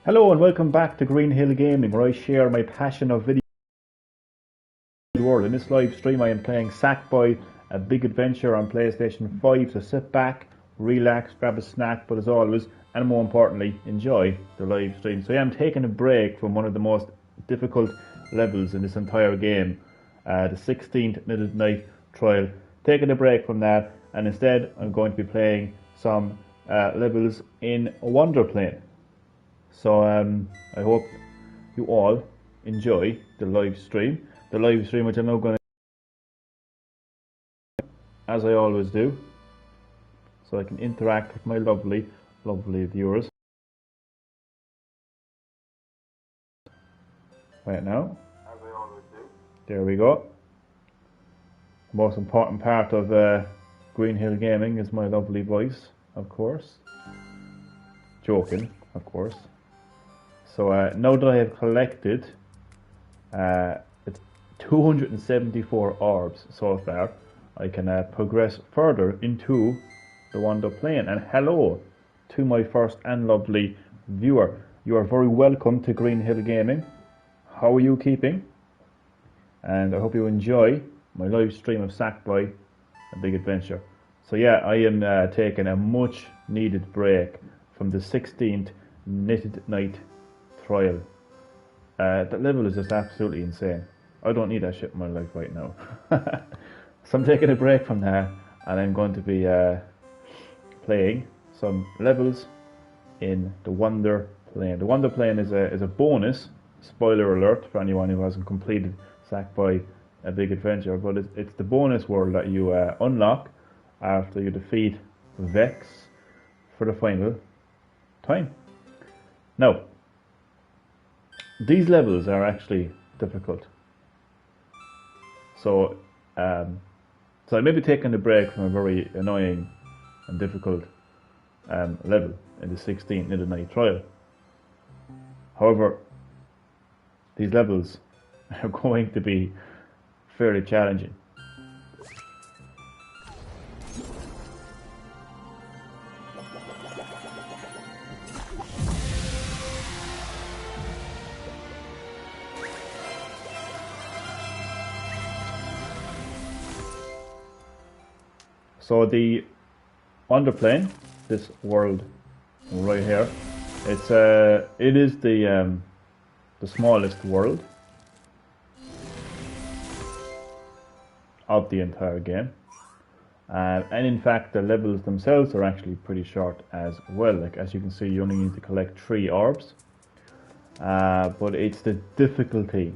Hello and welcome back to Green Hill Gaming, where I share my passion of video world. In this live stream I am playing Sackboy, a big adventure on PlayStation 5, so sit back, relax, grab a snack, but as always, and more importantly, enjoy the live stream. So yeah, I'm taking a break from one of the most difficult levels in this entire game, the 16th Midnight Trial. Taking a break from that, and instead I'm going to be playing some levels in Wonderplane. So I hope you all enjoy the live stream. The live stream which I'm now going to, as I always do, so I can interact with my lovely viewers. Right now. As I always do. There we go. The most important part of Green Hill Gaming is my lovely voice, of course. Joking, of course. So now that I have collected 274 orbs so far, I can progress further into the Wonderplane. And hello to my first and lovely viewer. You are very welcome to Green Hill Gaming. How are you keeping? And I hope you enjoy my live stream of Sackboy, a big adventure. So yeah, I am taking a much needed break from the 16th Midnight Trial. That level is just absolutely insane. I don't need that shit in my life right now. So I'm taking a break from that, and I'm going to be playing some levels in the Wonderplane. The Wonderplane is a bonus. Spoiler alert for anyone who hasn't completed Sackboy, a big adventure, but it's the bonus world that you unlock after you defeat Vex for the final time. Now, these levels are actually difficult. So I may be taking a break from a very annoying and difficult level in the 16th Midnight Trial. However, these levels are going to be fairly challenging. So the Wonderplane, this world right here, it is the smallest world of the entire game, and in fact the levels themselves are actually pretty short as well. Like, as you can see, you only need to collect 3 orbs, but it's the difficulty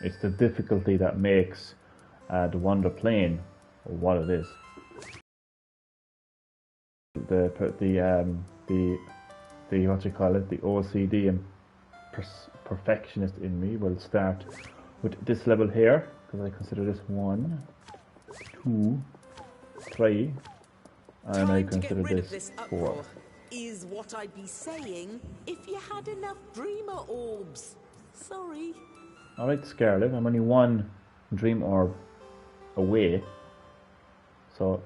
that makes the Wonderplane what it is. The what you call it, the OCD and perfectionist in me will start with this level here, because I consider this 1, 2, 3, and I consider this 4. Is what I'd be saying if you had enough dreamer orbs. Sorry. Alright, Scarlet, I'm only 1 dream orb away, so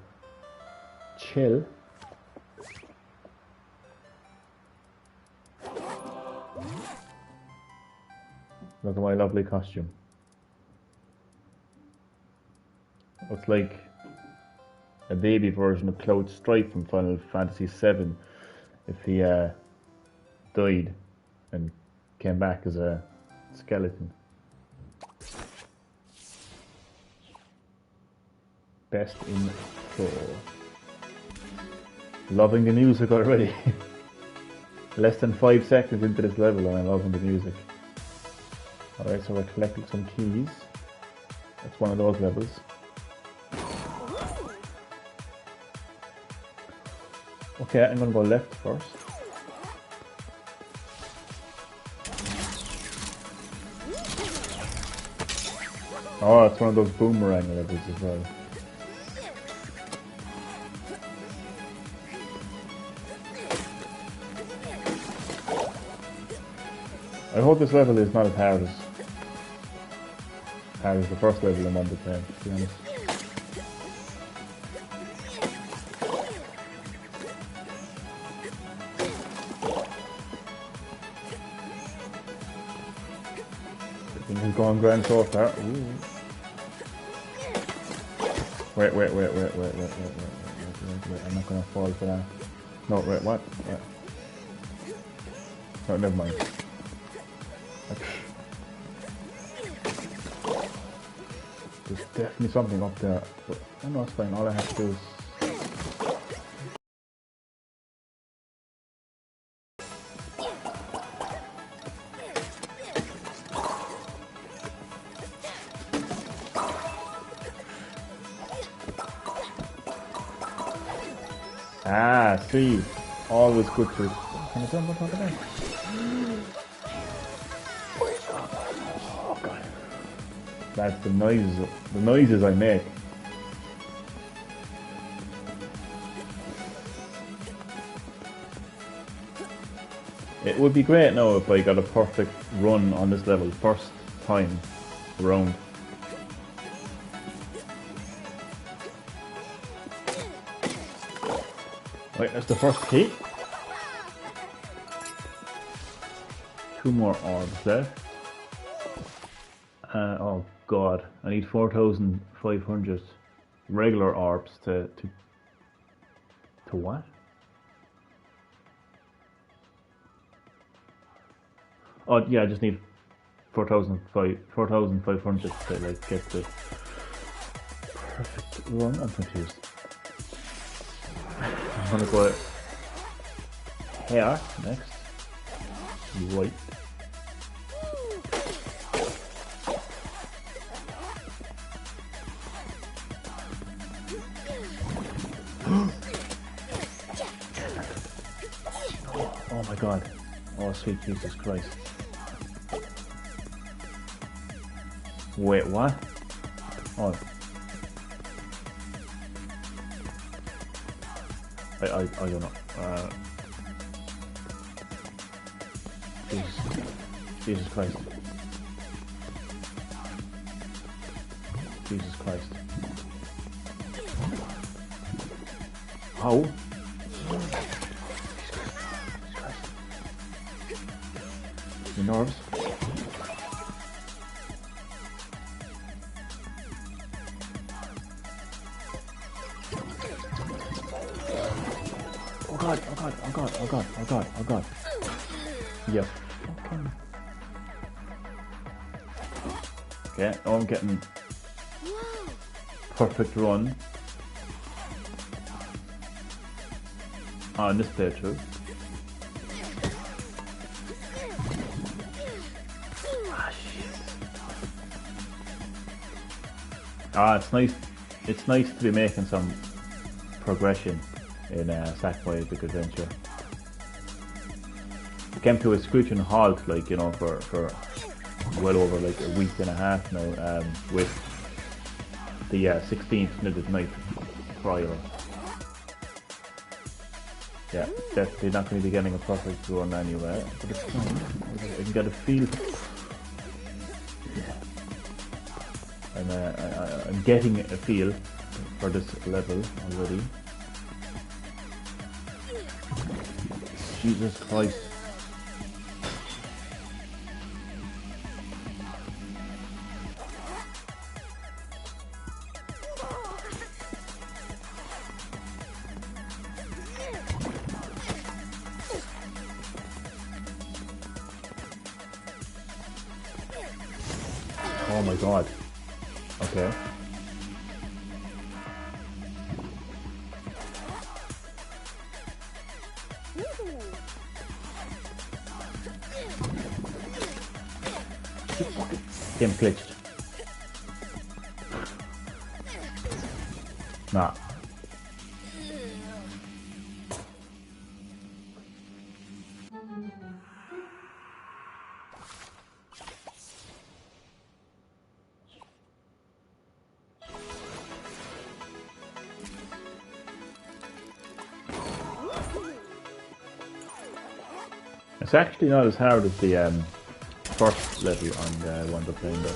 chill. Look at my lovely costume. Looks like a baby version of Cloud Strife from Final Fantasy VII if he died and came back as a skeleton. Best in show. Loving the music already. Less than 5 seconds into this level and I'm loving the music. Alright, so we're collecting some keys. That's one of those levels. Okay, I'm gonna go left first. Oh, it's one of those boomerang levels as well. I hope this level is not as hard as the first level in Wonderplane, to be honest. is going grand so far. Ooh. Wait. I'm not gonna fall for that. No, wait, what? Wait. No, never mind. There's definitely something up there. But I know it's fine. All I have to do is. Ah, see. Always good to. Can I jump on top of that? Oh god. That's the noises I make. It would be great now if I got a perfect run on this level first time around. Right, that's the first key. 2 more orbs there. Oh god, I need 4,500 regular orbs to what? Oh yeah, I just need 4,500 to like get the perfect run. I'm confused. I'm gonna go here next. Right. Oh my god. Oh sweet Jesus Christ. Wait, what? Oh. I don't know. Jesus Christ. Jesus Christ. How? Your nerves? Oh god, oh god, oh god, oh god, oh god, oh god. Yep. Okay, now I'm getting perfect run on this playthrough. Ah shit. Ah, it's nice. It's nice to be making some progression in Sackboy Epic Adventure. It came to a screeching halt, like, you know, for well over like a week and a half now, with the 16th Midnight trial. Yeah, definitely not going to be getting a perfect run anyway, but it's fine. I can get a feel. I'm getting a feel for this level already. Jesus Christ. Oh my god. Okay. Game glitched. Nah. It's actually not as hard as the first level on the Wonderplane though.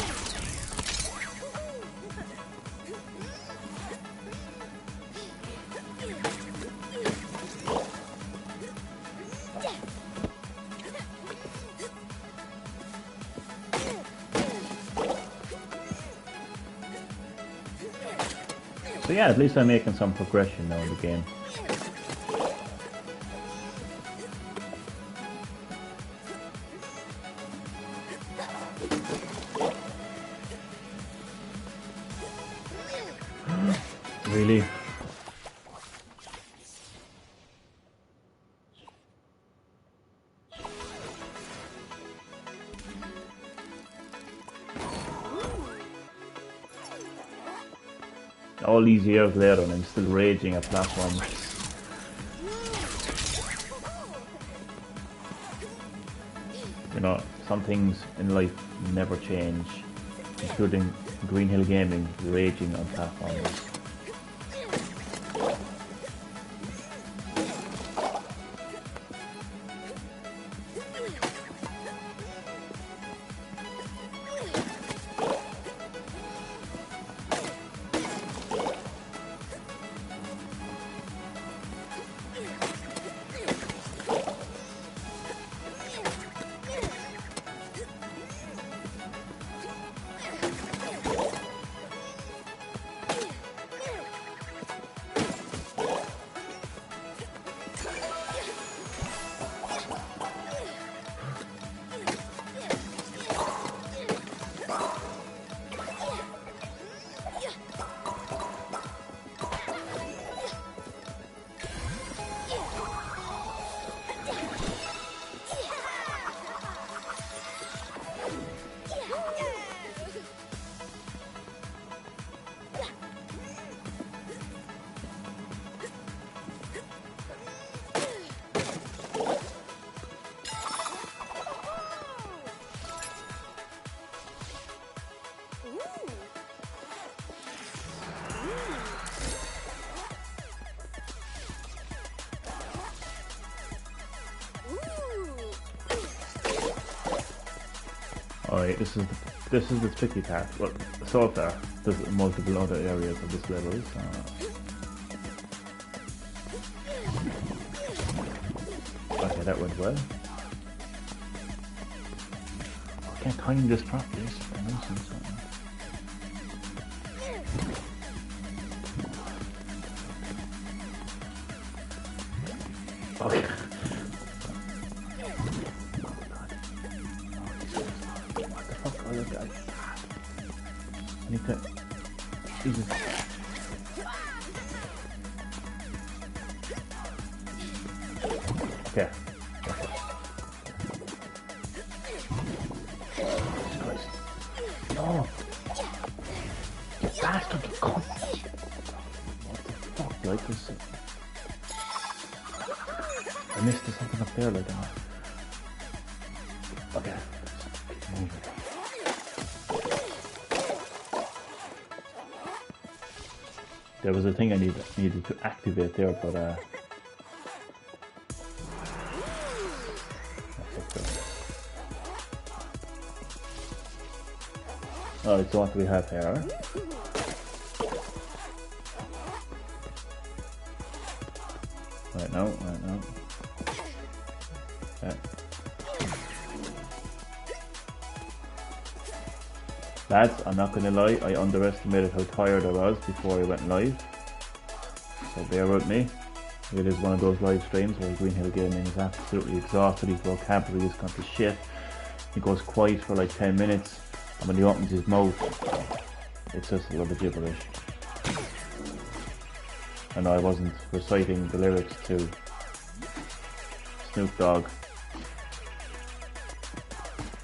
So yeah, at least I'm making some progression now in the game. Really? All these years later and I'm still raging at platformers. You know, some things in life never change, including Green Hill Gaming raging on platformers. Alright, this is the tricky part. Well, so far there's multiple other areas of this level. Okay, that went well. I can't time this properly. I know something. Okay. I need to... Jesus. Okay. Christ. No! You bastard, you cunt! What the fuck, like this? I missed something up there, like that. Okay. Move it. There was a thing I needed to activate there, but alright, so what do we have here? Right now. Okay. Lads, I'm not gonna lie, I underestimated how tired I was before I went live. So bear with me. It is one of those live streams where Green Hill Gaming is absolutely exhausted, his vocabulary is gone to shit. He goes quiet for like 10 minutes, and when he opens his mouth, it's just a lot of gibberish. And I wasn't reciting the lyrics to Snoop Dogg.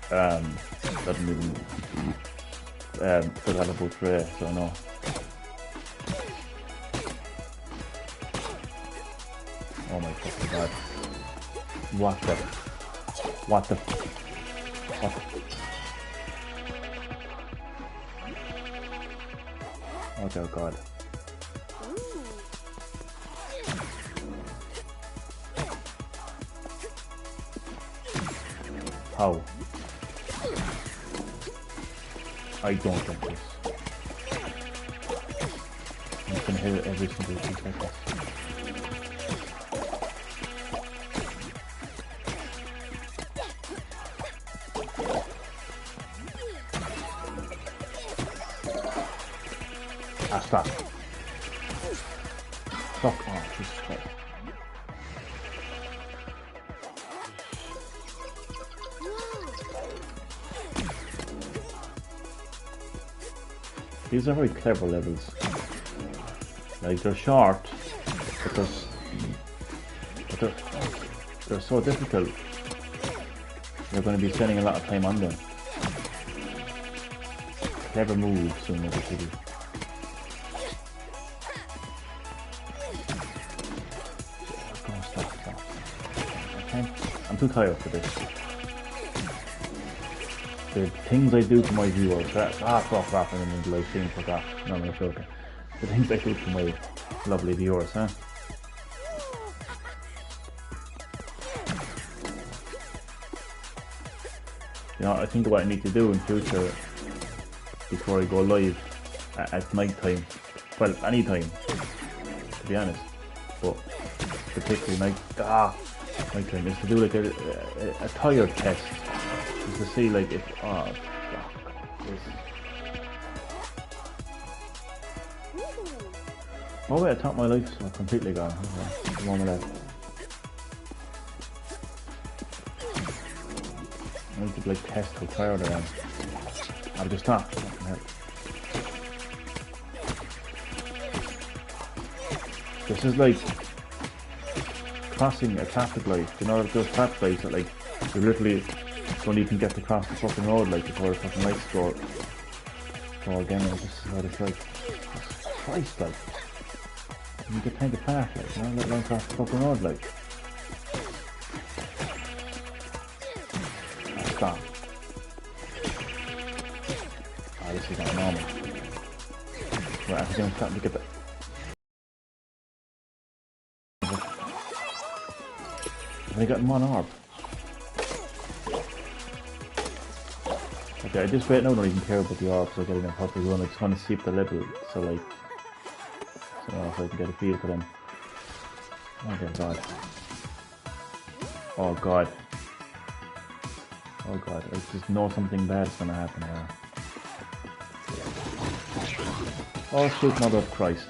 Doesn't even forgot about Trey, so no. Oh my fucking god. What the oh dear god. How? I don't get this. I'm just gonna hit it every single 2 seconds. Ah, stop. Fuck off, Jesus Christ. These are very clever levels. Like, they're short, but they're so difficult. You're going to be spending a lot of time on them. Clever moves in the city. Stop. I'm too tired for this. The things I do to my viewers, fuck off, I'm in the live stream, fuck off. No, I'm not joking. The things I do to my lovely viewers, huh? You know, I think what I need to do in future, before I go live at night time, well, any time, to be honest, but particularly night time, is to do like a tired test, is to see like if, oh wait, I thought my life's completely gone. Okay. One minute. I need to like test how tired I am. I'll just stop. This is like crossing a traffic light. You know, those traffic lights that like you literally don't even get to cross the fucking road like before the fucking lights go again. This is what it's like. Jesus Christ, like. You get kind of fast, like, you know, let alone cross the fucking road, like. Stop. Oh, this is not normal. Right, I'm going to start to get that. Have I got one orb? Okay, I just right now don't even care about the orbs or getting a proper run. I just want to see if the level, so like, so if I can get a feel for them. Oh dear God. Oh God. Oh God, I just know something bad's gonna happen here. Oh shoot, mother of Christ.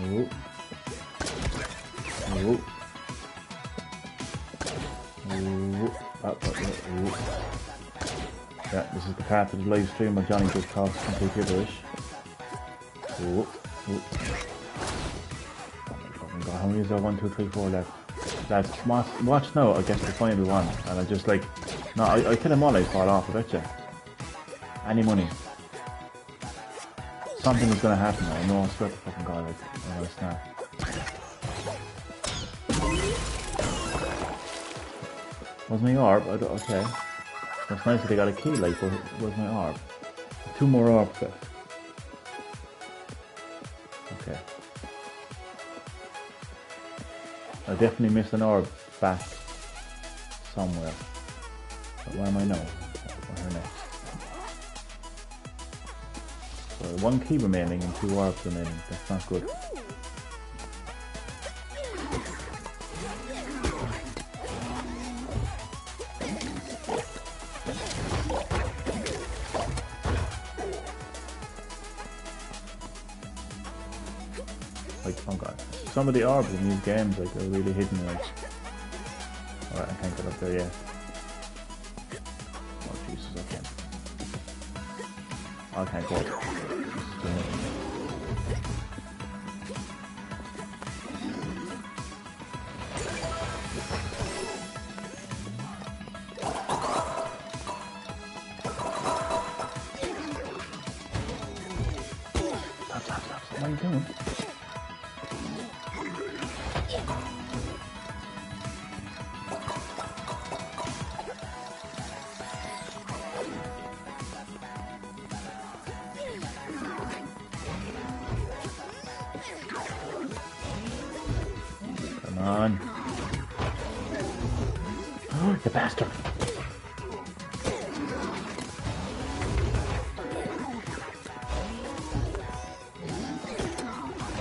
Oh. Oh. Oh. Yeah, this is the part of the live stream where Johnny just talks complete gibberish. Oh. Oh. Oh my fucking God, how many is there? 1, 2, 3, 4 left. Lads, watch now, I guess the final one. And I just like, no, I kill them all, I fall off, I bet you. Any money. Something is gonna happen, I know, I swear to fucking God, like, I'm gonna snap. Was my orb? Okay. That's nice that they got a key, like, where's my orb? 2 more orbs left. Okay. I definitely missed an orb back somewhere. But where am I now? Where next? So 1 key remaining and 2 orbs remaining. That's not good. Like, oh God. Some of the orbs in these games, like, are really hidden, like. Alright, I can't get up there yet. Oh, Jesus, I can't. I can't go. Stop. What are you doing? Come on. Oh, you bastard.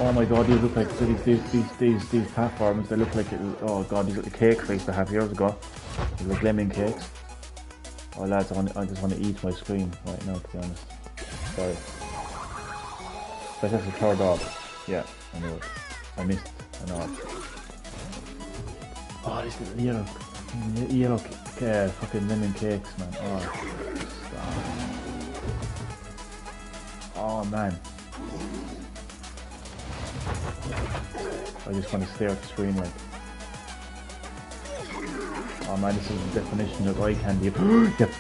Oh my god, these look like these platforms. They look like oh god, these little cakes I used to have years ago. These like lemming cakes. Oh lads, I just want to eat my screen right now, to be honest. Sorry. But that's the third orb. Yeah, I knew it. I missed an orb. Oh, these little yellow fucking lemon cakes, man. Oh, stop. Oh man. I just want to stare at the screen like. Oh man, this is the definition of eye candy. You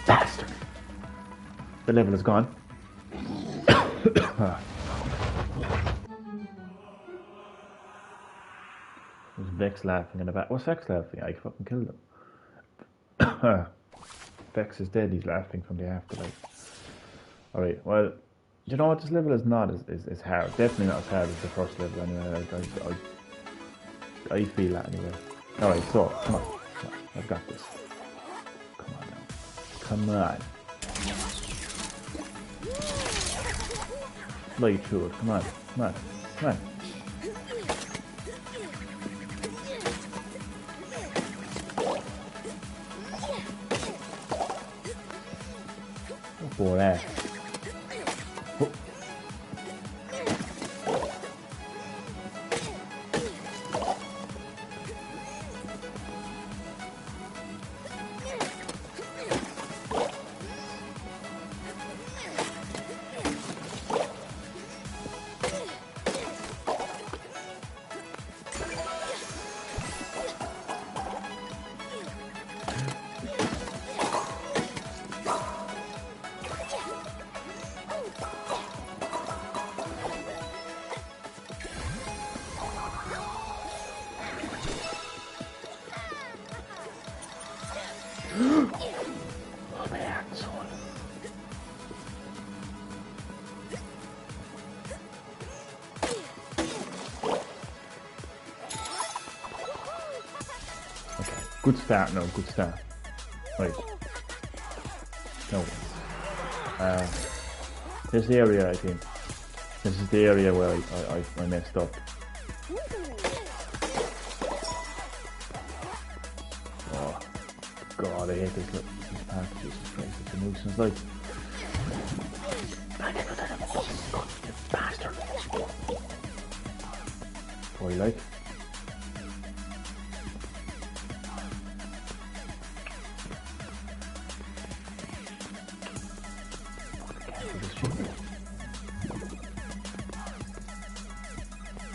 bastard! The level is gone. There's Vex laughing in the back. What's Vex laughing? I fucking killed him. Vex is dead, he's laughing from the afterlife. Alright, well, you know what, this level is not is hard. Definitely not as hard as the first level anyway. I feel that anyway. Alright, so, come on. I've got this. Come on now. Come on. Fly through it. Come on. Come on. Come on. Oh boy. Oh. Good start, no, good start. Right. No. This area, I think. This is the area where I messed up. Oh, God, I hate this part. Jesus Christ, it's a nuisance. Like, you bastard. What do you like?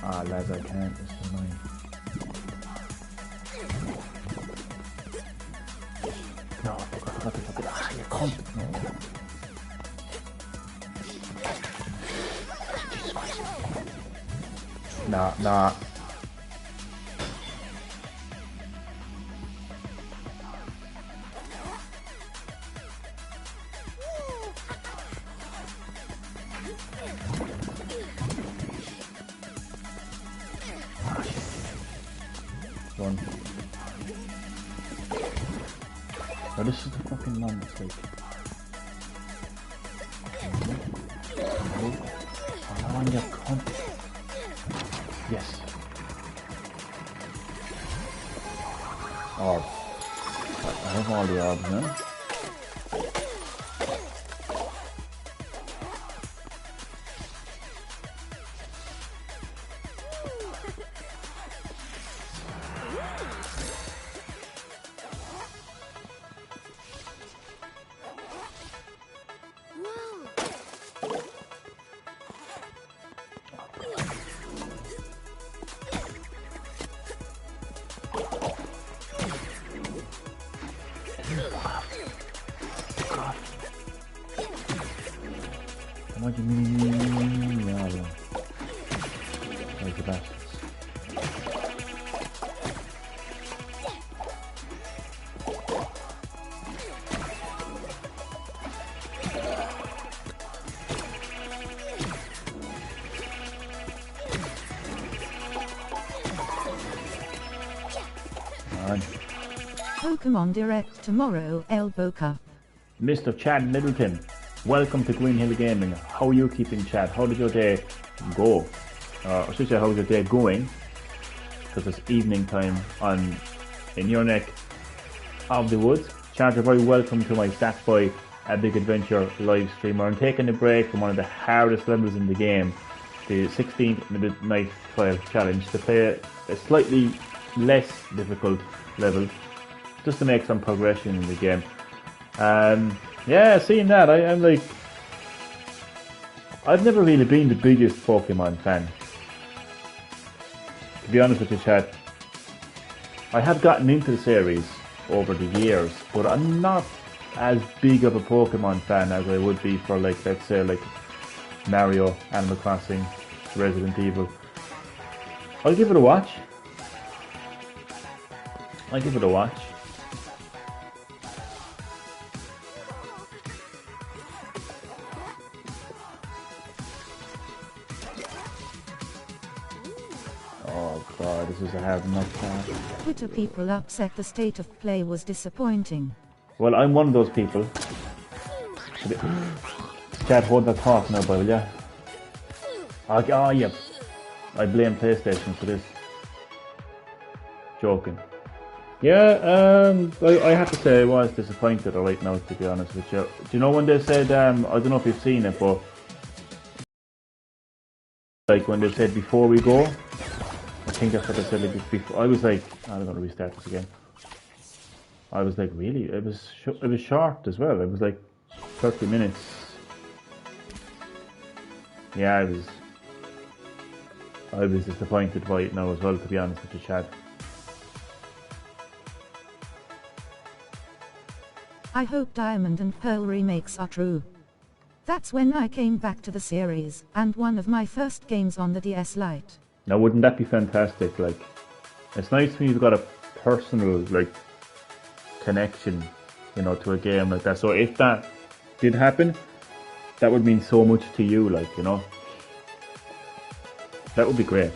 Ah, lads, I can't. This is annoying. No, I forgot. Ah, you cunt. No. Jesus Christ. Nah. One. Oh, this is the fucking one that's like. Oh, on your cunt. Yes. Orb. I have all the orbs now. What do you mean? Yeah, where's the bastards? Pokemon Direct tomorrow, Elbow Cup. Mr. Chad Middleton, welcome to Green Hill Gaming. How are you keeping, Chad? How did your day go? I should say, how's your day going? Because it's evening time in your neck of the woods. Chad, you're very welcome to my Sackboy A Big Adventure live streamer. I'm taking a break from one of the hardest levels in the game, the 16th Midnight Trial Challenge, to play a slightly less difficult level, just to make some progression in the game. Yeah, seeing that, I'm like, I've never really been the biggest Pokemon fan, to be honest with you, Chad. I have gotten into the series over the years, but I'm not as big of a Pokemon fan as I would be for, like, let's say, like Mario, Animal Crossing, Resident Evil. I'll give it a watch. Oh god, this is a hard enough task. Twitter people upset the state of play was disappointing. Well, I'm one of those people. Chad, hold that thought now, will ya? Oh, yeah. I blame PlayStation for this. Joking. Yeah, I have to say I was disappointed right now, to be honest with you. Do you know when they said, I don't know if you've seen it, but like when they said before we go, I think that's what they said like before. I was like, I'm going to restart this again. I was like, really? It was short as well. It was like 30 minutes. Yeah, I was disappointed by it now as well, to be honest with you, Chad. I hope Diamond and Pearl remakes are true. That's when I came back to the series, and one of my first games on the DS Lite. Now, wouldn't that be fantastic? Like, it's nice when you've got a personal, like, connection, you know, to a game like that. So if that did happen, that would mean so much to you, like, you know. That would be great.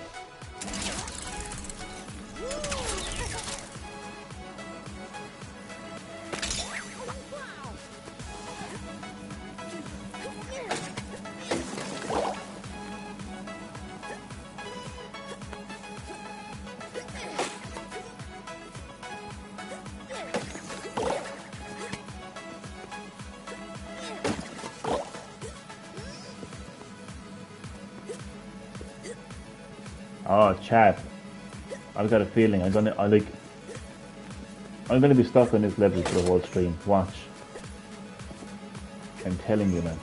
Oh, Chad, I've got a feeling I'm gonna be stuck on this level for the whole stream. Watch. I'm telling you, man.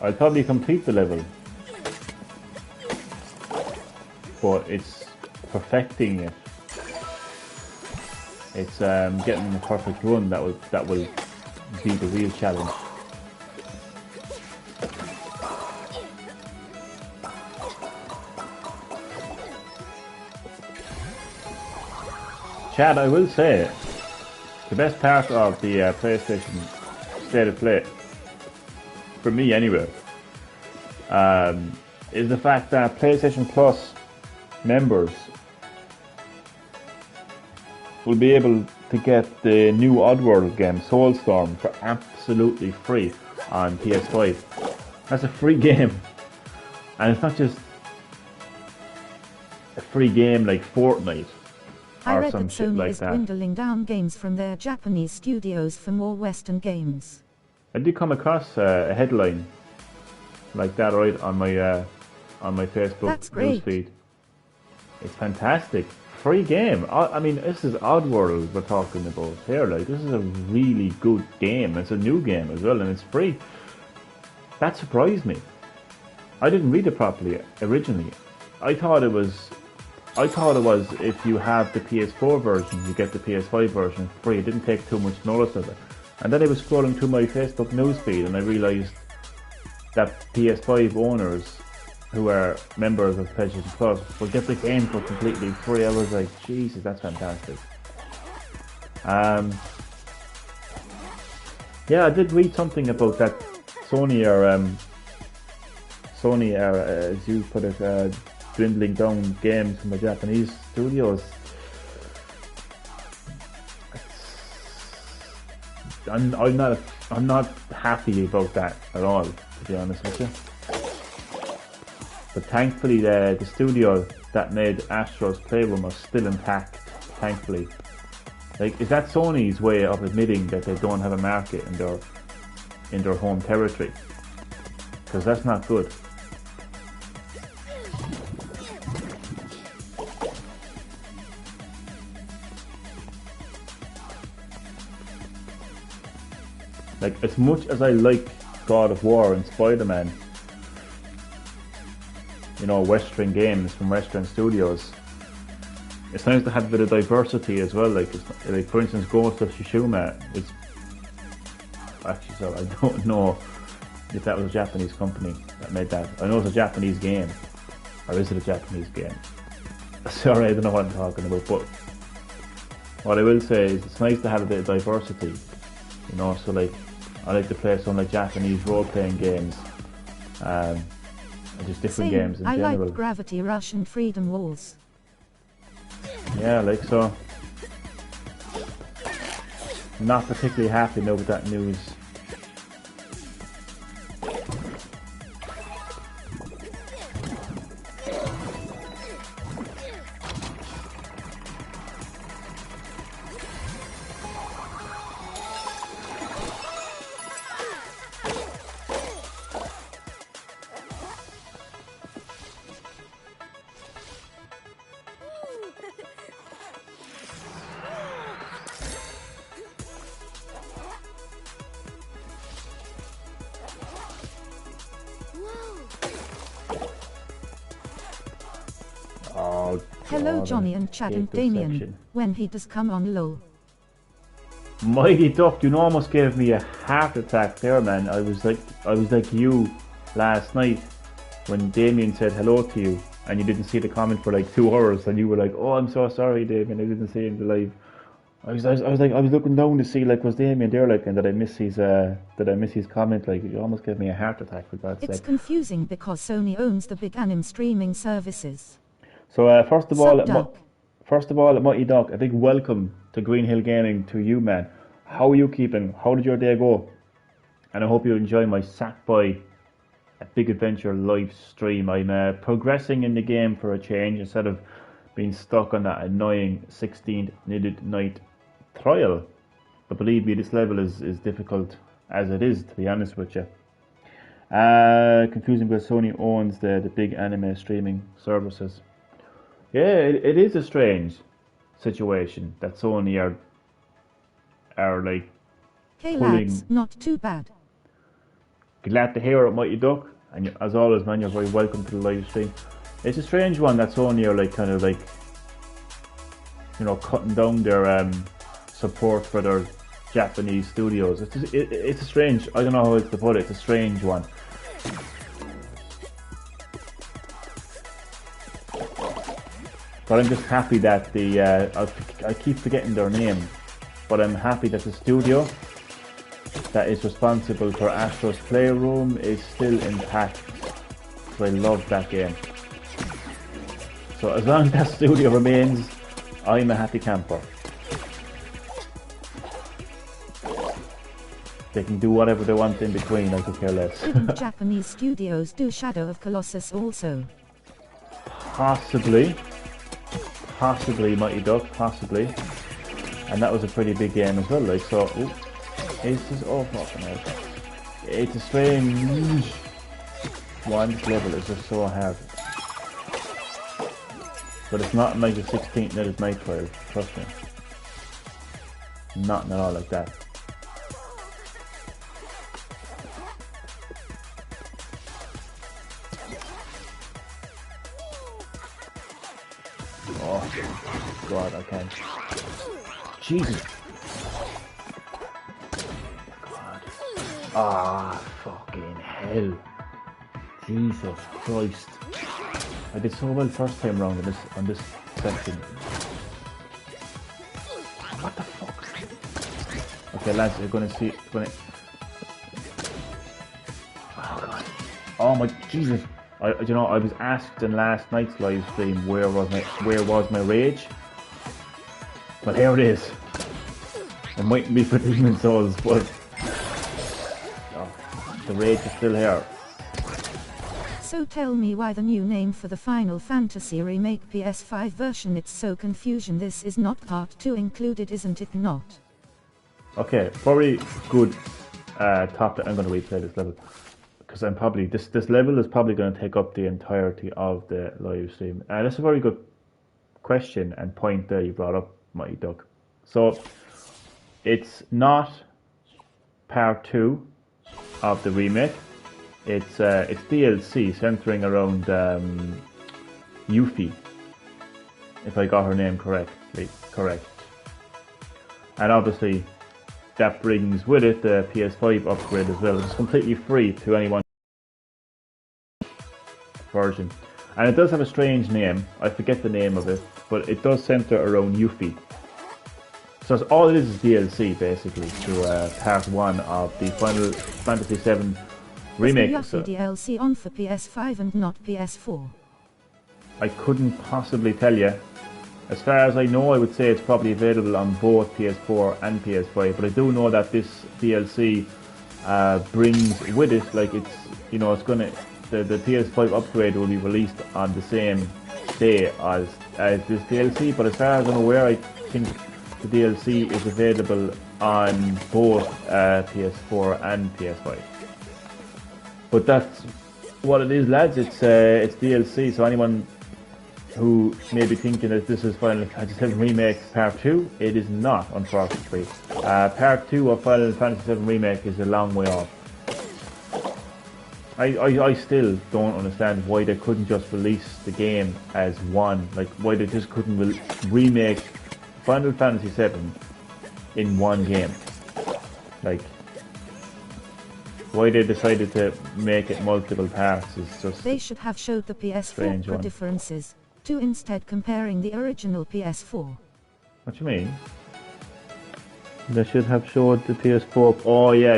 I'll probably complete the level, but it's perfecting it. It's getting the perfect run that will be the real challenge. Chad, I will say, the best part of the PlayStation State of Play, for me anyway, is the fact that PlayStation Plus members will be able to get the new Oddworld game, Soulstorm, for absolutely free on PS5. That's a free game, and it's not just a free game like Fortnite. I read that Sony is dwindling down games from their Japanese studios for more Western games. I did come across a headline like that right on my Facebook newsfeed. It's fantastic. Free game. I mean, this is Oddworld we're talking about here. Like, this is a really good game. It's a new game as well, and it's free. That surprised me. I didn't read it properly originally. I thought it was if you have the PS4 version, you get the PS5 version free. I didn't take too much notice of it. And then I was scrolling through my Facebook newsfeed and I realised that PS5 owners who are members of PlayStation Plus will get the game for completely free. I was like, Jesus, that's fantastic. Yeah, I did read something about that. Sony are, as you put it, dwindling down games from the Japanese studios. I'm not happy about that at all, to be honest with you. But thankfully, the studio that made Astro's Playroom are still intact. Thankfully, like, is that Sony's way of admitting that they don't have a market in their home territory? Because that's not good. Like, as much as I like God of War and Spider-Man, you know, Western games from Western studios, it's nice to have a bit of diversity as well. Like, for instance, Ghost of Tsushima. It's actually, so I don't know if that was a Japanese company that made that. I know it's a Japanese game, or is it a Japanese game? Sorry, I don't know what I'm talking about. But what I will say is, it's nice to have a bit of diversity. You know, so like, I like to play some like Japanese role-playing games, and just different games in general. I like Gravity Rush and Freedom Wars. Yeah, like, so. Not particularly happy now with that news. Oh, hello God, Johnny and Chad and Damien, section. when he does come on low. Mighty Duck, you almost gave me a heart attack there, man. I was like you last night when Damien said hello to you and you didn't see the comment for like 2 hours and you were like, "Oh, I'm so sorry, Damien, I didn't see it in the live." I was looking down to see, like, was Damien there, like, and did I miss his comment? Like, you almost gave me a heart attack, for God's sake. It's confusing because Sony owns the big anime streaming services. So first of all, at Mighty Duck, a big welcome to Green Hill Gaming to you, man. How are you keeping? How did your day go? And I hope you enjoy my Sackboy a Big Adventure live stream. I'm progressing in the game for a change instead of being stuck on that annoying 16th knitted night trial. But believe me, this level is difficult as it is, to be honest with you. Confusing because Sony owns the big anime streaming services. Yeah, it is a strange situation that Sony are like Hey pulling. lads, not too bad. Glad to hear it, Mighty Duck, and as always, man, you're very welcome to the live stream. It's a strange one that Sony are like kind of like, you know, cutting down their support for their Japanese studios. It's a strange. I don't know how else to put it. It's a strange one. But I'm just happy that I keep forgetting their name, but I'm happy that the studio that is responsible for Astro's Playroom is still intact. So I love that game. So as long as that studio remains, I'm a happy camper. They can do whatever they want in between, I could care less. Didn't Japanese studios do Shadow of Colossus also? Possibly, Mighty Duck, possibly. And that was a pretty big game as well, like, so, ooh, it's just, oh fucking hell. It's a strange one. This level is just so hard. But it's not like the 16th knitted night trial, trust me. Nothing at all like that. Oh God, I can't. Jesus. God. Ah, fucking hell. Jesus Christ. I did so well first time round on this section. What the fuck? Okay, lads, you're gonna see. Oh God. Oh my Jesus. I was asked in last night's live stream where was my rage. Well, here it is. It mightn't be for Demon Souls, but the rage is still here. So tell me why the new name for the Final Fantasy Remake PS5 version, it's so confusion. This is not part 2 included, isn't it not? Okay, probably good topic. I'm going to replay this level because I'm probably this level is probably going to take up the entirety of the live stream. That's a very good question and point there you brought up, Mighty Duck. So it's not part 2 of the remake. It's DLC centering around Yuffie, if I got her name correct. And obviously that brings with it the PS5 upgrade as well. It's completely free to anyone version. And it does have a strange name. I forget the name of it, but it does center around Yuffie. So all it is DLC basically to part 1 of the Final Fantasy VII remake. Is the Yuffie DLC on for PS5 and not PS4? I couldn't possibly tell you. As far as I know, I would say it's probably available on both PS4 and PS5, but I do know that this DLC brings with it, like it's, you know, it's gonna, the PS5 upgrade will be released on the same day as this DLC, but as far as I'm aware, I think the DLC is available on both PS4 and PS5. But that's what it is, lads. It's DLC, so anyone who may be thinking that this is Final Fantasy VII Remake Part 2, it is not, unfortunately. Part 2 of Final Fantasy VII Remake is a long way off. I still don't understand why they couldn't just release the game as one. Like, why they just couldn't remake Final Fantasy VII in one game. Like, why they decided to make it multiple parts is just... They should have showed the PS4 differences, to instead comparing the original PS4. What do you mean? They should have showed the PS4... Oh, yeah.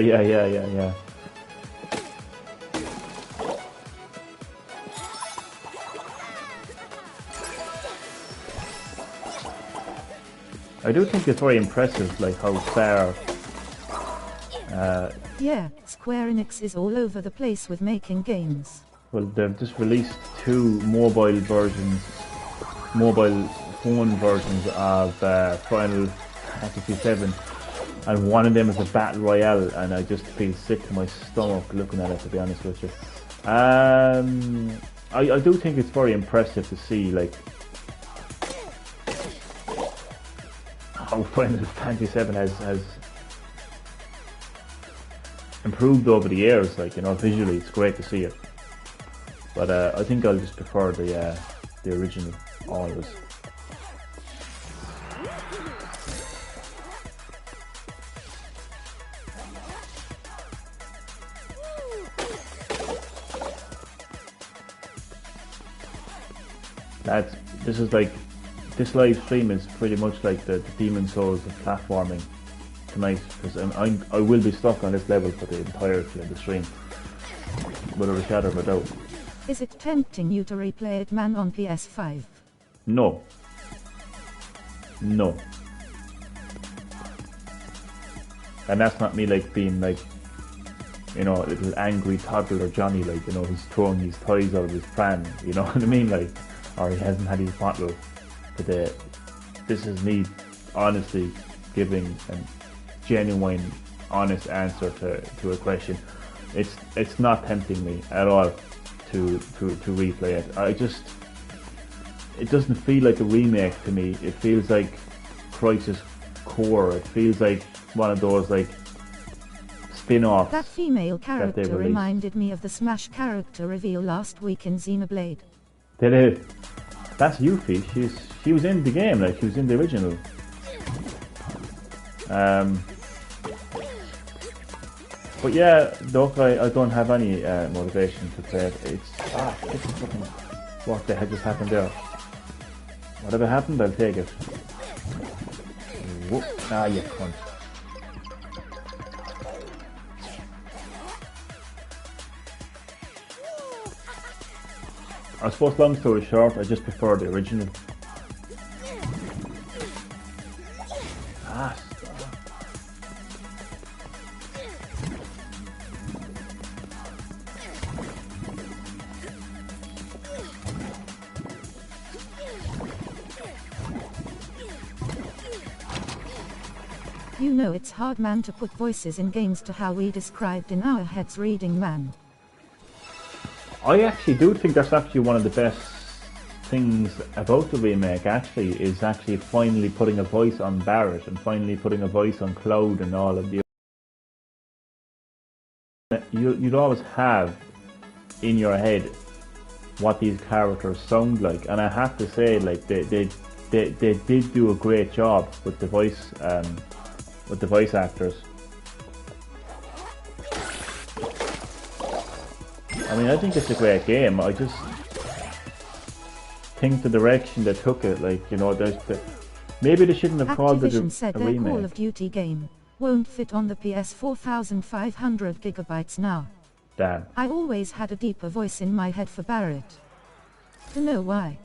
I do think it's very impressive, like, how far... yeah, Square Enix is all over the place with making games. Well, they've just released 2 mobile phone versions of Final Fantasy VII, and one of them is a battle royale, and I just feel sick to my stomach looking at it, to be honest with you. I do think it's very impressive to see, like, how Final Fantasy VII has improved over the years. Like, you know, visually it's great to see it, but I think I'll just prefer the original always. Lads, this is like, this live stream is pretty much like the Demon Souls of platforming tonight, because I will be stuck on this level for the entirety of the stream, without a shadow of a doubt. Is it tempting you to replay it, man, on PS5? No. And that's not me like being like, you know, a little angry toddler Johnny, like, you know, who's throwing his toys out of his pram, you know what I mean, like, or he hasn't had his bottle today. This is me honestly giving a genuine, honest answer to a question. It's not tempting me at all to replay it. It doesn't feel like a remake to me. It feels like Crisis Core. It feels like one of those like spin-offs. That female character reminded me of the Smash character reveal last week in Xenoblade. Did it? That's Yuffie. She was in the game, like she was in the original. But yeah, Doc, I don't have any motivation to play it. This is fucking, what the heck just happened there? Whatever happened, I'll take it. Whoop. Ah, you cunt. I suppose, long story short, I just prefer the original. You know it's hard, man, to put voices in games to how we described in our heads reading, man. I actually do think that's actually one of the best things about the remake, actually, is actually finally putting a voice on Barrett and finally putting a voice on Cloud and all of the... You'd always have in your head what these characters sound like, and I have to say, like, they did do a great job with the voice actors. I mean, I think it's a great game. I just think the direction they took it, like, you know, maybe they shouldn't have called it said a their remake. Call of Duty game won't fit on the PS 4500 gigabytes now. Damn. I always had a deeper voice in my head for Barrett. To know why.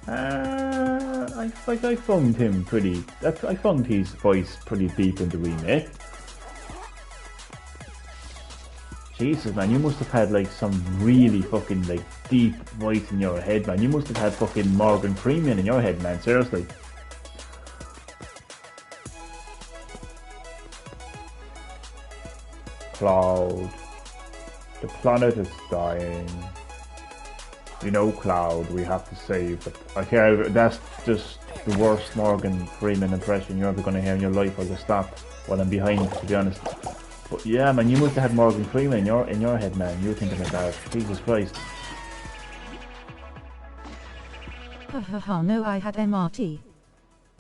I found him pretty... I found his voice pretty deep in the remake. Jesus, man, you must have had, like, some really fucking, like, deep voice in your head, man. You must have had fucking Morgan Freeman in your head, man, seriously. Cloud. The planet is dying. You know, Cloud, we have to save the... Okay, that's just the worst Morgan Freeman impression you're ever going to hear in your life. I'll just stop while I'm behind, to be honest. But yeah, man, you must have had Morgan Freeman in your head, man. You were thinking like that. Jesus Christ. No, I had MRT.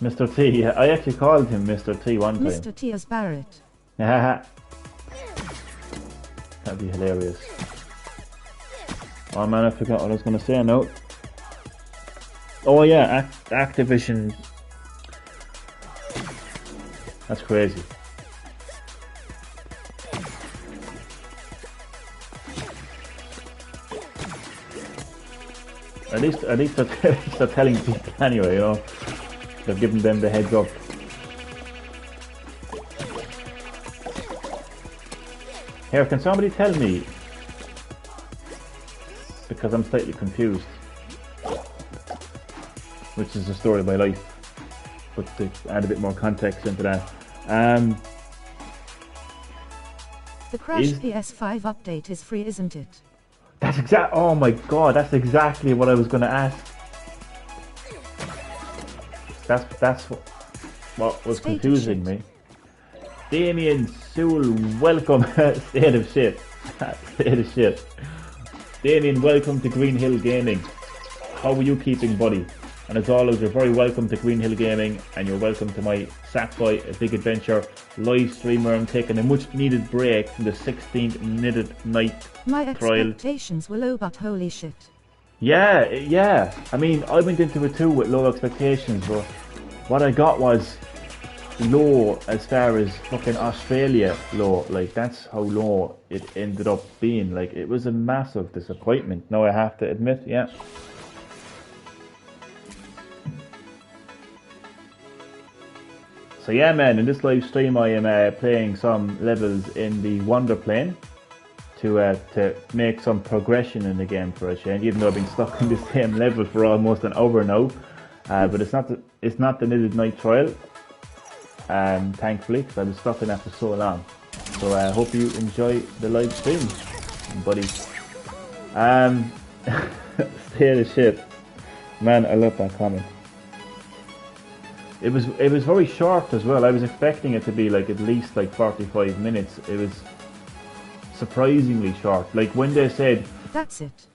Mr. T. I actually called him Mr. T one time. Mr. T as Barrett. That'd be hilarious. Oh man, I forgot what I was going to say now. Oh yeah, Activision. That's crazy. At least they're telling people anyway, you know. They're giving them the heads up. Here, can somebody tell me? Because I'm slightly confused. Which is the story of my life. But to add a bit more context into that. The Crash PS5 update is free, isn't it? That's oh my god, that's exactly what I was going to ask. That's what was confusing me. Damien Sewell, welcome. State of shit. State of shit. Damien, welcome to Green Hill Gaming. How are you keeping, buddy? And as always, you're very welcome to Green Hill Gaming, and you're welcome to my Sackboy, A Big Adventure live stream where I'm taking a much needed break from the 16th night My trial. expectations were low, but holy shit. Yeah. I mean, I went into it too with low expectations, but what I got was low as far as fucking Australia low. Like, that's how low it ended up being. Like, it was a massive disappointment. Now I have to admit, yeah. So yeah, man, in this live stream I am playing some levels in the Wonderplane to make some progression in the game for a change, even though I've been stuck in the same level for almost an hour now. But it's not the knitted night trial, thankfully, because I was stuck in that for so long. So I hope you enjoy the live stream, buddy. Stay the shit, man. I love that comment. It was very short as well. I was expecting it to be like at least like 45 minutes. It was surprisingly short. Like when they said, "That's it.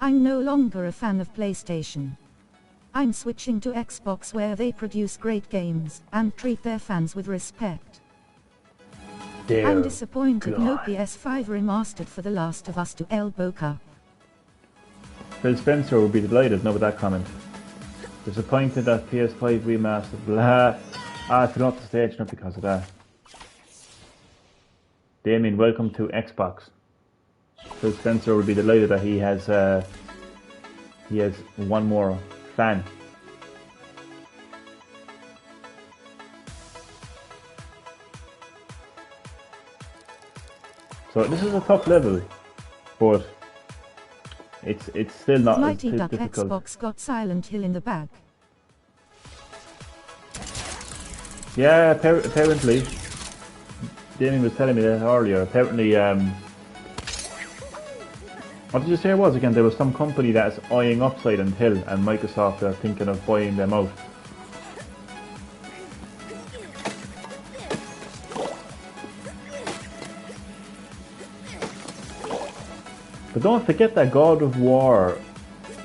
I'm no longer a fan of PlayStation. I'm switching to Xbox, where they produce great games and treat their fans with respect." I'm disappointed no PS5 remastered for The Last of Us to elbow cup. Phil Spencer would be delighted now with that comment. Disappointed that PS5 remastered, blah. I forgot the stage, not because of that. Damien, welcome to Xbox. Phil Spencer would be delighted that he has one more fan. So this is a tough level, but it's still not Mighty as Duck difficult. Xbox got Silent Hill in the bag. Yeah, apparently. Damien was telling me that earlier. Apparently, what did you say it was again? There was some company that's eyeing up Silent Hill, and Microsoft are thinking of buying them out. But don't forget that God of War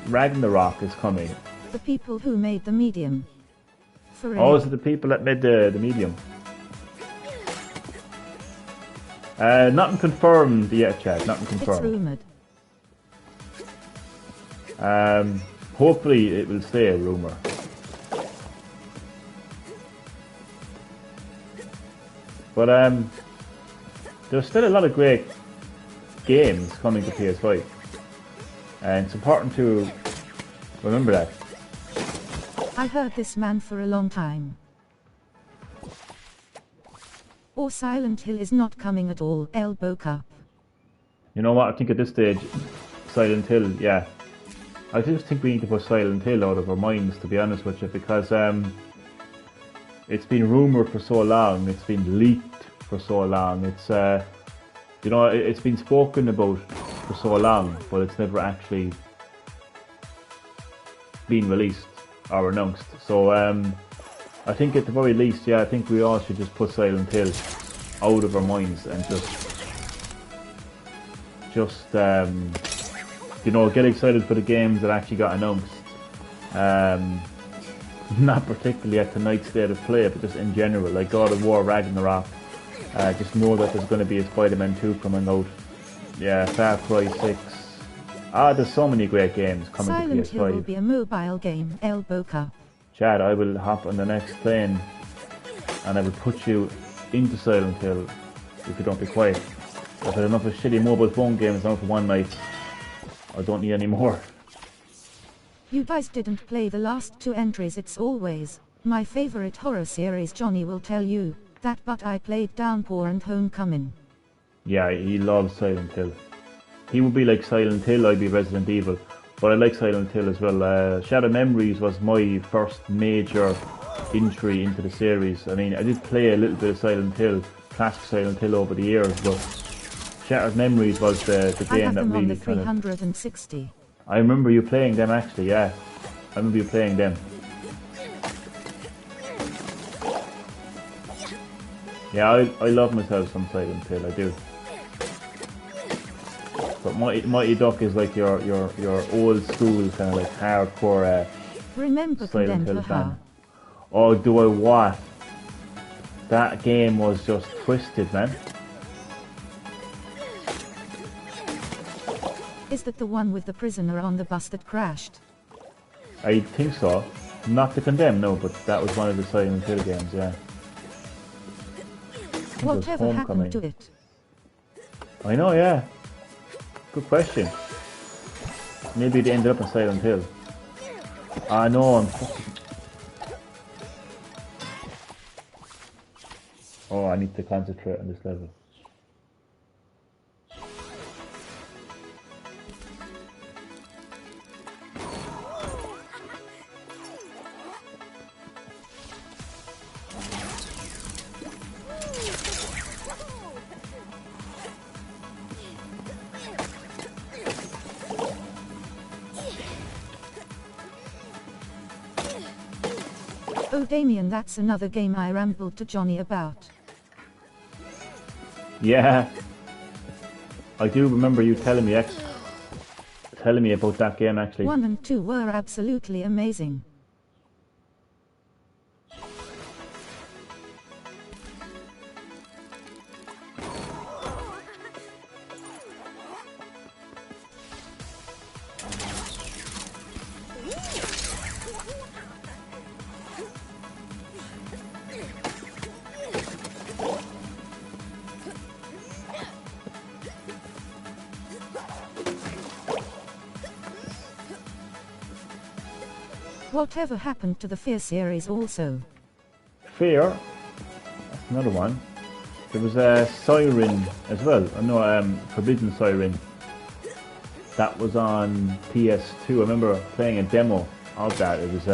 Ragnarok is coming. The people who made the medium. For real. Oh, is it the people that made the medium? Nothing confirmed yet, Chad. Nothing confirmed. It's rumored. Hopefully it will stay a rumor. But there's still a lot of great games coming to PS5, and it's important to remember that. I heard this man for a long time. Or Silent Hill is not coming at all, elbow cup. You know what, I think at this stage, Silent Hill, yeah. I just think we need to put Silent Hill out of our minds, to be honest with you, because it's been rumoured for so long, it's been leaked for so long, it's, you know, it's been spoken about for so long, but it's never actually been released or announced. So I think at the very least, yeah, I think we all should just put Silent Hill out of our minds and just you know, get excited for the games that actually got announced. Not particularly at tonight's state of play, but just in general, like God of War Ragnarok. Just know that there's going to be a Spider-Man 2 coming out. Yeah, Far Cry 6. There's so many great games coming to PS5. Silent Hill will be a mobile game, elbow cup. Chad, I will hop on the next plane and I will put you into Silent Hill if you don't be quiet. I've had enough of shitty mobile phone games now for one night. I don't need any more. You guys didn't play the last two entries. It's always my favorite horror series. Johnny will tell you that, but I played Downpour and Homecoming. Yeah, he loves Silent Hill. He would be like Silent Hill, I'd be Resident Evil. But I like Silent Hill as well. Shadow Memories was my first major entry into the series. I mean, I did play a little bit of Silent Hill, classic Silent Hill over the years, but Shattered Memories was the I game have that them really on the 360. I remember you playing them actually, yeah. I remember you playing them. Yeah, I love myself some Silent Hill, I do. But Mighty Duck is like your old school kind of like hardcore Remember Silent Hill Condemned, fan. Oh, do I what? That game was just twisted, man. Is that the one with the prisoner on the bus that crashed? I think so. Not to condemn, no, but that was one of the Silent Hill games, yeah. Whatever happened to it? I know, yeah. Good question. Maybe it ended up in Silent Hill. I know, I'm fucking... Oh, I need to concentrate on this level. Oh Damien, that's another game I rambled to Johnny about. Yeah. I do remember you telling me about that game actually. 1 and 2 were absolutely amazing. Whatever happened to the Fear series also? Fear? That's another one. There was a Siren as well. No, Forbidden Siren. That was on PS2. I remember playing a demo of that. It was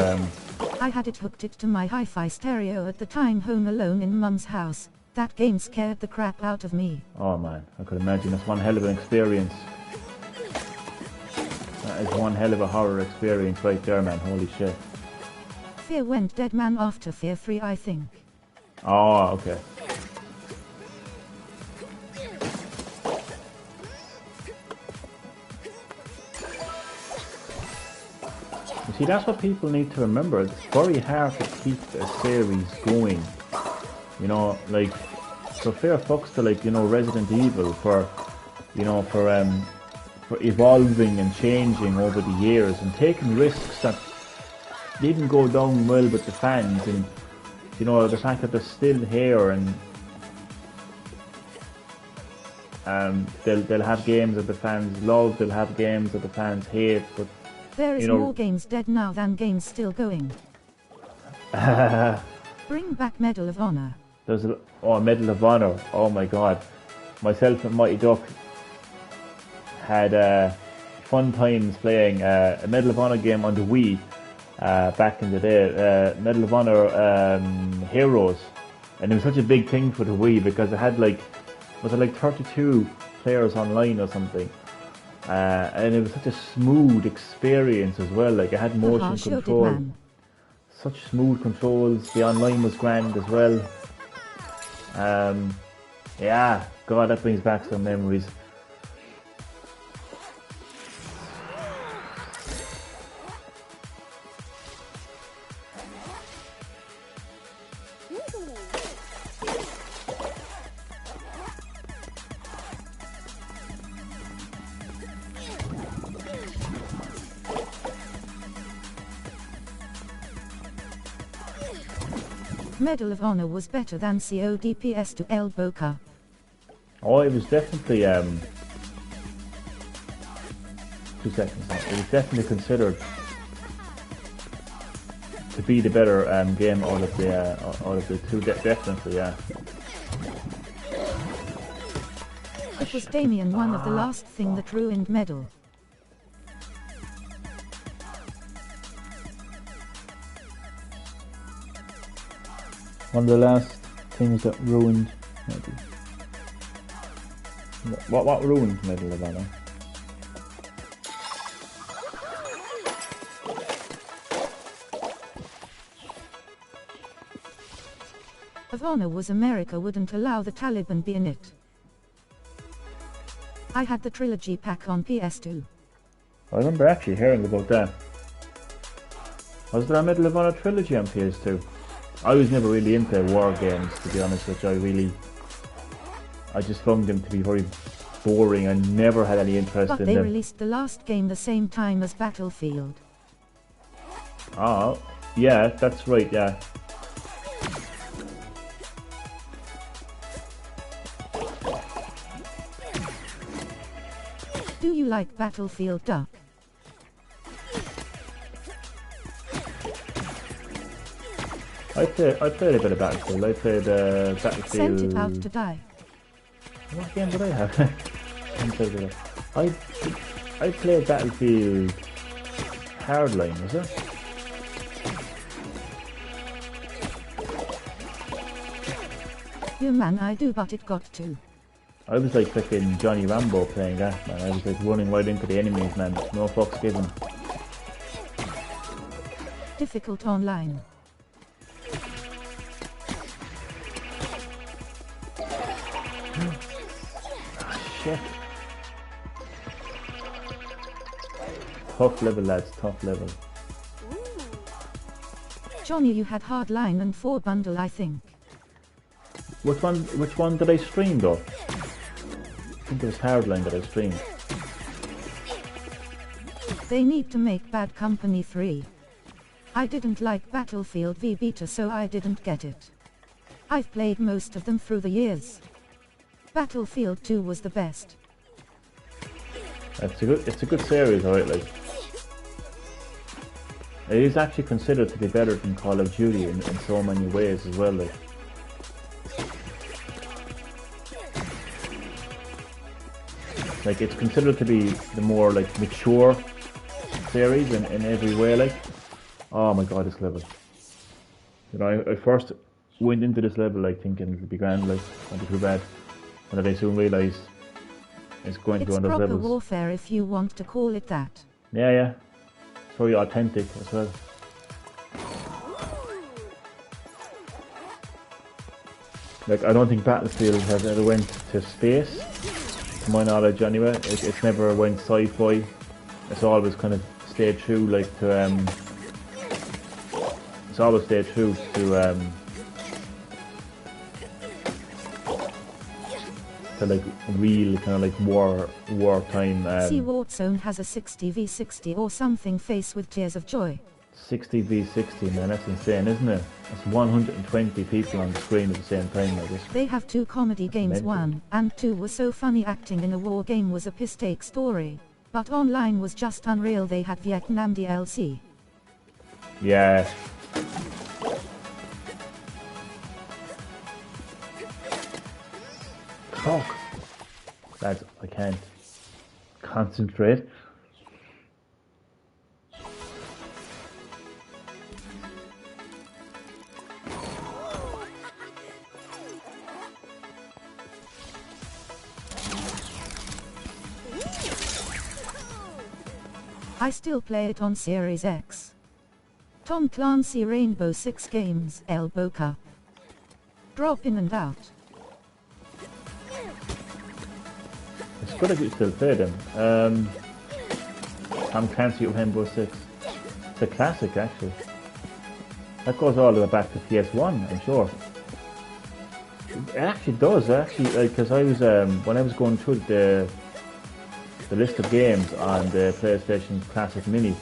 I had it hooked to my hi-fi stereo at the time home alone in Mum's house. That game scared the crap out of me. Oh man, I could imagine. It's one hell of an experience. That is one hell of a horror experience right there, man. Holy shit. Fear went dead man after Fear 3, I think. Oh, okay. You see, that's what people need to remember. It's very hard to keep a series going. You know, like, so fair fucks to, like, you know, Resident Evil for, you know, for evolving and changing over the years and taking risks that didn't go down well with the fans, and, you know, the fact that they're still here, and they'll have games that the fans love, they'll have games that the fans hate, but there is more games dead now than games still going. Bring back Medal of Honor. There's Medal of Honor. Oh my god. Myself and Mighty Duck had fun times playing a Medal of Honor game on the Wii back in the day. Medal of Honor Heroes. And it was such a big thing for the Wii because it had like, was it like 32 players online or something? And it was such a smooth experience as well. Like, it had motion control, such smooth controls. The online was grand as well. Yeah, God, that brings back some memories. Medal of Honor was better than CODPS to El Boca. Oh, it was definitely 2 seconds now. It was definitely considered to be the better game out of the two. Definitely, yeah. It was Damien one of the last thing that ruined Medal. One of the last things that ruined Medal. What ruined Medal of Honor? Of Honor was America wouldn't allow the Taliban be in it. I had the trilogy pack on PS2. I remember actually hearing about that. Was there a Medal of Honor trilogy on PS2? I was never really into war games, to be honest with you. I just found them to be very boring. I never had any interest in them. But they released the last game the same time as Battlefield. Oh, yeah, that's right, yeah. Do you like Battlefield, Duck? I played a bit of Battlefield. I played Battlefield... Sent it out to die. What game did I have? I played Battlefield Hardline, was it? You man, I do, but it got to. I was like fucking Johnny Rambo playing that, man. I was like running right into the enemies, man. No fucks given. Difficult online. Shit. Tough level, lads, tough level. Johnny, you had Hardline and 4 bundle, I think. Which one did I stream though? I think it was Hardline that I streamed. They need to make Bad Company 3. I didn't like Battlefield v Beta, so I didn't get it. I've played most of them through the years. Battlefield 2 was the best. It's a good series, alright, like. It is actually considered to be better than Call of Duty in so many ways as well, like. Like, it's considered to be the more, like, mature series in every way, like. Oh my god, this level. You know, I first went into this level like thinking it'll be grand, like, won't be too bad. And then I soon realised it's going to go on those It's levels. proper warfare if you want to call it that. Yeah, yeah. It's very authentic as well. Like, I don't think Battlefield has ever went to space, to my knowledge anyway. It's never went sci-fi. It's always kind of stayed true, like, to, it's always stayed true to like, real kind of like wartime. See, Warzone has a 60v60 or something face with tears of joy. 60v60, man, that's insane, isn't it? That's 120 people on the screen at the same time, like this. They have 2 comedy games, Mental. 1 and 2 were so funny. Acting in a war game was a piss-take story. But online was just unreal. They had Vietnam DLC. Yeah. Fuck. Lads, I can't concentrate. I still play it on Series X. Tom Clancy Rainbow Six Games, Elbow Cup. Drop in and out. It's good if you still play them. Tom Clancy Rainbow Six. It's a classic, actually. That goes all the way back to PS1, I'm sure. It actually does, actually, because I was, when I was going through the list of games on the PlayStation Classic Mini,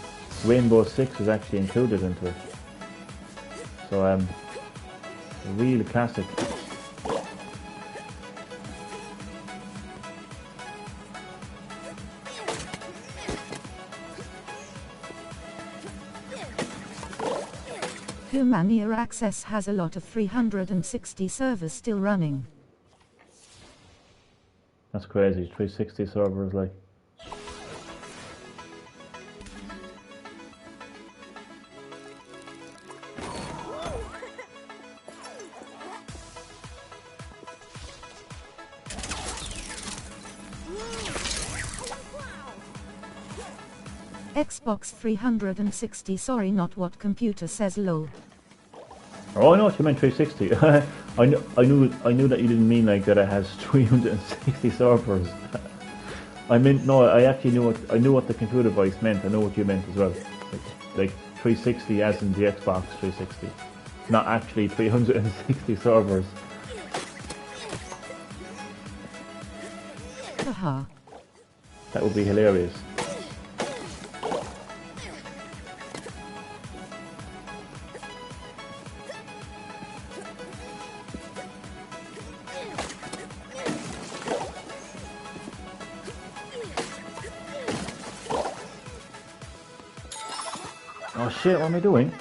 Rainbow Six was actually included into it. So, a real classic. Humania Access has a lot of 360 servers still running. That's crazy, 360 servers, like. Xbox 360, sorry, not what computer says, lol. Oh, I know what you meant, 360. I knew that you didn't mean like that it has 360 servers. I meant, no, I actually knew what the computer voice meant. I know what you meant as well. Like 360 as in the Xbox 360. Not actually 360 servers. Haha. That would be hilarious. Oh shit, what am I doing?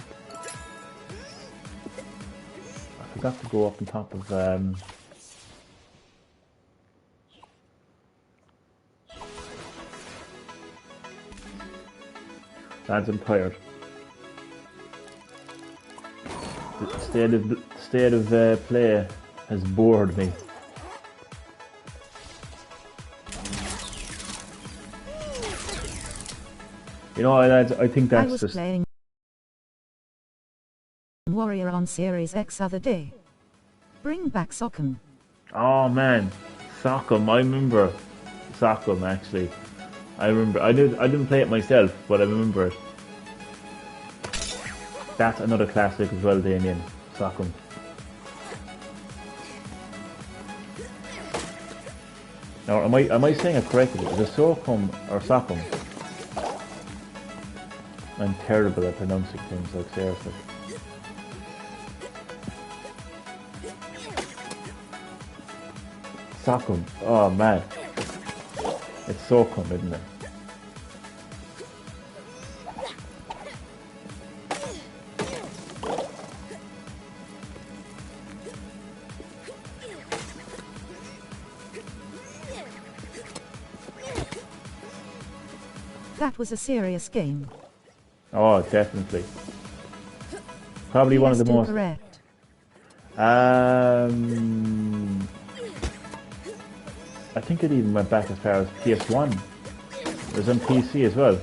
I forgot to go up on top of lads, I'm tired. The state of play has bored me. You know, lads, I think that's I was just... playing Warrior on Series X other day. Bring back Sockem. Oh man, Sockem, I remember Sockem actually. I didn't play it myself, but I remember it. That's another classic as well, Damien. Sockem. Now, am I saying it correctly? Is it Sockem or Sockem? I'm terrible at pronouncing things, like, seriously. Sockem. Oh man. It's Sockem, isn't it? That was a serious game. Oh, definitely. probably one of the PS2 most. correct. I think it even went back as far as PS1. It was on PC as well.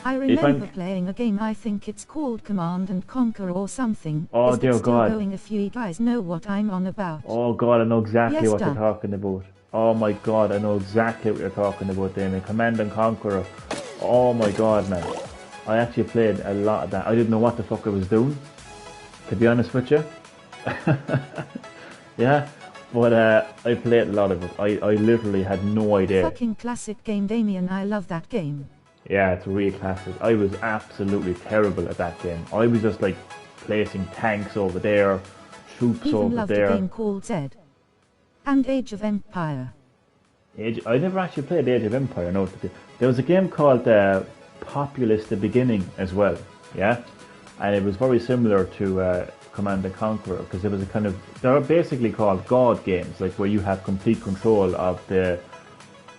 I remember playing a game, I think it's called Command and Conquer or something. Oh, Is dear it still God. going if you guys know what I'm on about? Oh God, I know exactly Yes, what you're Duck. talking about. Oh my God, I know exactly what you're talking about, Damien. Command and Conqueror. Oh my God, man. I actually played a lot of that. I didn't know what the fuck I was doing, to be honest with you. Yeah, but I played a lot of it. I literally had no idea. Fucking classic game, Damien. I love that game. Yeah, it's a real classic. I was absolutely terrible at that game. I was just like placing tanks over there, troops Even over loved there. a game called Zed. And Age of Empire. I never actually played Age of Empire. No, there was a game called Populous the Beginning as well. Yeah, and it was very similar to Command and Conquer because it was a kind of, they're basically called God games, like where you have complete control of the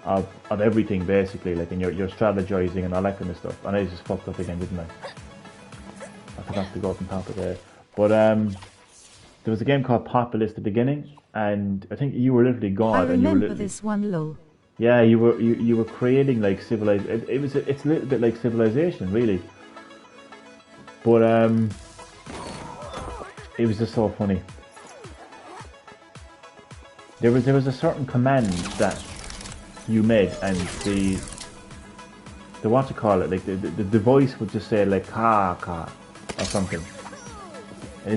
of everything basically, like, and you're strategizing and all that kind of stuff. And I just fucked up again, didn't I? I forgot to go up on top of there. But there was a game called Populous the Beginning, and I think you were literally God. I and you were remember literally, this one, lol. yeah, you were creating like civilization. It's a little bit like Civilization, really. But it was just so funny. There was a certain command that you made, and the what you call it, like the voice would just say like ka or something. And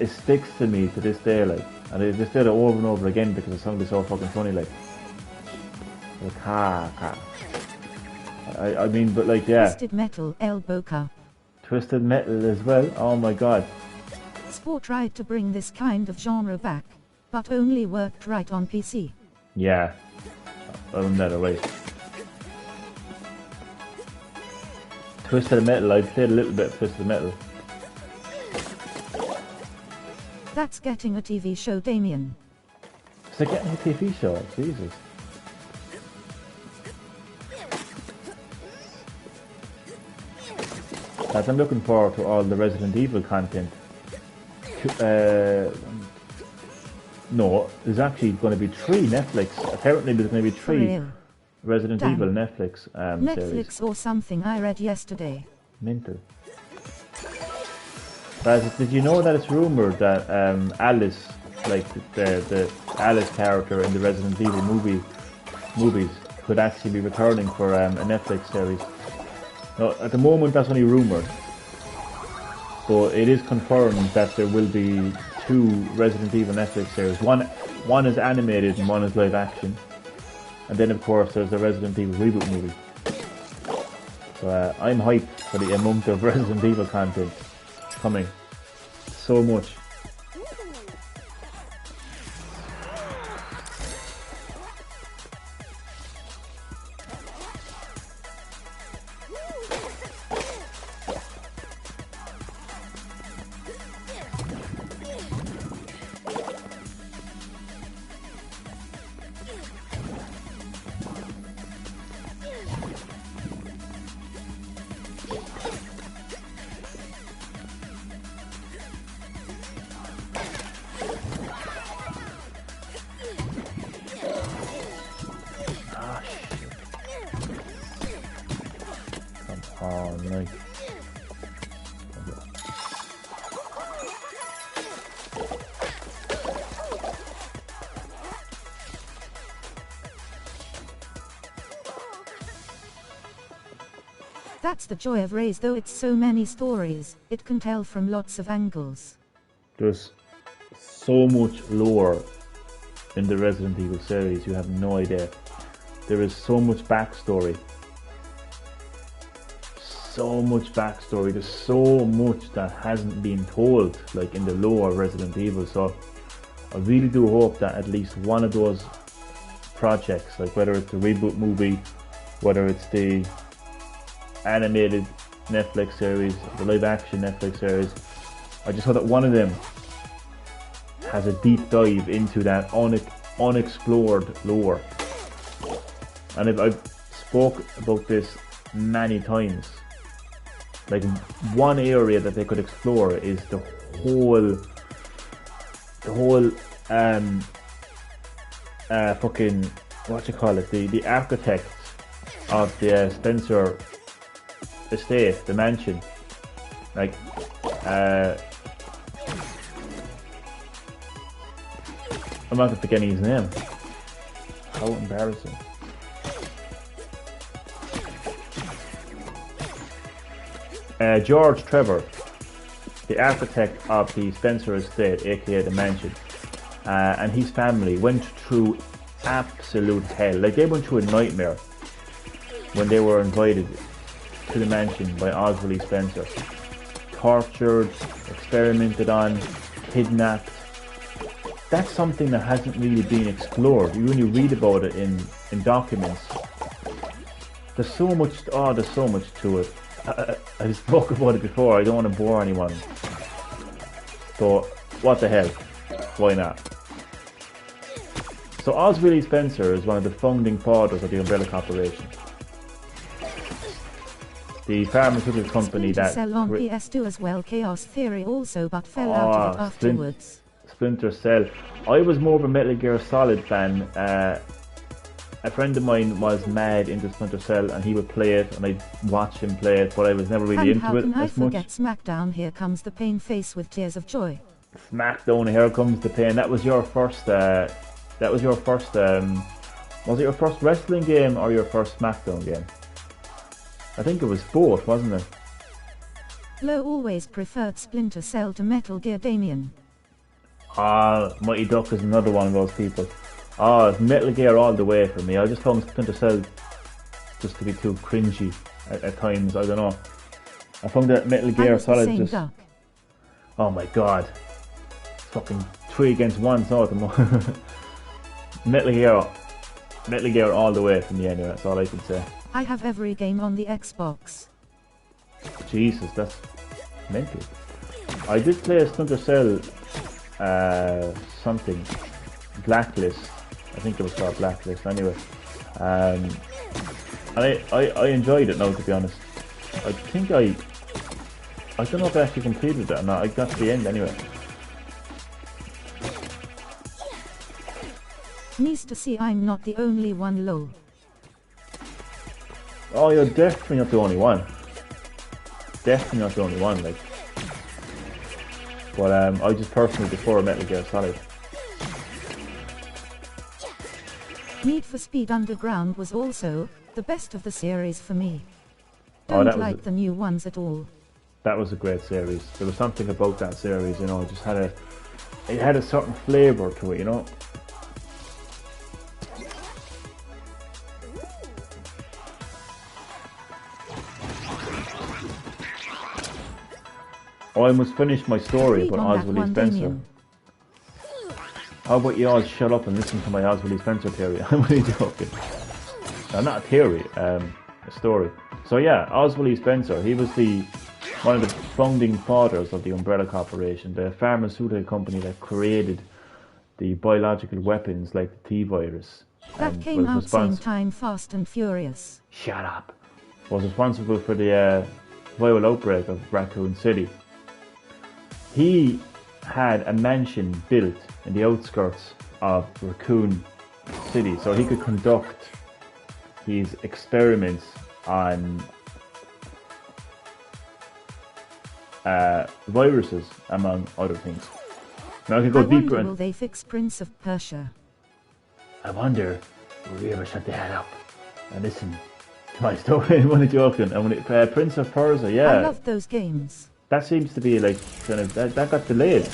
it sticks to me to this day, like, and I just did it over and over again because it sounded so fucking funny, like ka. I mean, but like, yeah. Twisted Metal, Elbow Cup. Twisted Metal as well. Oh my God. Sport tried to bring this kind of genre back, but only worked right on PC. Yeah. I'm that away. Twisted Metal. I played a little bit of Twisted Metal. That's getting a TV show, Damien. Is it getting a TV show? Jesus. As I'm looking forward to all the Resident Evil content. No, there's actually going to be 3 Netflix. Apparently there's going to be 3 Resident Damn. Evil Netflix Netflix series. or something I read yesterday. Mental. But did you know that it's rumored that Alice, like the Alice character in the Resident Evil movies, could actually be returning for a Netflix series? No, at the moment that's only rumored, but it is confirmed that there will be 2 Resident Evil Netflix series. One is animated and one is live action, and then of course there's the Resident Evil reboot movie. So I'm hyped for the amount of Resident Evil content coming. So much. Oh, nice. That's the joy of Raze, though it's so many stories, it can tell from lots of angles. There's so much lore in the Resident Evil series, you have no idea. There is so much backstory. So much backstory. There's so much that hasn't been told, like in the lore of Resident Evil. So I really do hope that at least one of those projects, like whether it's the reboot movie, whether it's the animated Netflix series, the live action Netflix series, I just hope that one of them has a deep dive into that unexplored lore. And I've spoke about this many times. Like, one area that they could explore is the whole fucking, what you call it, the architect of the Spencer estate, the mansion. Like, I'm not forgetting his name. How embarrassing. George Trevor, the architect of the Spencer estate, aka the mansion, and his family went through absolute hell. Like, they went through a nightmare when they were invited to the mansion by Oswald E. Spencer. Tortured, experimented on, kidnapped. That's something that hasn't really been explored. You only read about it in documents. There's so much to it. I've spoken about it before, I don't want to bore anyone. So, what the hell? Why not? So, Oswald E. Spencer is one of the founding fathers of the Umbrella Corporation. The pharmaceutical company that... Splinter Cell on PS2 as well, Chaos Theory also, but fell out of it afterwards. Splinter Cell. I was more of a Metal Gear Solid fan. A friend of mine was mad into Splinter Cell and he would play it and I'd watch him play it, but I was never really into it as much. How can I forget Smackdown, Here Comes the Pain face with tears of joy. Smackdown, Here Comes the Pain. That was your first, was it your first wrestling game or your first Smackdown game? I think it was both, wasn't it? Low always preferred Splinter Cell to Metal Gear, Damien. Mighty Duck is another one of those people. It's Metal Gear all the way for me. I just found Splinter Cell just to be too cringy at times. I don't know. I found that Metal Gear Solid just... Duck. Oh my god. It's fucking 3 against 1 so at the moment. Metal Gear all the way for me anyway, that's all I can say. I have every game on the Xbox. Jesus, that's mental. I did play a Splinter Cell something. Blacklist. I think it was called Blacklist anyway. And I enjoyed it now, to be honest. I think I don't know if I actually completed it or not. I got to the end anyway. Nice to see I'm not the only one, lol. Oh, you're definitely not the only one. Definitely not the only one, like. But I just personally prefer Metal Gear Solid. Need for Speed Underground was also the best of the series for me. Oh, Don't like the new ones at all. That was a great series. There was something about that series, you know, it just had a certain flavour to it, you know. I almost finished my story about Oswald E. Spencer. How about you all shut up and listen to my Oswald E. Spencer theory? I'm really joking. No, not a theory, a story. So yeah, Oswald E. Spencer, he was one of the founding fathers of the Umbrella Corporation, the pharmaceutical company that created the biological weapons like the T-virus. That came out same time Fast and Furious. Shut up. Was responsible for the viral outbreak of Raccoon City. He had a mansion built in the outskirts of Raccoon City so he could conduct his experiments on viruses, among other things. Now I could go deeper. Will they fix Prince of Persia? I wonder, will we ever shut the hell up and listen to my story? I'm only joking. Prince of Persia, yeah. I love those games. That seems to be like kind of that got delayed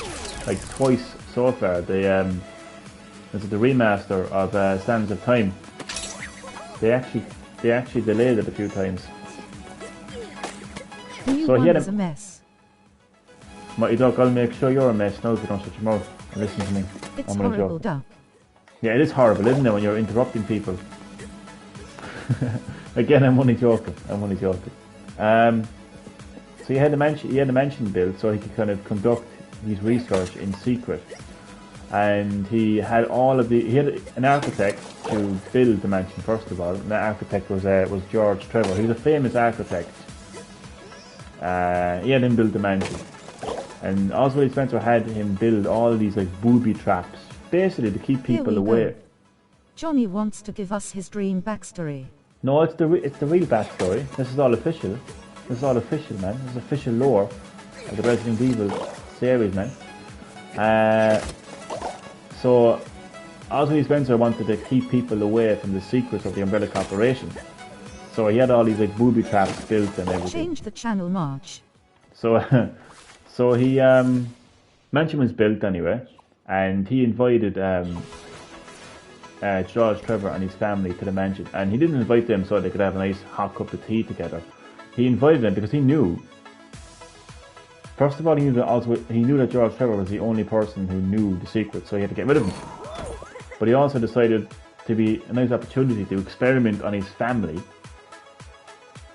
like twice so far. This is the remaster of Sands of Time. They actually delayed it a few times. The new one is a mess. Mighty Duck, I'll make sure you're a mess now if you don't shut your mouth and listen to me. It's horrible, Duck. Yeah, it is horrible, isn't it, when you're interrupting people? Again, I'm only joking. So he had a mansion built so he could kind of conduct his research in secret. and he had an architect to build the mansion first of all, and that architect was George Trevor. He was a famous architect. He had him build the mansion, and Oswald Spencer had him build all these like booby traps, basically to keep people away. Go. Johnny wants to give us his dream backstory. No, it's the real backstory. This is all official. This is all official, man. This is official lore of the Resident Evil series, man. So, Oswald Spencer wanted to keep people away from the secrets of the Umbrella Corporation. So he had all these like booby traps built and everything. Change the channel, March. So, he mansion was built anyway, and he invited George Trevor and his family to the mansion. And he didn't invite them so they could have a nice hot cup of tea together. He invited them because he knew. First of all, he knew that George Trevor was the only person who knew the secret, so he had to get rid of him. But he also decided to be a nice opportunity to experiment on his family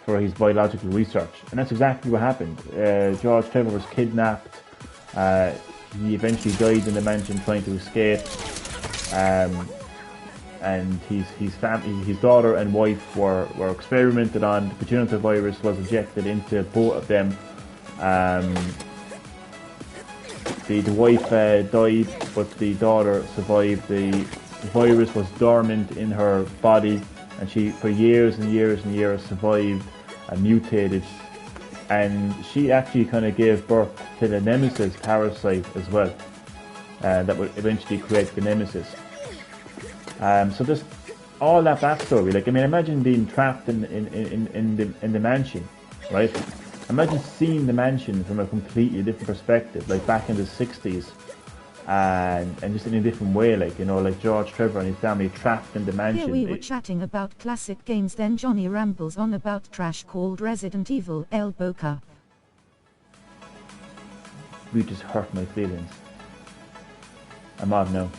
for his biological research. And that's exactly what happened. George Trevor was kidnapped. He eventually died in the mansion trying to escape. And his daughter and wife were experimented on. The progenitor virus was injected into both of them. The wife died, but the daughter survived. The virus was dormant in her body, and she, for years and years and years, survived and mutated. And she actually kind of gave birth to the Nemesis parasite as well, that would eventually create the Nemesis. So just all that backstory. Like, I mean, imagine being trapped in the mansion, right? Imagine seeing the mansion from a completely different perspective, like back in the 60s, and just in a different way, like, you know, like George Trevor and his family trapped in the mansion. Here we were chatting about classic games, then Johnny rambles on about trash called Resident Evil Elbow Cup. You just hurt my feelings. I'm off now.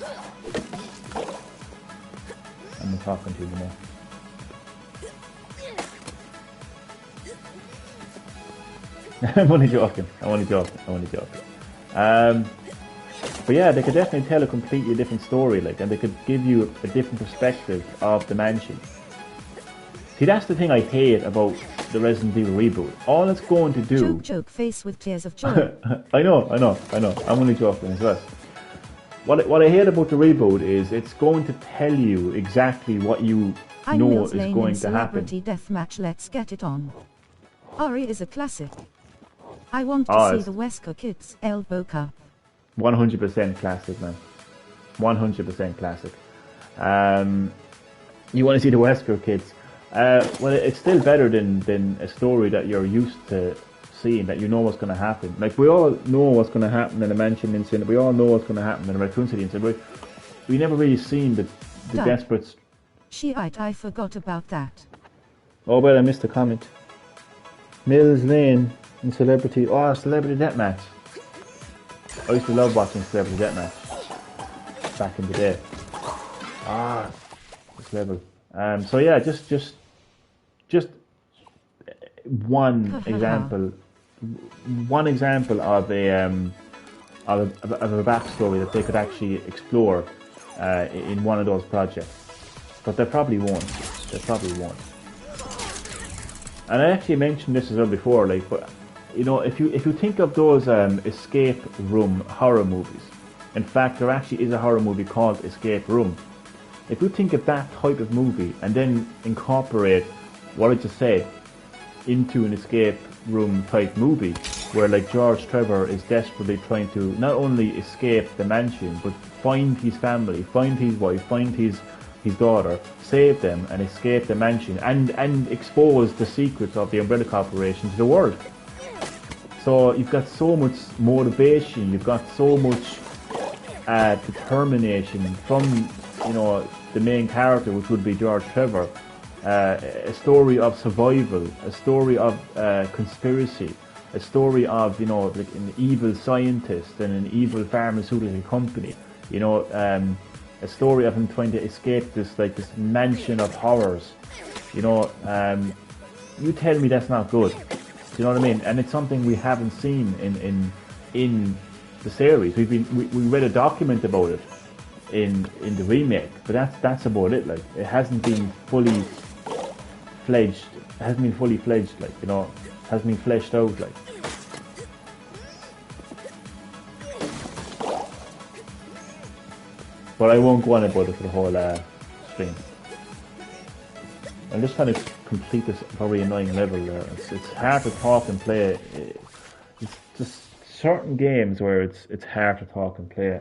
I'm not talking to you anymore. I'm only joking. But yeah, they could definitely tell a completely different story, like, and they could give you a different perspective of the mansion. See, that's the thing I hate about the Resident Evil reboot. All it's going to do... Joke face with tears of joy. I know. I'm only joking as well. What I hate about the reboot is it's going to tell you exactly what you know is going to happen. Celebrity Deathmatch, let's get it on. Ari is a classic. I want to see the Wesker Kids Elbow Cup. 100% classic, man. 100% classic. You want to see the Wesker Kids? Well, it's still better than a story that you're used to seeing, that you know what's going to happen. Like, we all know what's going to happen in the mansion incident. We all know what's going to happen in the Raccoon City incident. We never really seen the desperate... I forgot about that. Oh, well, I missed a comment. Mills Lane in Celebrity... Oh, Celebrity Deathmatch. I used to love watching Celebrity Deathmatch back in the day. This level. So yeah, just one example of a backstory that they could actually explore in one of those projects. But they probably won't. And I actually mentioned this as well before, like, but you know, if you think of those escape room horror movies, in fact, there actually is a horror movie called Escape Room. If you think of that type of movie and then incorporate what I just said into an escape room type movie, where like George Trevor is desperately trying to not only escape the mansion, but find his family, find his wife, find his daughter, save them and escape the mansion, and expose the secrets of the Umbrella Corporation to the world. So you've got so much motivation, you've got so much determination from, you know, the main character, which would be George Trevor. A story of survival, a story of conspiracy, a story of, you know, like an evil scientist and an evil pharmaceutical company, you know, a story of him trying to escape this mansion of horrors, you know. You tell me that's not good. Do you know what I mean? And it's something we haven't seen in the series. We read a document about it in the remake, but that's about it. Like, it hasn't been fully fledged. It hasn't been fully fledged. Like, you know, it hasn't been fleshed out. Like. But I won't go on about it for the whole stream. I'm just trying to complete this very annoying level there. It's hard to talk and play. It's just certain games where it's hard to talk and play.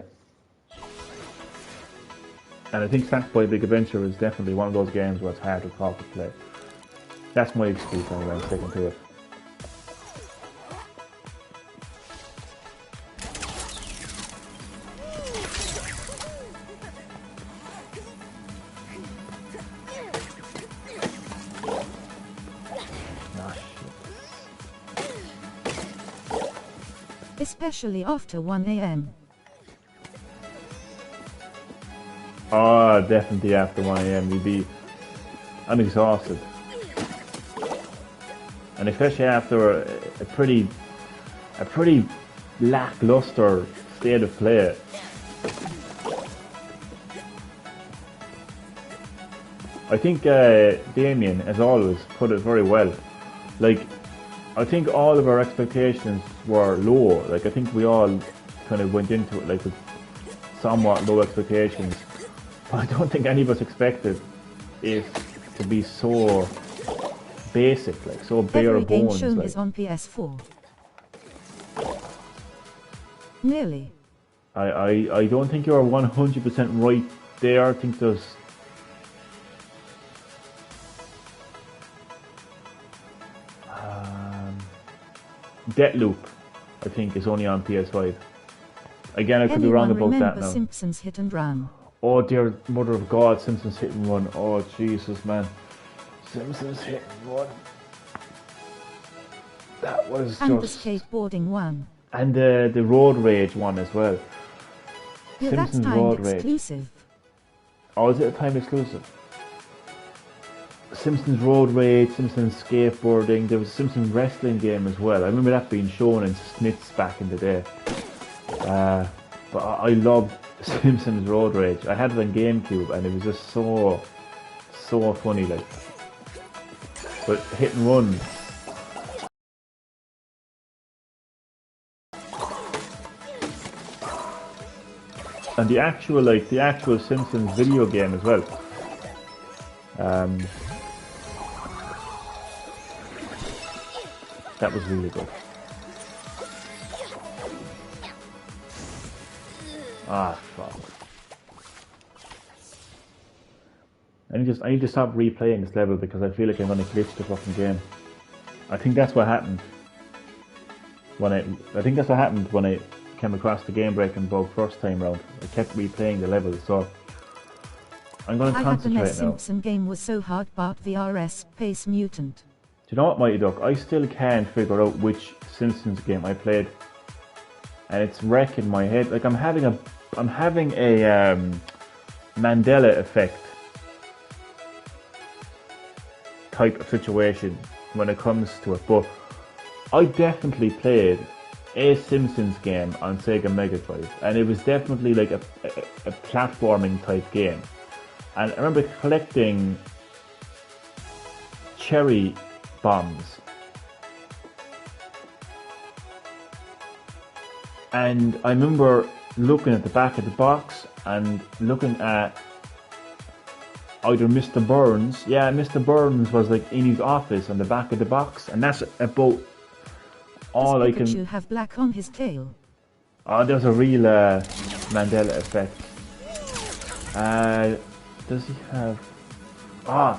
And I think Sackboy Big Adventure is definitely one of those games where it's hard to talk and play. That's my excuse anyway, I'm sticking to it. Especially after 1 AM. Oh, definitely after 1 AM. I'm exhausted. And especially after a pretty lackluster state of play. I think Damien, as always, put it very well. Like, I think all of our expectations were low. Like, I think we all kind of went into it like with somewhat low expectations. But I don't think any of us expected it to be so basic, like so bare Every game bones. shown Like. is on PS4. Nearly. I don't think you're 100% right there. I think there's Deathloop, I think, is only on PS5. Again, I could be wrong about that now. Simpsons Hit and Run? Oh dear mother of God, Simpsons Hit and Run. Oh Jesus, man. Simpsons Hit and Run. That was and just... the skateboarding one. And the Road Rage one as well. Yeah, Simpsons that's Road timed Rage. exclusive. Oh, is it a time exclusive? Simpsons Road Rage, Simpsons Skateboarding, there was a Simpsons Wrestling game as well. I remember that being shown in Smith's back in the day. But I loved Simpsons Road Rage. I had it on GameCube and it was just so funny, like. But Hit and Run. And the actual Simpsons video game as well. That was really good. Ah, fuck. I need to stop replaying this level because I feel like I'm gonna glitch the fucking game. I think that's what happened when I came across the game breaking bug first time round. I kept replaying the level, so I'm gonna concentrate now. I had the Simpson game was so hard, but VRS Space Mutant. Do you know what, Mighty Duck? I still can't figure out which Simpsons game I played, and it's wrecking my head. Like I'm having a Mandela effect type of situation when it comes to it. But I definitely played a Simpsons game on Sega Mega Drive, and it was definitely like a platforming type game. And I remember collecting cherry bombs, and I remember looking at the back of the box and looking at either Mr. Burns. Yeah, Mr. Burns was like in his office on the back of the box, and that's about all I can. Does Pikachu have black on his tail? Oh, there's a real Mandela effect. Does he have? Ah,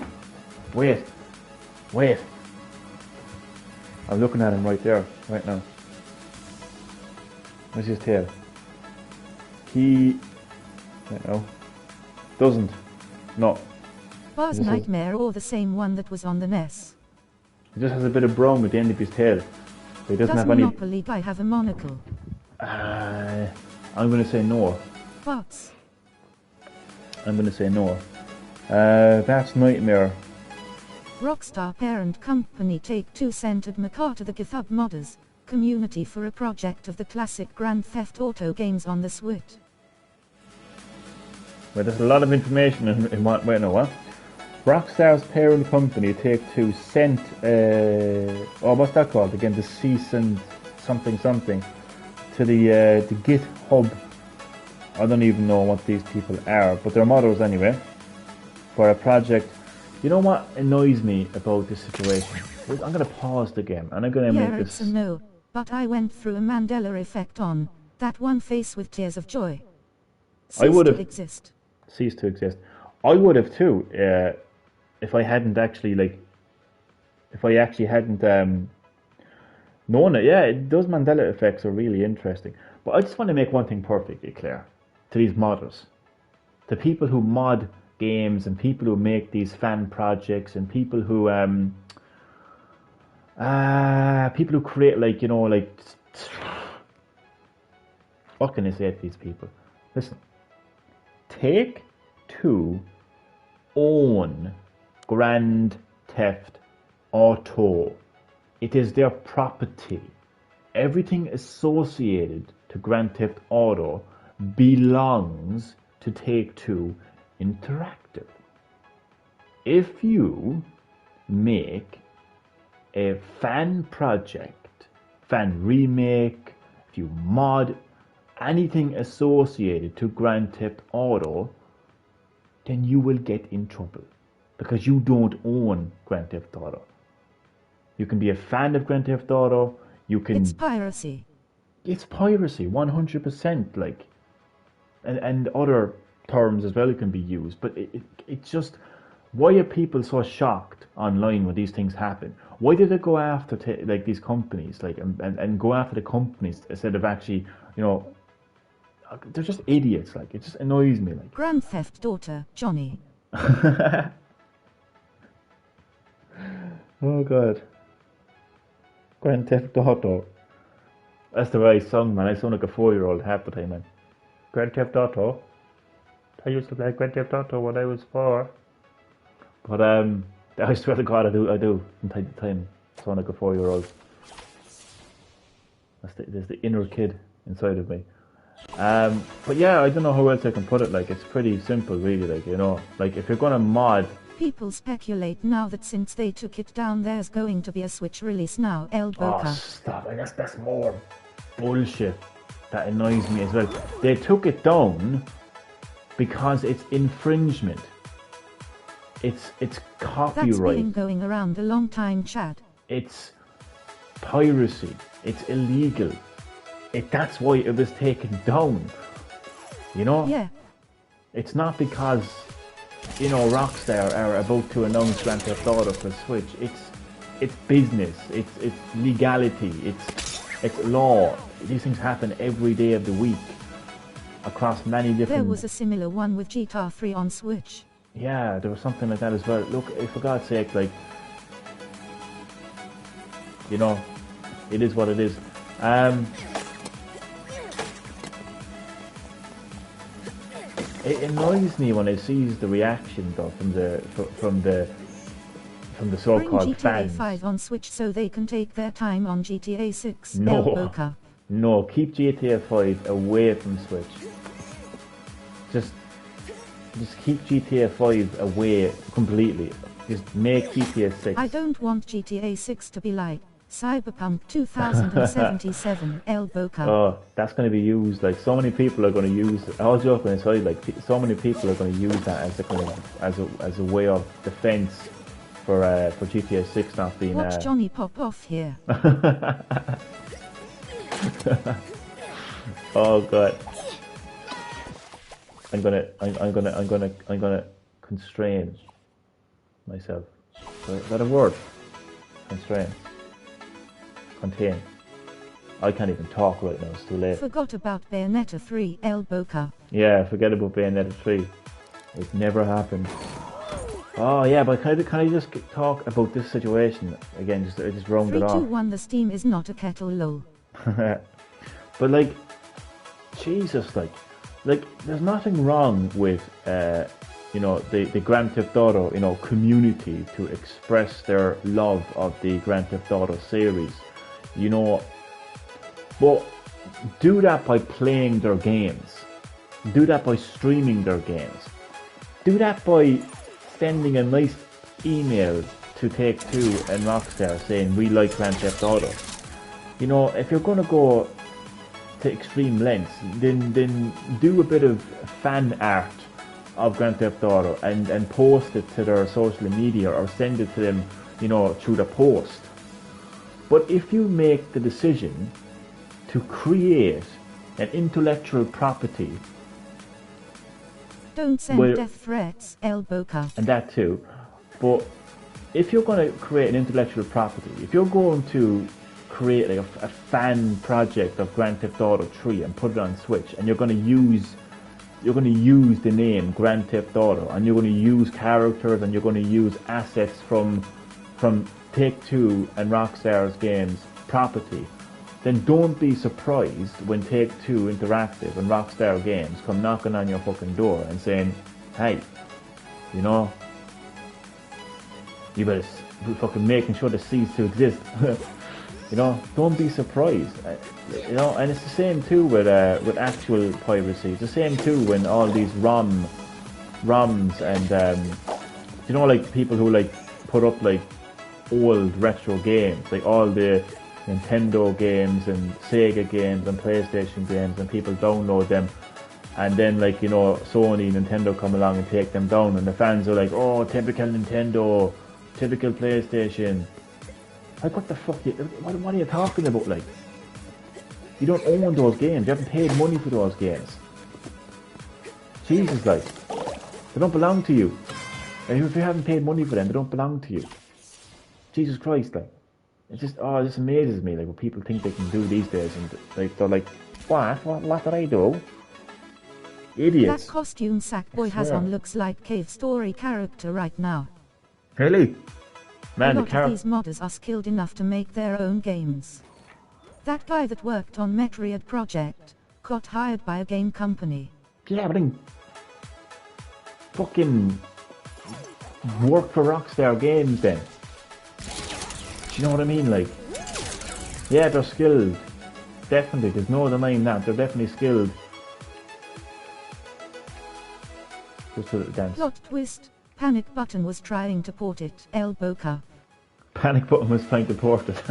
wait. I'm looking at him right now. Where's his tail? He, doesn't. No. Buzz Nightmare or the same one that was on the NES? He just has a bit of brown at the end of his tail. He doesn't have any. Does Monopoly Guy have a monocle? I'm going to say no. Bots. I'm going to say no. That's Nightmare. Rockstar parent company Take-Two centered McCarter the GitHub modders, community for a project of the classic Grand Theft Auto games on the Switch. Well, there's a lot of information in what. Wait, no, what? Rockstar's parent company, Take-Two, sent, what's that called again? The cease and something to the GitHub. I don't even know what these people are, but they're models anyway, for a project. You know what annoys me about this situation? I'm going to pause the game, and I'm going to make this... It's a no, but I went through a Mandela effect on that one face with tears of joy. I would have ceased to exist. I would have too, if I hadn't actually known it. Yeah, those Mandela effects are really interesting. But I just want to make one thing perfectly clear to these modders, to people who mod games and people who make these fan projects and people who create what can I say to these people? Listen, Take-Two own Grand Theft Auto. It is their property. Everything associated to Grand Theft Auto belongs to Take-Two Interactive. If you make a fan project, fan remake, if you mod anything associated to Grand Theft Auto, then you will get in trouble because you don't own Grand Theft Auto. You can be a fan of Grand Theft Auto. You can. It's piracy. It's piracy, 100%. Like, and other terms as well can be used. But it's just, why are people so shocked online when these things happen? Why do they go after these companies, and go after the companies instead of actually, they're just idiots. Like, it just annoys me. Like, Grand Theft Daughter, Johnny. Oh God. Grand Theft Auto. That's the right song, man. I sound like a 4-year-old half the time, man. Grand Theft Auto. I used to play Grand Theft Auto when I was 4. But I swear to God, I do from time to time sound like a 4-year-old. There's the inner kid inside of me. But yeah, I don't know how else I can put it. Like, it's pretty simple, really. Like, if you're gonna mod. People speculate now that since they took it down, there's going to be a Switch release now. El Boca. Oh, stop! And that's more bullshit. That annoys me as well. They took it down because it's infringement. It's copyright. That's been going around a long time, Chad. It's piracy. It's illegal. That's why it was taken down. Yeah. It's not because, Rockstar are about to announce Grand Theft Auto for Switch. It's business. It's legality. It's law. These things happen every day of the week across many different. There was a similar one with GTA 3 on Switch. Yeah, there was something like that as well. Look, for God's sake, it is what it is. It annoys me when I see the reaction though from the so-called fans. Bring GTA 5 on Switch so they can take their time on GTA 6. No, keep GTA 5 away from Switch. Just keep GTA 5 away completely. Just make GTA 6. I don't want GTA 6 to be like Cyberpunk 2077 El Boca. Oh, that's going to be used. Like, so many people are going to use. All joking aside, like, so many people are going to use that as a way of defense for GTA 6 not being. Watch Johnny pop off here. Oh God. I'm gonna constrain myself. Is that a word? Constrain. Contain. I can't even talk right now, it's too late. Forgot about Bayonetta 3 El Boca. Yeah, forget about Bayonetta 3. It never happened. Oh yeah, but can I just talk about this situation again? Just round it off. 3, 2, 1. The Steam is not a kettle, lol. But like, Jesus, like there's nothing wrong with the Grand Theft Auto community to express their love of the Grand Theft Auto series. But do that by playing their games. Do that by streaming their games. Do that by sending a nice email to Take-Two and Rockstar saying we like Grand Theft Auto. You know, if you're going to go to extreme lengths, then do a bit of fan art of Grand Theft Auto and post it to their social media or send it to them, you know, through the post. But if you make the decision to create an intellectual property, don't send death threats, Elboka. And that too. But if you're going to create an intellectual property, if you're going to create like a fan project of Grand Theft Auto 3 and put it on Switch, and you're going to use the name Grand Theft Auto, and you're going to use characters, and you're going to use assets from Take-Two and Rockstar's games property, then don't be surprised when Take-Two Interactive and Rockstar Games come knocking on your fucking door and saying, hey, you know, you better fucking making sure to cease to exist. You know, don't be surprised. You know, and it's the same too with actual piracy. It's the same too when all these ROMs and you know, like people who like put up like old retro games, like all the Nintendo games and Sega games and PlayStation games, and people download them, and then like, you know, Sony, Nintendo come along and take them down, and the fans are like, oh, typical Nintendo, typical PlayStation. Like, what the fuck? What are you talking about? Like, you don't own those games. You haven't paid money for those games. Jesus, like, they don't belong to you. And if you haven't paid money for them, they don't belong to you. Jesus Christ, like, it just amazes me, like, what people think they can do these days, and like they're like, what did I do? Idiots. That costume Sackboy has on looks like Cave Story character right now. Really? Man, a lot of these modders are skilled enough to make their own games. That guy that worked on Metroid Project got hired by a game company. Yeah, but then fucking work for Rockstar Games then. Do you know what I mean? Like, yeah, they're skilled. Definitely, there's no denying that. They're definitely skilled. Just a little dance. Plot twist. Panic Button was trying to port it, Elboka. Panic Button was trying to port it.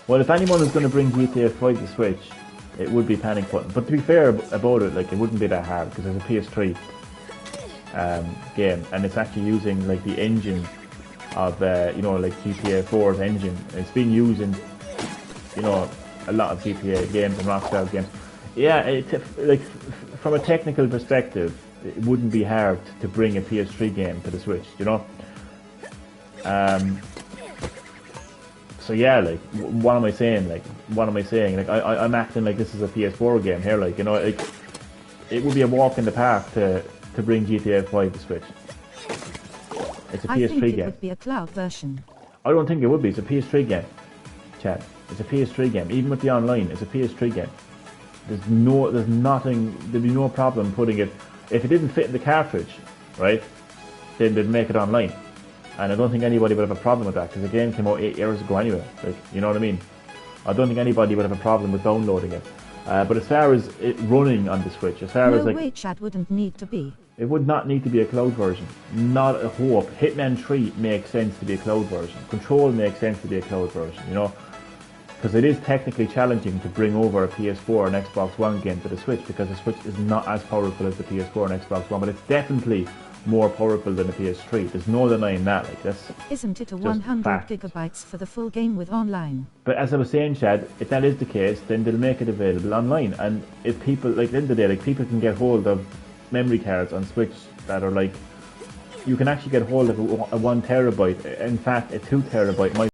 Well, if anyone is going to bring GTA 5 to Switch, it would be Panic Button. But to be fair about it, like, it wouldn't be that hard because it's a PS3 game, and it's actually using like the engine of you know, like GTA 4's engine. It's been used in, you know, a lot of GTA games and Rockstar games. Yeah, like from a technical perspective, it wouldn't be hard to bring a PS3 game to the Switch, you know. So yeah, like, what am I saying? Like, I'm acting like this is a PS4 game here, like, you know, like, it would be a walk in the park to bring GTA 5 to Switch. It's a PS3 game. I think it would be a cloud version. I don't think it would be. It's a PS3 game, Chad. It's a PS3 game. Even with the online, it's a PS3 game. There'd be no problem putting it. If it didn't fit in the cartridge, right, then they'd make it online. And I don't think anybody would have a problem with that, because the game came out 8 years ago anyway. Like, you know what I mean? I don't think anybody would have a problem with downloading it. But as far as it running on the Switch, as far as like... No way, Chad, wouldn't need to be. It would not need to be a cloud version. Not a hope. Hitman 3 makes sense to be a cloud version. Control makes sense to be a cloud version, you know? Because it is technically challenging to bring over a PS4 and Xbox One game to the Switch, because the Switch is not as powerful as the PS4 and Xbox One, but it's definitely more powerful than the PS3. There's no denying that. Like, that's Isn't it a 100 gigabytes for the full game with online? But as I was saying, Chad, if that is the case, then they'll make it available online. And if people, like, at the end of the day, like, people can get hold of memory cards on Switch that are like, you can actually get hold of a 1 terabyte. In fact, a 2 terabyte might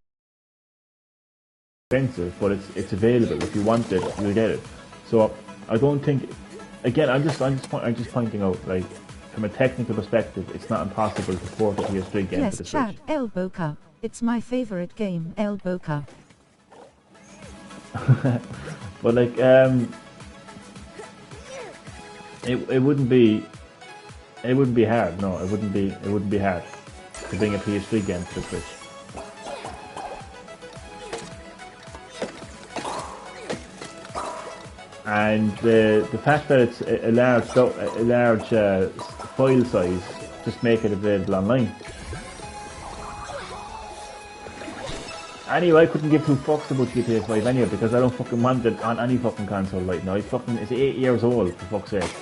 be expensive, but it's available. If you want it, you'll get it. So I don't think, again, I'm just pointing out, like, from a technical perspective, it's not impossible to port a PS3 game to the Switch. Yes, Chad, Elboka. It's my favorite game, Elboka. But like, it wouldn't be hard. No, it wouldn't be hard to bring a PS3 game to the Switch. and the fact that it's a large file size just make it available online. Anyway, I couldn't give two fucks about GTA 5 anyway because I don't fucking want it on any fucking console right now. It's 8 years old, for fuck's sake.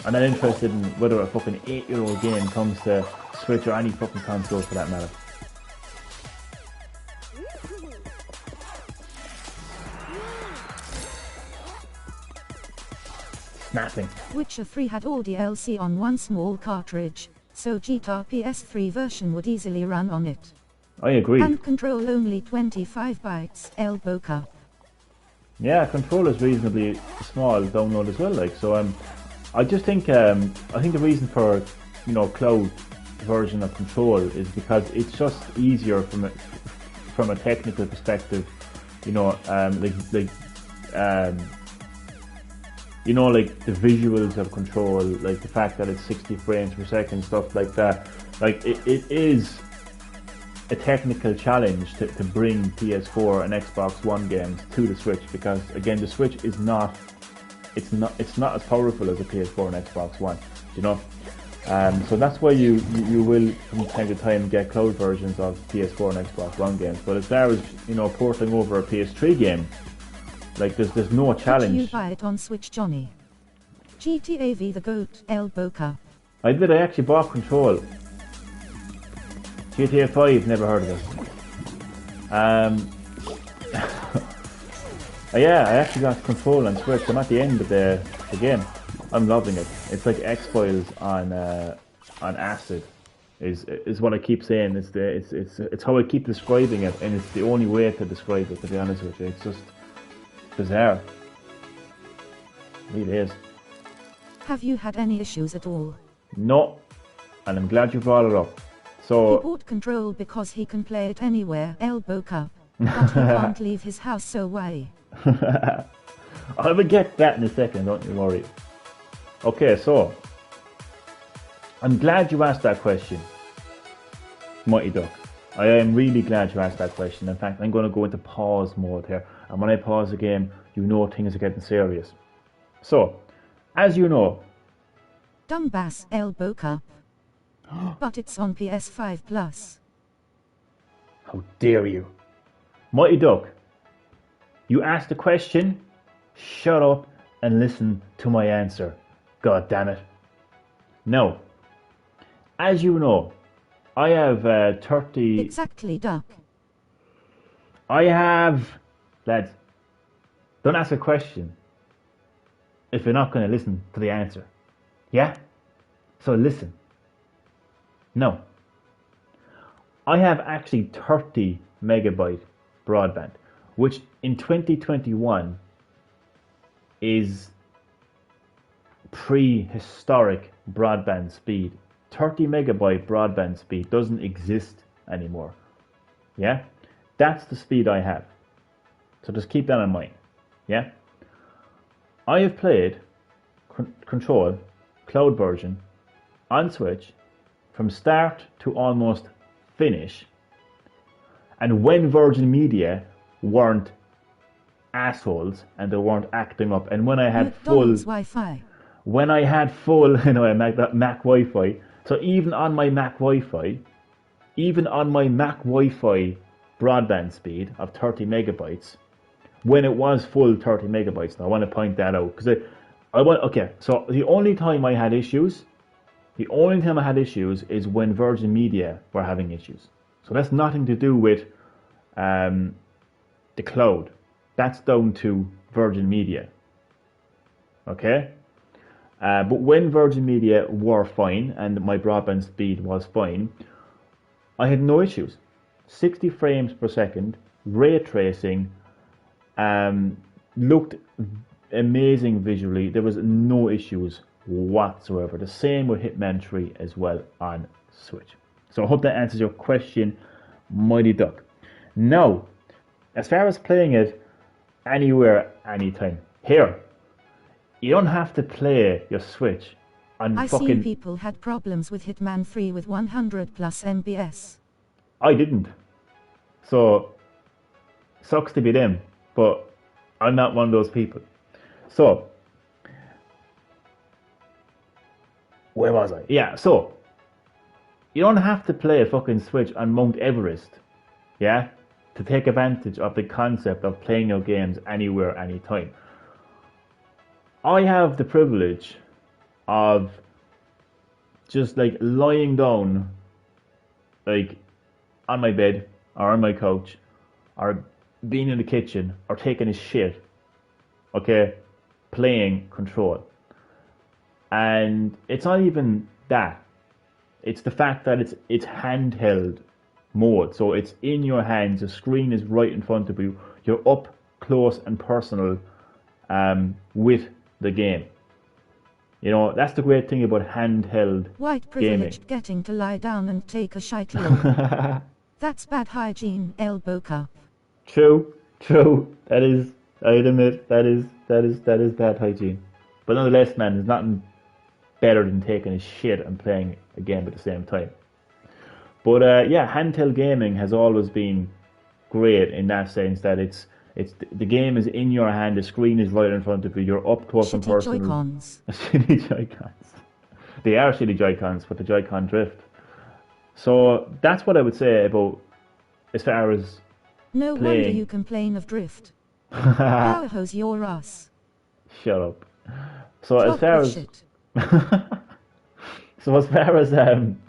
I'm not interested in whether a fucking 8-year-old game comes to Switch or any fucking console for that matter. Snapping. Witcher 3 had all DLC on one small cartridge, so GTA PS3 version would easily run on it. I agree. And control only 25 bytes, elbow cup. Yeah, control is reasonably small download as well, like, so I just think I think the reason for, you know, cloud version of control is because it's just easier from a technical perspective, you know, you know, like the visuals of control, like the fact that it's 60 frames per second, stuff like that. Like it is a technical challenge to bring PS4 and Xbox One games to the Switch, because again the Switch is not as powerful as a PS4 and Xbox One, you know. So that's why you will from time to time get cloud versions of PS4 and Xbox One games. But as far as, you know, porting over a PS3 game, like there's no challenge. Did you buy it on Switch, Johnny? GTA V the GOAT, elbow cup. I did. I actually bought Control. GTA 5, never heard of it. Yeah, I actually got Control on Switch. I'm at the end of the game. I'm loving it. It's like X-Files on acid, is what I keep saying. It's how I keep describing it, and it's the only way to describe it, to be honest with you. It's just bizarre. It really is. Have you had any issues at all? No, and I'm glad you brought it up. So he bought Control because he can play it anywhere, elbow cup, but he can't leave his house, so why? I will get that in a second, don't you worry. Okay, so I'm glad you asked that question, Mighty Duck. I am really glad you asked that question. In fact, I'm going to go into pause mode here, and when I pause the game, you know things are getting serious. So, as you know, Dumbass, elbow cup. But it's on PS5 Plus. How dare you? Mighty Duck, you asked a question, shut up and listen to my answer. God damn it. Now, as you know, I have 30... Exactly, Duck. I have... Lads, don't ask a question if you're not going to listen to the answer. Yeah? So listen. No. I have actually 30 megabyte broadband, which in 2021 is prehistoric broadband speed. 30 megabyte broadband speed doesn't exist anymore. Yeah? That's the speed I have. So just keep that in mind. Yeah? I have played Control cloud version on Switch from start to almost finish, and when Virgin Media weren't assholes and they weren't acting up, and when I had McDonald's Wi-Fi. When I had full, you know, Mac Wi-Fi, so even on my Mac Wi-Fi broadband speed of 30 megabytes, when it was full 30 megabytes, now I want to point that out, because okay, so the only time I had issues is when Virgin Media were having issues. So that's nothing to do with the cloud. That's down to Virgin Media. Okay? But when Virgin Media were fine and my broadband speed was fine, I had no issues. 60 frames per second, ray tracing, looked amazing visually. There was no issues whatsoever. The same with Hitman 3 as well on Switch. So I hope that answers your question, Mighty Duck. Now, as far as playing it anywhere, anytime, here, you don't have to play your Switch on I've seen people had problems with Hitman 3 with 100 plus MBS. I didn't. So, sucks to be them, but I'm not one of those people. So, where was I? Yeah, so, you don't have to play a fucking Switch on Mount Everest, yeah, to take advantage of the concept of playing your games anywhere, anytime. I have the privilege of just like lying down, like on my bed or on my couch, or being in the kitchen or taking a shit, okay, playing Control. And it's not even that. It's the fact that it's handheld mode, so it's in your hands. The screen is right in front of you. You're up close and personal with the game. You know, that's the great thing about handheld White gaming. privileged getting to lie down and take a shite lol. That's bad hygiene, elbow cup. True. That is, I admit, that is bad hygiene. But nonetheless, man, there's nothing better than taking a shit and playing a game at the same time. But yeah, handheld gaming has always been great in that sense that it's the game is in your hand, the screen is right in front of you, you're up close and Shitty personal. Joy-Cons. Shitty Joy-Cons. They are shitty Joy-Cons with the Joy-Con drift. So that's what I would say about as far as No playing. wonder you complain of drift. Power hose your ass. Shut up. So Drop as far the as shit. so as far as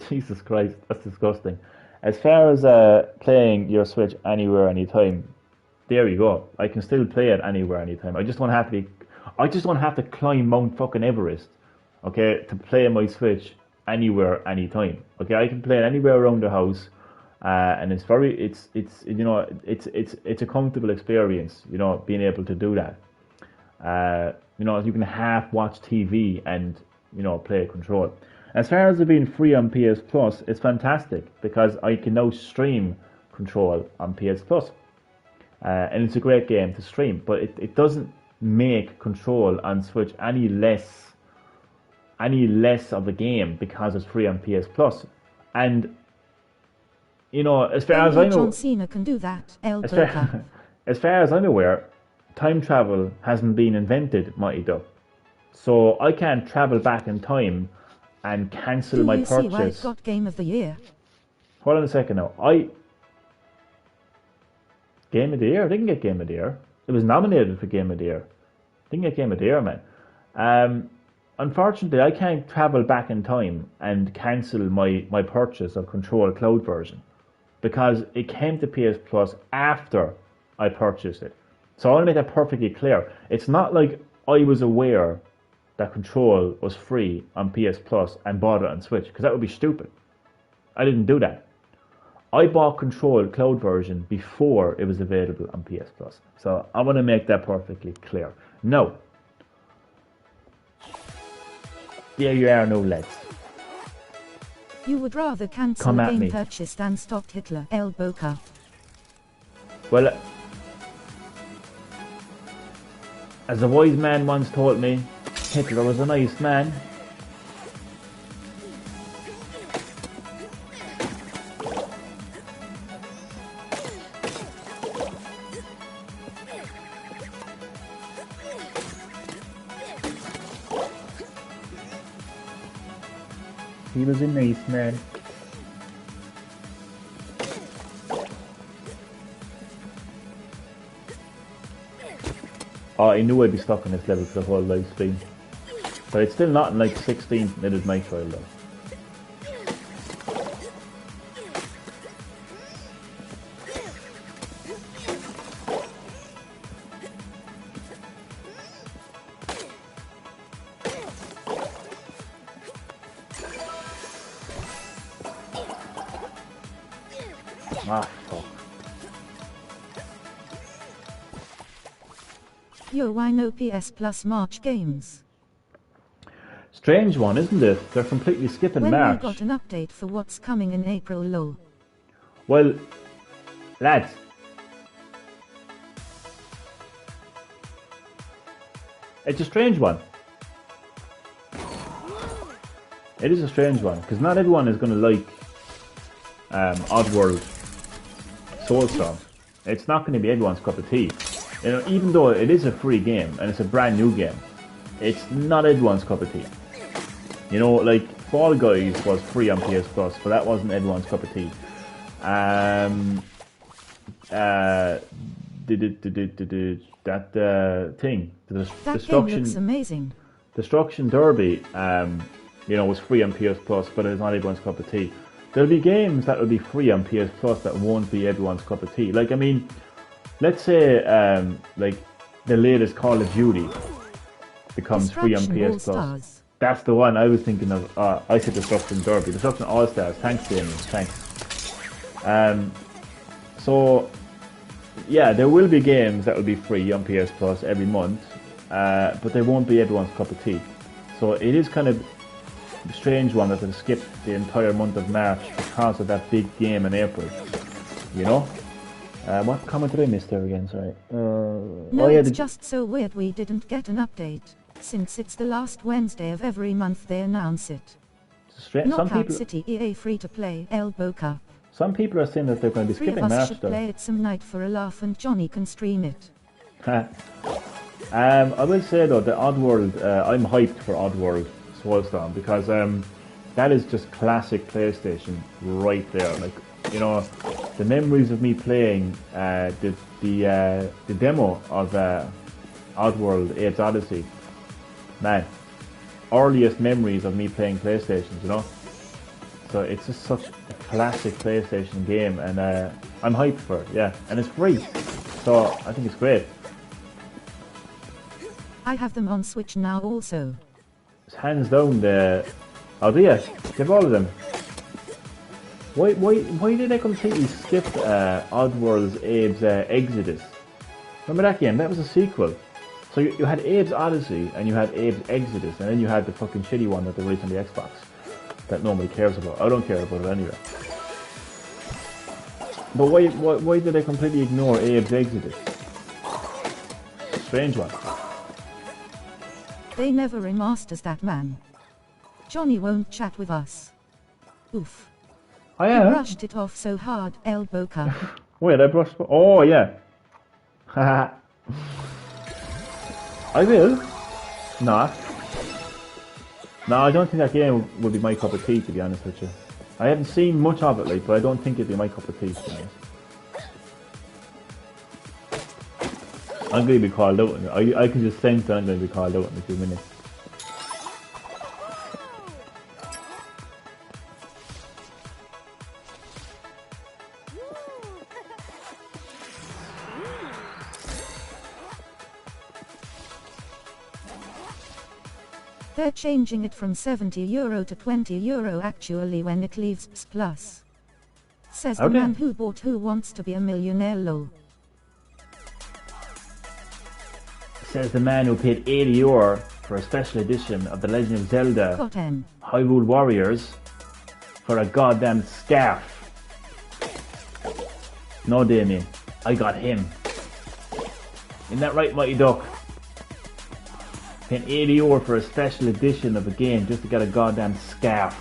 Jesus Christ, that's disgusting. As far as playing your Switch anywhere, anytime, there you go. I can still play it anywhere, anytime. I just don't have to climb Mount fucking Everest, okay, to play my Switch anywhere, anytime. Okay, I can play it anywhere around the house, and it's you know it's a comfortable experience. You know, being able to do that. You know, you can half watch TV and you know play Control. As far as it being free on PS Plus, it's fantastic because I can now stream Control on PS Plus. And it's a great game to stream, but it doesn't make Control on Switch any less of a game because it's free on PS Plus. And you know, as far as I know, John Cena can do that. Elbow cup. as far as I'm aware, time travel hasn't been invented, Mighty Duck. So I can't travel back in time and cancel my Do you see why it purchase. got Game of the Year? Hold on a second now. Game of the Year? I didn't get Game of the Year. It was nominated for Game of the Year. Didn't get Game of the Year, man. Unfortunately, I can't travel back in time and cancel my purchase of Control Cloud version because it came to PS Plus after I purchased it. So I want to make that perfectly clear. It's not like I was aware that Control was free on PS Plus and bought it on Switch because that would be stupid. I didn't do that. I bought Control Cloud version before it was available on PS Plus. So I want to make that perfectly clear. No. There you are, no lads. You would rather cancel Come at game me. purchase than stop Hitler. Elbow cup. Well, as a wise man once told me, Hitler was a nice man. He was a nice man. Oh, I knew I'd be stuck on this level for the whole live stream. But it's still not in like 16th minute night trial though. Ah, fuck. Yo, why no PS Plus March games? Strange one, isn't it? They're completely skipping When March. we got an update for what's coming in April, lol. Well, lads. It's a strange one. It is a strange one, because not everyone is going to like Oddworld Soulstorm. It's not going to be everyone's cup of tea. You know, even though it is a free game and it's a brand new game, it's not everyone's cup of tea. You know, like Fall Guys was free on PS Plus, but that wasn't everyone's cup of tea. That thing, That game looks amazing. Destruction Derby, you know, was free on PS Plus, but it's not everyone's cup of tea. There'll be games that will be free on PS Plus that won't be everyone's cup of tea. Like, I mean, let's say, like, the latest Call of Duty becomes free on PS Plus. That's the one I was thinking of. I said Destruction Derby. Destruction All Stars. Thanks, Damien. Thanks. So, yeah, there will be games that will be free on PS Plus every month, but they won't be everyone's cup of tea. So it is kind of a strange one that they've skipped the entire month of March because of that big game in April. You know? What comment did I miss there again? Sorry. No, it's just so weird we didn't get an update. Since it's the last Wednesday of every month they announce it. Knockout City EA free-to-play Elbow Cup. Some people are saying that they're going to be skipping March. 3 of us should play it some night for a laugh and Johnny can stream it. I will say though, the Oddworld, I'm hyped for Oddworld Soulstorm because that is just classic PlayStation right there. Like, you know, the memories of me playing the demo of Oddworld Abe's Odyssey, man, earliest memories of me playing PlayStation, you know. So it's just such a classic PlayStation game, and I'm hyped for it, yeah. And it's free, so I think it's great. I have them on Switch now also. It's hands down the... Oh, do you? You have all of them? Why did they completely skip Oddworld's Abe's Exodus? Remember that game? That was a sequel. So you had Abe's Odyssey, and you had Abe's Exodus, and then you had the fucking shitty one that they released on the Xbox that nobody cares about. I don't care about it anyway. But why did they completely ignore Abe's Exodus? Strange one. They never remasters that, man. Johnny won't chat with us. Oof. Oh yeah? You brushed it off so hard, Elbow Cup. Wait, I brushed... Oh yeah. Haha. I will. Not. No, I don't think that game would be my cup of tea, to be honest with you. I haven't seen much of it, like, but I don't think it'd be my cup of tea, to be honest. I'm going to be called out. I can just sense that I'm going to be called out in a few minutes. They're changing it from €70 to €20 actually when it leaves PS Plus. Says the man who bought Who Wants to Be a Millionaire lol. Says the man who paid €80 for a special edition of The Legend of Zelda Hyrule Warriors for a goddamn scarf. No, Damien, I got him. Isn't that right, Mighty Duck? Paying €80 for a special edition of a game just to get a goddamn scarf.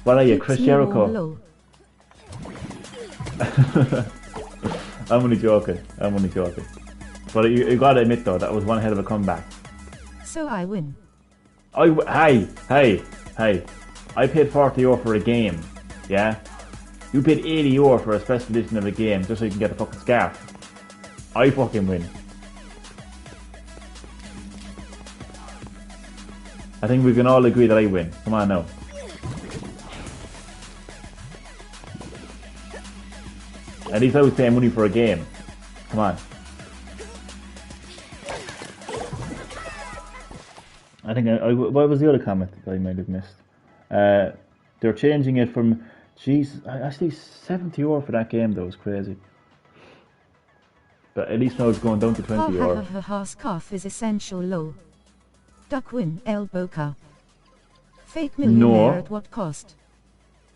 What are you, Chris Jericho? I'm only joking. But you gotta admit though, that was one hell of a comeback. So I win. Hey! I paid €40 for a game, yeah? You paid €80 for a special edition of a game just so you can get a fucking scarf. I fucking win. I think we can all agree that I win. Come on now. At least I was paying money for a game. Come on. I think what was the other comment that I might have missed? They're changing it from... Jeez, actually €70 for that game though is crazy. But at least now it's going down to €20. Scarf is essential low. Duck win, Elbow Cup. Fake millionaire at what cost?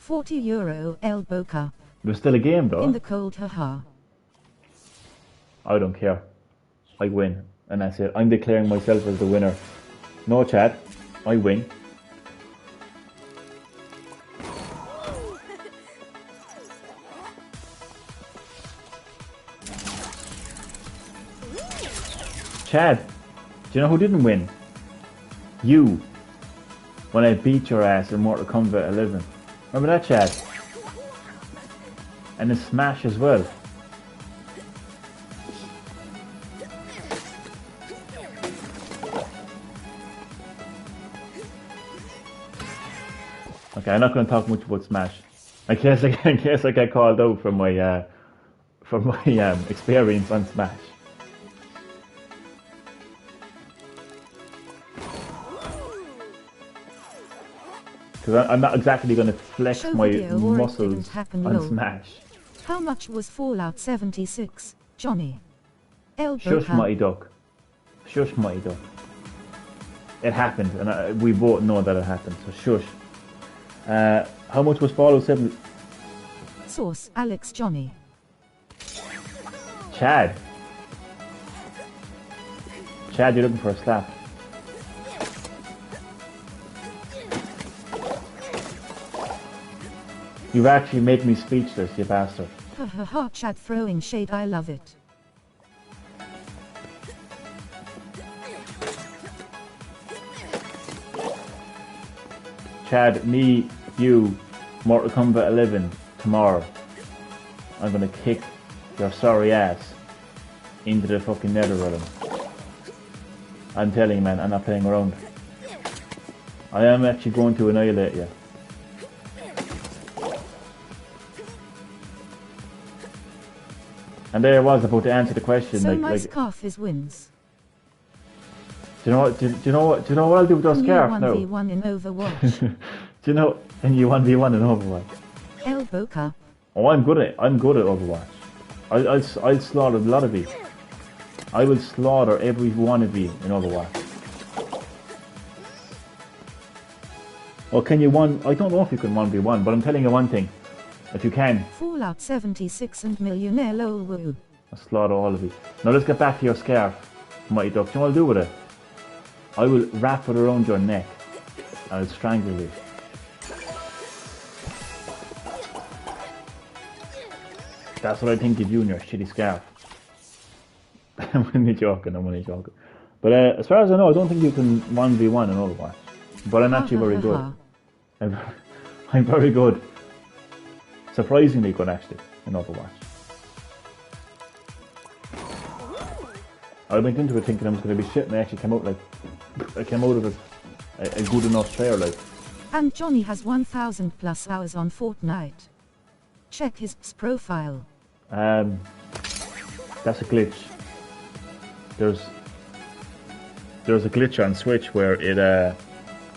€40, Elbow Cup. There's still a game though. In the cold, haha. I don't care. I win. And that's it. I'm declaring myself as the winner. No chat. I win. Chad, do you know who didn't win? You. When I beat your ass in Mortal Kombat 11. Remember that, Chad? And in Smash as well. Okay, I'm not going to talk much about Smash. In case I get called out from my experience on Smash. Because I'm not exactly going to flex Show my video or it muscles didn't happen, on lol. Smash. How much was Fallout 76, Johnny? Elbow Shush, pump. Mighty Duck. Shush, Mighty Duck. It happened, and we both know that it happened, so shush. How much was Fallout 7? Source, Alex Johnny. Chad. Chad, you're looking for a slap. You've actually made me speechless, you bastard. Ha ha ha, Chad throwing shade, I love it. Chad, me, you, Mortal Kombat 11, tomorrow. I'm gonna kick your sorry ass into the fucking nether realm. I'm telling you, man, I'm not playing around. I am actually going to annihilate you. And there I was about to answer the question. So like, my like, scarf is wins. do you know what? Do you know what? Do you know what I'll do with those New scarf now? 1v1 in Overwatch. Do you know? And you 1v1 in Overwatch. Elbow cup. Oh, I'm good at Overwatch. I'll slaughter a lot of you. I will slaughter every one of you in Overwatch. Or can you one? I don't know if you can 1v1, but I'm telling you one thing. If you can, Fallout 76 and Millionaire lol woo. I'll slaughter all of you. Now let's get back to your scarf, Mighty Duck. Do you know what I'll do with it? I will wrap it around your neck. I'll strangle you. That's what I think of you and your shitty scarf. I'm only joking, But as far as I know, I don't think you can 1v1 in Overwatch. But I'm actually very good. I'm very good. Surprisingly good, actually, in Overwatch. I went into it thinking I was going to be shit, and I actually came out of it a good enough player, like. And Johnny has 1,000 plus hours on Fortnite. Check his profile. That's a glitch. There's a glitch on Switch where it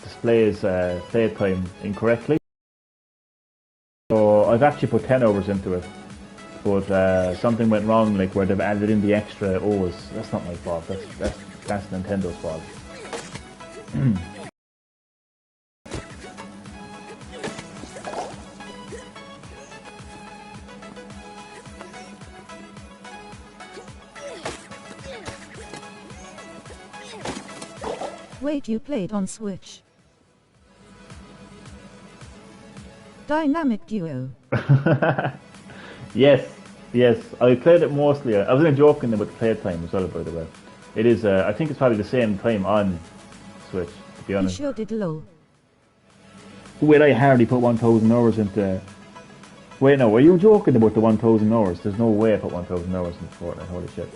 displays playtime incorrectly. So I've actually put 10 hours into it, but something went wrong, like where they've added in the extra O's. That's not my fault. That's Nintendo's fault. Wait, you played on Switch? Dynamic duo. Yes. I played it mostly. I was only joking about the playtime as well, by the way. It is. I think it's probably the same time on Switch, to be You honest. sure did lol. Wait, I hardly put 1,000 hours into. Wait, no, were you joking about the 1,000 hours? There's no way I put 1,000 hours into Fortnite. Holy shit!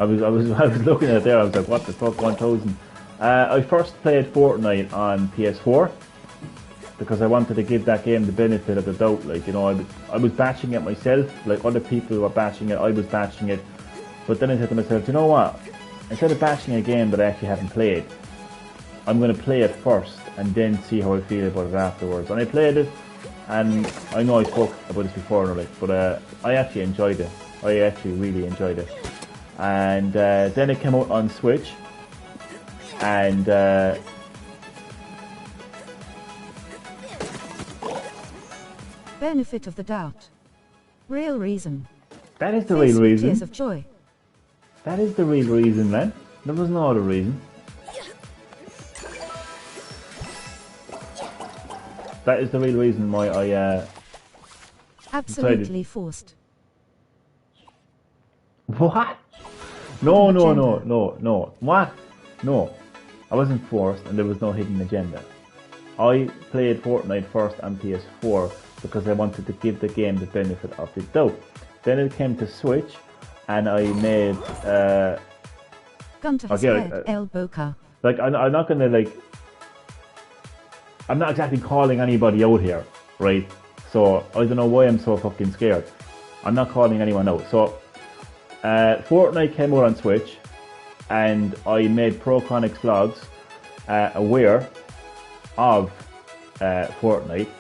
I was looking at it there. I was like, what the fuck, 1,000? I first played Fortnite on PS4 because I wanted to give that game the benefit of the doubt. Like, you know, I was batching it myself. Like other people were batching it, I was batching it. But then I said to myself, you know what? Instead of batching a game that I actually haven't played, I'm going to play it first and then see how I feel about it afterwards. And I played it, and I know I spoke about this before, but I actually enjoyed it. I actually really enjoyed it. And then it came out on Switch, and Benefit of the doubt. Real reason. that is the Face real with reason. tears of joy. That is the real reason, man. There was no other reason. That is the real reason why I Absolutely forced. What? No, no, no, agenda. no, no. What? No. I wasn't forced and there was no hidden agenda. I played Fortnite first on PS4 because I wanted to give the game the benefit of the doubt. Then it came to Switch and I made... Gun to his head, elbow car. Like, I'm not gonna, like... I'm not exactly calling anybody out here, right? So, I don't know why I'm so fucking scared. I'm not calling anyone out. So, Fortnite came out on Switch, and I made ProConix vlogs aware of Fortnite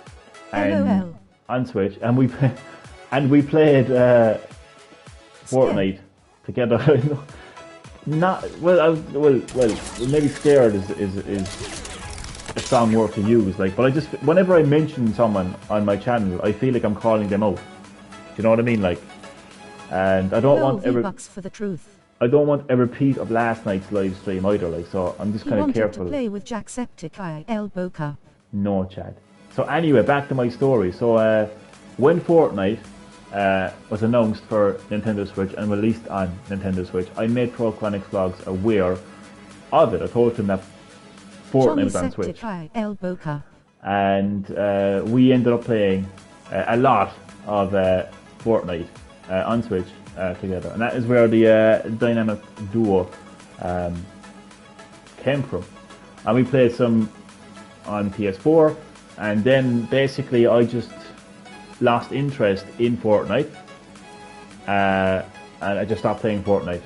and LOL. on Switch, and we played Fortnite together. Not well, maybe scared is a strong word to use. Like, but I just whenever I mention someone on my channel, I feel like I'm calling them out. Do you know what I mean? Like, and I don't want V-Bucks for the truth. I don't want a repeat of last night's live stream either. Like, so I'm just kind of careful. To play with Jacksepticeye, elbow car. No, Chad. So anyway, back to my story. So when Fortnite was announced for Nintendo Switch and released on Nintendo Switch, I made ProConix vlogs aware of it. I told them that Fortnite was on Switch. Elbow car. And we ended up playing a lot of Fortnite on Switch together. And that is where the dynamic duo came from. And we played some on PS4, and then basically I just lost interest in Fortnite, and I just stopped playing Fortnite,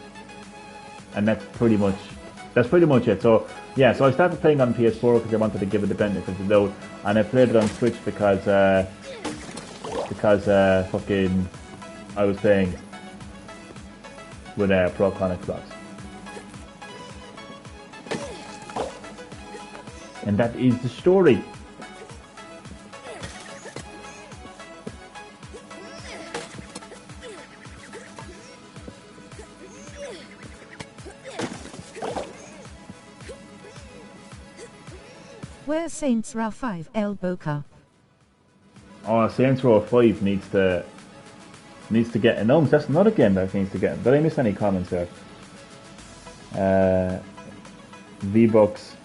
and that's pretty much it. So yeah, so I started playing on PS4 because I wanted to give it the benefit of the doubt, and I played it on Switch because fucking I was playing with ProConix vlogs. And that is the story. Where's Saints Row 5 elbow car? Oh, Saints Row 5 needs to get announced. That's another game that needs to get. Did I miss any comments there? V-Bucks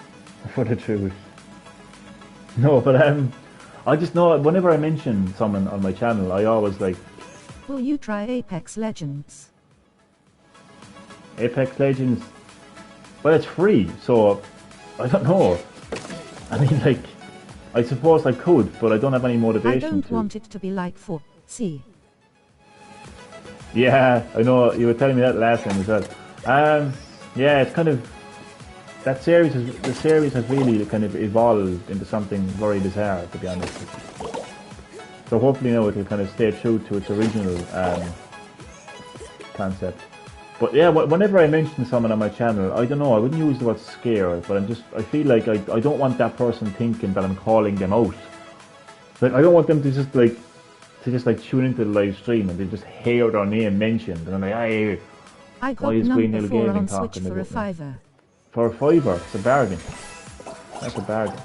for the truth. No, but I just know whenever I mention someone on my channel, I always like. Will you try Apex Legends? Apex Legends. Well, it's free, so I don't know. I mean, like, I suppose I could, but I don't have any motivation. I don't want it to be like C. Yeah, I know you were telling me that last time as well. Yeah, it's kind of. The series has really kind of evolved into something very bizarre, to be honest. So hopefully now it will kind of stay true to its original concept. But yeah, whenever I mention someone on my channel, I don't know, I wouldn't use the word scared, but I feel like I don't want that person thinking that I'm calling them out. Like, I don't want them to just tune into the live stream and they just hear their name mentioned and I'm like, hey, I got number 4 on Switch for a $5. For a $5, it's a bargain. That's a bargain.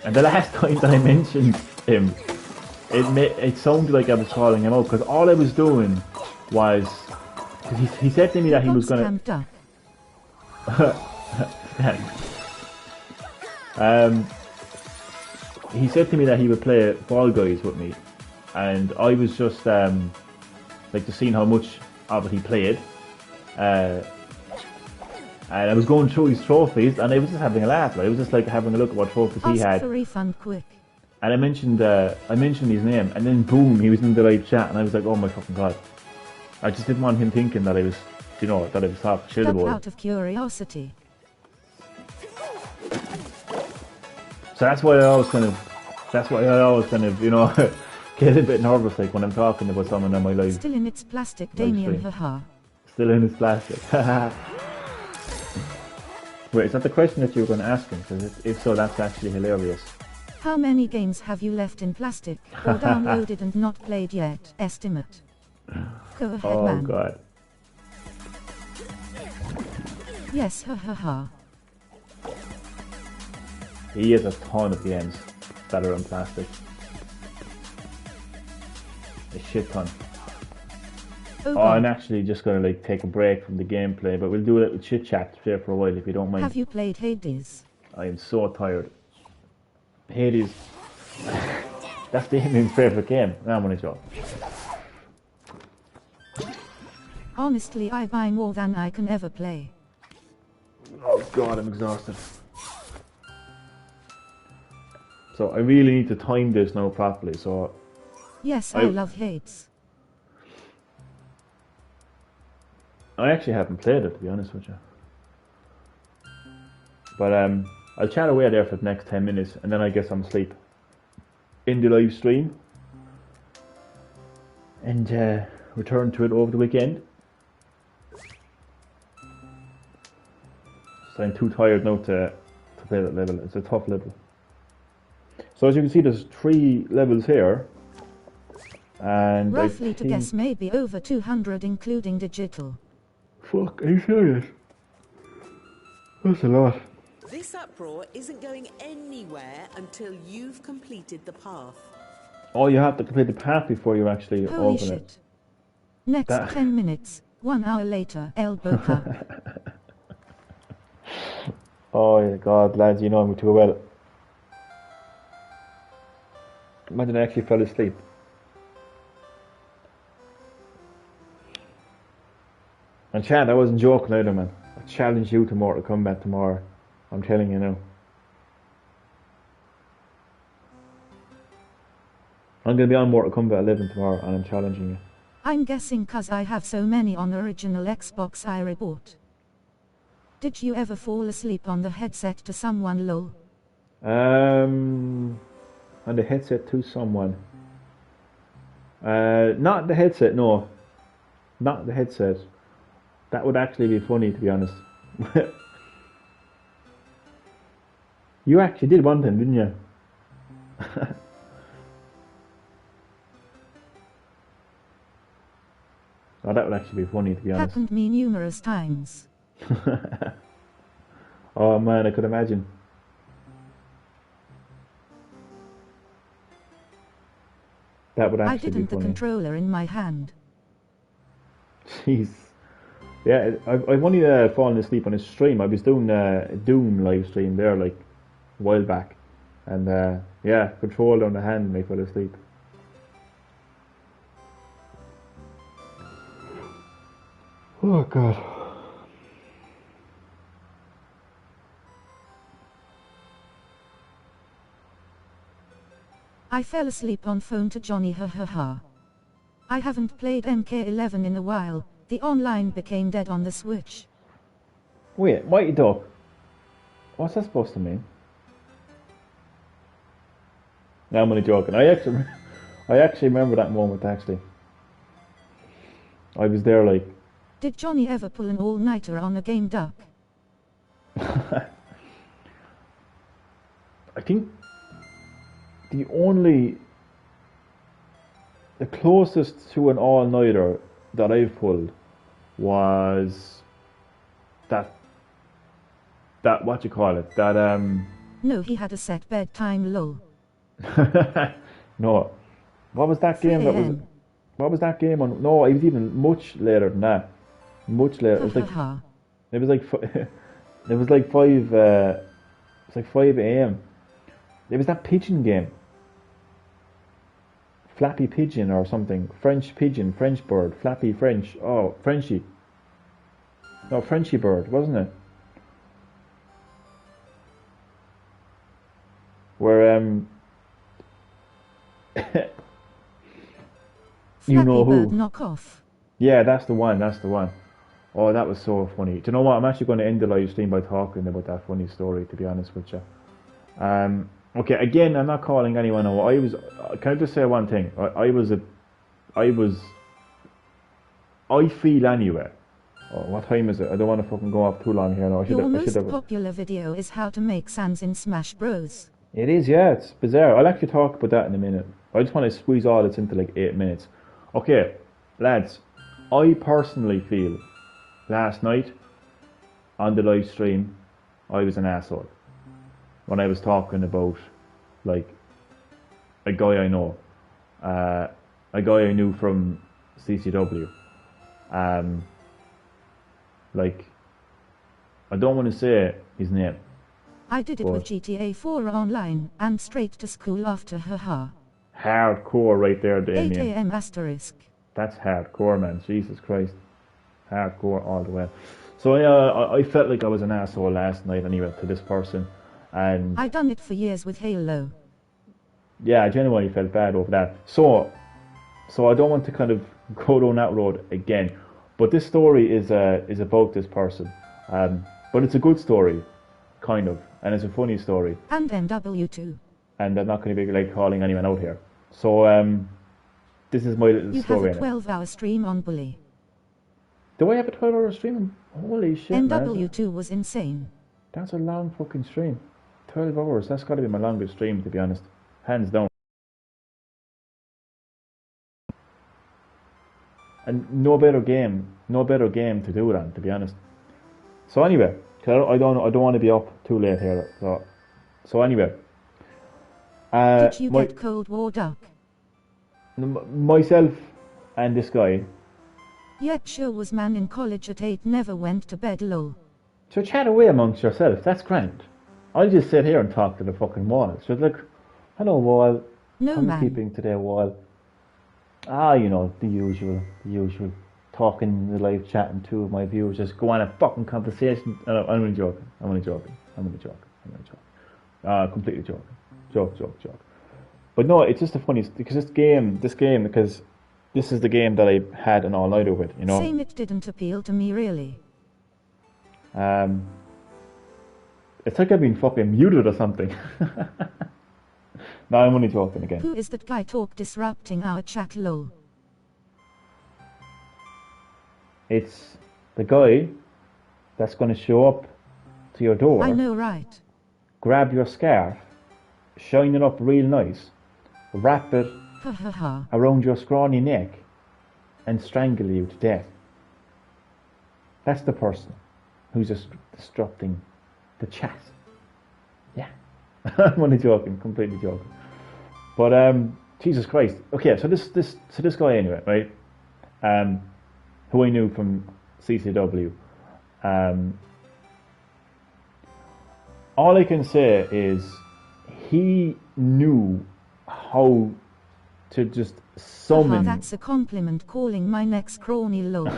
And the last time that I mentioned him, it sounded like I was calling him out because all I was doing was he said to me that he was gonna. He said to me that he would play Fall Guys with me, and I was just like just seeing how much of it he played. And I was going through his trophies, and I was just having a laugh. Like, I was just like having a look at what trophies he had. For refund quick. And I mentioned his name, and then boom, he was in the live chat, and I was like, oh my fucking god! I just didn't want him thinking that I was, that I was talking shit about him. Out of curiosity. So that's why I always kind of, get a bit nervous, like when I'm talking about someone on my live. Still in its plastic, Damien, haha. Still in its plastic. Wait, is that the question that you were going to ask him? Because if so, that's actually hilarious. How many games have you left in plastic, or downloaded and not played yet? Estimate. Go ahead, man. Oh god. Yes, ha. He has a ton of games that are in plastic. A shit ton. Oh Oh, I'm god. actually just gonna like take a break from the gameplay, but we'll do a little chit chat here for a while if you don't mind. Have you played Hades? I am so tired. Hades. That's Damien's favourite game. No, I'm only joking. Honestly, I buy more than I can ever play. Oh god, I'm exhausted. So I really need to time this now properly, so Yes, I love Hades. I actually haven't played it, to be honest with you. But I'll chat away there for the next 10 minutes and then I guess I'm asleep in the live stream and return to it over the weekend. So I'm too tired now to play that level. It's a tough level. So as you can see, there's 3 levels here. And Roughly to guess, maybe over 200 including digital. Fuck, are you serious? That's a lot. This uproar isn't going anywhere until you've completed the path. Oh, you have to complete the path before you actually Holy open shit. it. Next That- 10 minutes, 1 hour later, elbow cup. Oh yeah, God, lads, you know me too well. Imagine I actually fell asleep. And Chad, I wasn't joking either, man. I challenge you to Mortal Kombat tomorrow. I'm telling you now. I'm going to be on Mortal Kombat 11 tomorrow and I'm challenging you. I'm guessing cause I have so many on original Xbox I rebought. Did you ever fall asleep on the headset to someone lol? On the headset to someone. Not the headset, no. Not the headset. That would actually be funny, to be honest. You actually did one time, didn't you? Oh, that would actually be funny, to be honest. Happened me numerous times. Oh man, I could imagine. That would I actually didn't be the funny. controller in my hand. Jeez. Yeah, I've only fallen asleep on a stream. I was doing a Doom live stream there like a while back. And yeah, controller on the hand and I fell asleep. Oh god. I fell asleep on phone to Johnny ha ha ha. I haven't played MK11 in a while, the online became dead on the Switch. Wait, Mighty Duck. What's that supposed to mean? No, I'm only joking. I actually remember that moment actually. I was there like Did Johnny ever pull an all-nighter on a game duck? I think the closest to an all-nighter that I've pulled was that what you call it, that No, he had a set bedtime lol. no, what was that 3 game that was, a.m.. what was that game on, no, it was even much later than that, much later. Ha It was ha like, ha. it was like it was like 5 it's like 5 a.m. It was that pigeon game, Flappy Pigeon or something, French Pigeon, French Bird, Flappy French, oh, Frenchy. No, Frenchy Bird, wasn't it? Where you know Flappy who? Bird knockoff. Yeah, that's the one, that's the one. Oh, that was so funny. Do you know what? I'm actually going to end the live stream by talking about that funny story, to be honest with you. Okay, again, I'm not calling anyone out. Can I just say one thing? I feel anyway. Oh, what time is it? I don't want to fucking go off too long here now. Your most popular video is how to make Sans in Smash Bros. It is, yeah, it's bizarre. I'll actually talk about that in a minute. I just want to squeeze all this into like 8 minutes. Okay, lads, I personally feel last night on the live stream I was an asshole when I was talking about like a guy I know, a guy I knew from CCW, Like, I don't want to say his name. I did it with GTA 4 online, and straight to school after, haha. Hardcore right there, 8 Damien. AM asterisk. That's hardcore, man. Jesus Christ. Hardcore all the way. So yeah, I felt like I was an asshole last night anyway to this person. And I done it for years with Halo. yeah, I genuinely felt bad over that. So I don't want to kind of go down that road again. But this story is about this person. But it's a good story, kind of. And it's a funny story. And NW2. And I'm not going to be like calling anyone out here. So this is my little You story. have a 12-hour stream on Bully. Do I have a 12-hour stream? Holy shit, NW2 man. was insane. That's a long fucking stream. 12 hours. That's got to be my longest stream, to be honest. Hands down. And no better game to do it on, to be honest. So anyway, 'cause I don't want to be up too late here. So anyway. Did you get Cold War Duck? Myself and this guy. Yet sure was man in college at 8, never went to bed, lol. So chat away amongst yourselves, that's grand. I'll just sit here and talk to the fucking wall. So it's like, hello wall, No how are you man. keeping today wall? You know, the usual. Talking in the live chat and two of my viewers just go on a fucking conversation. I'm only joking. Completely joking. Joke. But no, it's just a funny, because this game, because this is the game that I had an all-nighter with, you know. Same, it didn't appeal to me really. It's like I've been fucking muted or something. No, I'm only joking again. Who is that guy talk disrupting our chat, lol? It's the guy that's going to show up to your door. I know, right? Grab your scarf, shine it up real nice, wrap it Ha ha ha. around your scrawny neck, and strangle you to death. That's the person who's just disrupting the chat. Yeah. I'm only joking, completely joking. But Jesus Christ. Okay, so this guy anyway, right? Who I knew from CCW. All I can say is he knew how to just summon. That's a compliment, calling my next crony lol.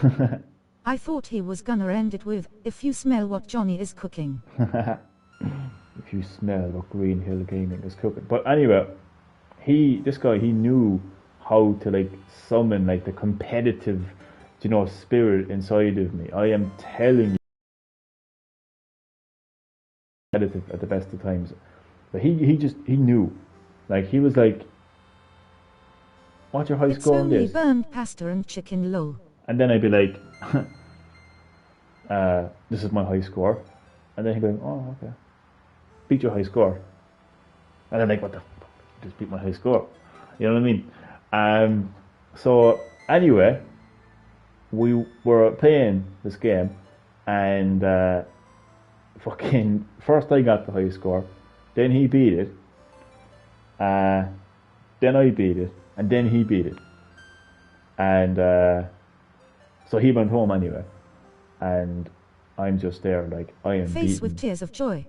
I thought he was gonna end it with, if you smell what Johnny is cooking. If you smell what Green Hill Gaming is cooking. But anyway, this guy knew how to like summon like the competitive, you know, spirit inside of me. I am telling you, competitive at the best of times. But he knew. Like he was like, what's your high score on It's only this? burned pasta and chicken lol. And then I'd be like, this is my high score. And then he'd be like, oh, okay. Beat your high score. And I'm like, what the fuck? Just beat my high score. You know what I mean? So anyway, we were playing this game, and fucking first I got the high score, then he beat it, then I beat it, and then he beat it. And so he went home anyway, and I'm just there like I am Face beaten. with tears of joy.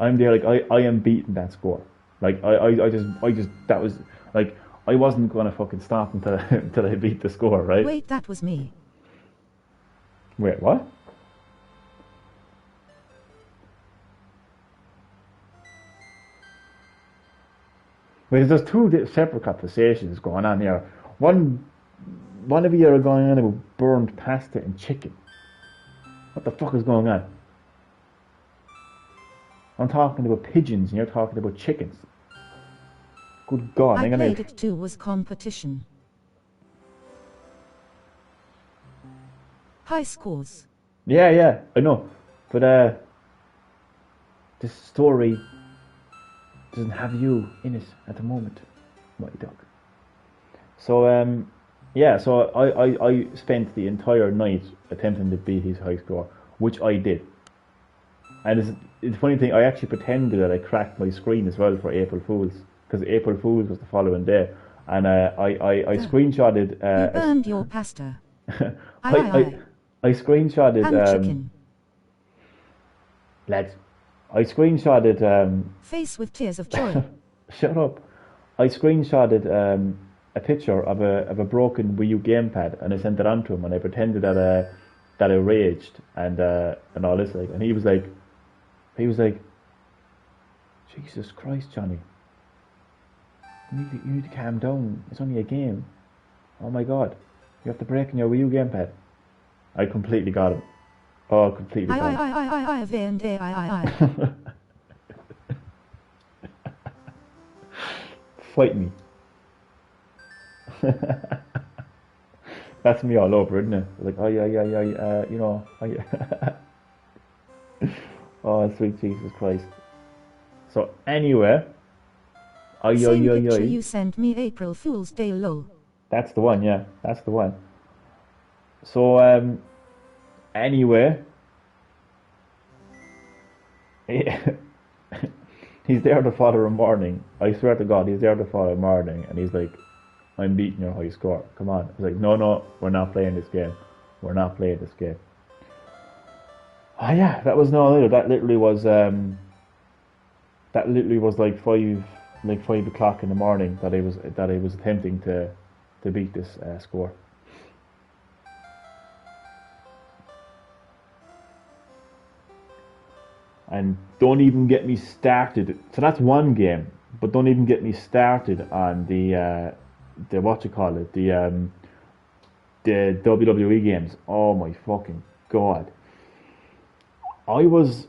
I'm there like I am beating that score. Like I just that was like I wasn't gonna fucking stop until until I beat the score, right? Wait, that was me. Wait, what? Wait, there's two separate conversations going on here. One of you are going on about burned pasta and chicken. What the fuck is going on? I'm talking about pigeons and you're talking about chickens. Good God, I I'm gonna... played it too, was competition. High scores. Yeah, I know. But this story doesn't have you in it at the moment, Mighty Dog. So yeah, so I spent the entire night attempting to beat his high score, which I did. And it's a funny thing, I actually pretended that I cracked my screen as well for April Fools, because April Fools was the following day, and I screenshotted. You burned your pasta. Aye, aye, aye. I screenshotted And chicken. lads. I screenshotted Face with tears of joy. shut up. I screenshotted a picture of a broken Wii U gamepad and I sent it on to him and I pretended that I raged and all this like and he was like Jesus Christ, Johnny. You need to calm down. It's only a game. Oh my God. You have to break in your Wii U gamepad. I completely got him. Oh, completely got him. I. Fight me. That's me all over, isn't it? Like, you know, oh, sweet Jesus Christ. So anyway, Same picture you sent me April Fool's Day lol. That's the one, yeah, that's the one. So anyway, he's there the following morning. I swear to God, he's there the following morning, and he's like, "I'm beating your high score. Come on." I was like, "No, we're not playing this game. We're not playing this game." Oh yeah, that was no later. That literally was like 5 o'clock in the morning that I was attempting to beat this score. And don't even get me started. So that's one game, but don't even get me started on the what you call it, the WWE games. Oh my fucking God! I was.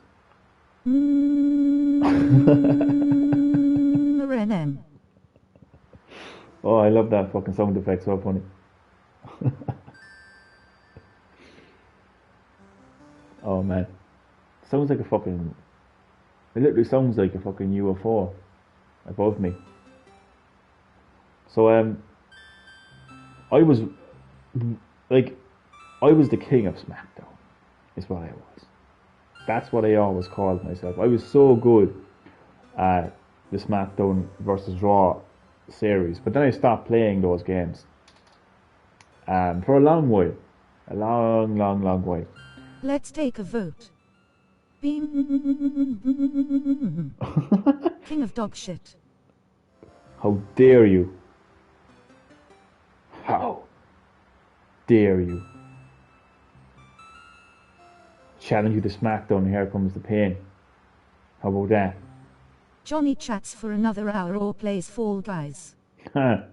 Oh, I love that fucking sound effect. So funny. Oh man. Sounds like a fucking. It literally sounds like a fucking UFO above me. So I was like, I was the king of SmackDown. Is what I was. That's what I always called myself. I was so good at the SmackDown versus Raw series, but then I stopped playing those games. For a long while, a long while. Let's take a vote. King of dog shit. How dare you? How dare you? Challenge you to SmackDown, here comes the pain. How about that? Johnny chats for another hour or plays Fall Guys. No,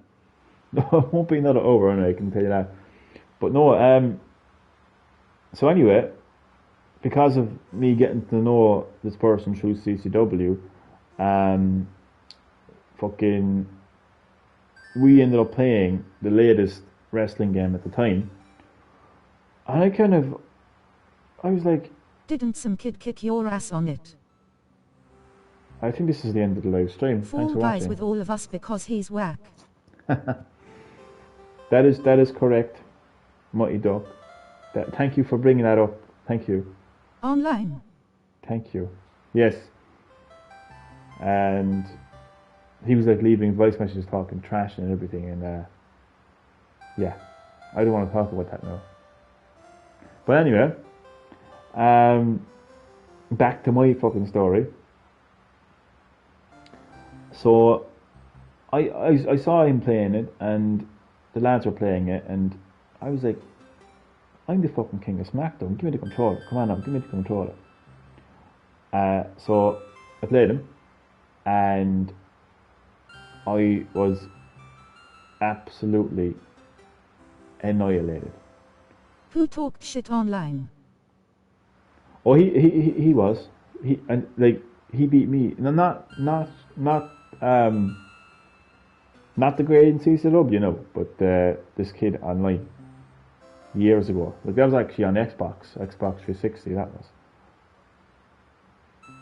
it won't be another over anyway, I can tell you that. But no, so anyway, because of me getting to know this person through CCW, we ended up playing the latest wrestling game at the time. And I was like... Didn't some kid kick your ass on it? I think this is the end of the live stream. Fall Thanks for Guys watching. with all of us because he's whack. That is correct, Mighty Duck. Thank you for bringing that up. Thank you. Online. Thank you. Yes. And he was like leaving voice messages talking trash and everything, and yeah, I don't want to talk about that now. But anyway, back to my fucking story. So I saw him playing it, and the lads were playing it, and I was like, I'm the fucking king of SmackDown. Give me the controller. Come on now, give me the controller. So I played him, and I was absolutely annihilated. Who talked shit online? Oh, he was. He beat me. No, not the grade in CCW, you know, but this kid online years ago. Like, that was actually on Xbox 360. That was.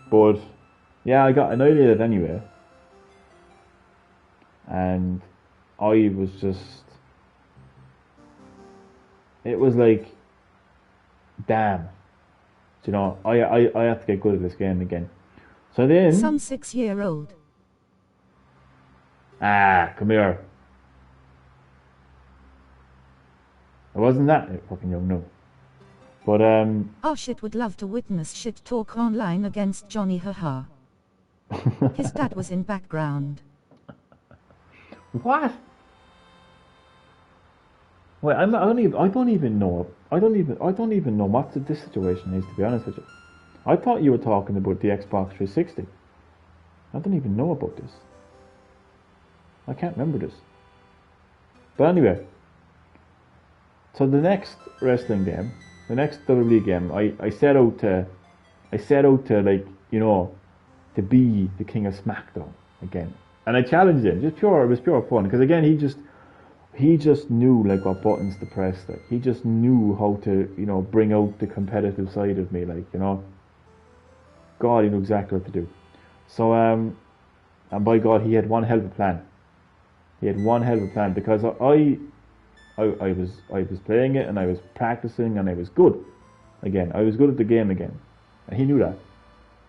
But yeah, I got annihilated anyway, and I was just. It was like, damn. You know, I have to get good at this game again. So then... Some 6-year-old. Come here. I wasn't that fucking young, no. But Oh shit, would love to witness shit talk online against Johnny, haha. His dad was in background. what? Wait, I don't even know. I don't even know what this situation is, to be honest with you. I thought you were talking about the Xbox 360. I don't even know about this. I can't remember this. But anyway, so the next wrestling game, the next WWE game, I set out to like, you know, to be the king of SmackDown again. And I challenged him, it was pure fun, because again, he just knew like what buttons to press, like he just knew how to, you know, bring out the competitive side of me, like, you know. God, he knew exactly what to do. So and by God, he had one hell of a plan. He had one hell of a plan, because I was playing it and I was practicing and I was good. Again, I was good at the game again. And he knew that.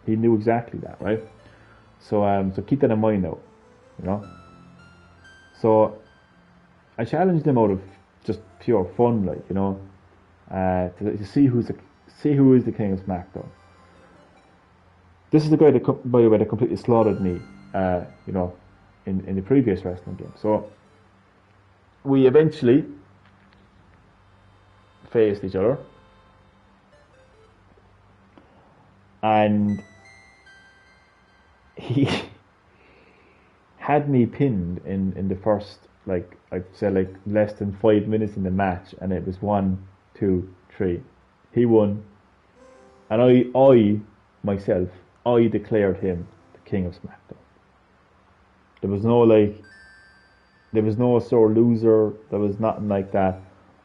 He knew exactly that, right? So so keep that in mind now, you know. So I challenged him out of just pure fun, like, you know, to see who is the king of SmackDown. This is the guy that, by the way, that completely slaughtered me, you know, in the previous wrestling game. So we eventually faced each other, and he had me pinned in the first, like, I'd say like less than 5 minutes in the match, and it was 1, 2, 3. He won, and I myself, I declared him the king of SmackDown. There was no sore loser. There was nothing like that.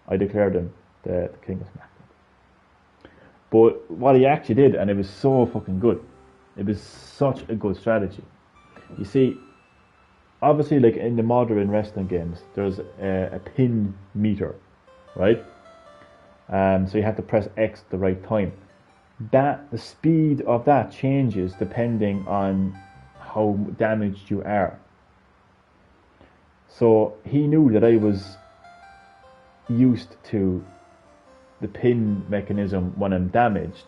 I declared him the king of SmackDown. But what he actually did, and it was so fucking good. It was such a good strategy. You see, obviously, like in the modern wrestling games, there's a pin meter, right? So you have to press X at the right time. The speed of that changes depending on how damaged you are. So he knew that I was used to the pin mechanism when I'm damaged,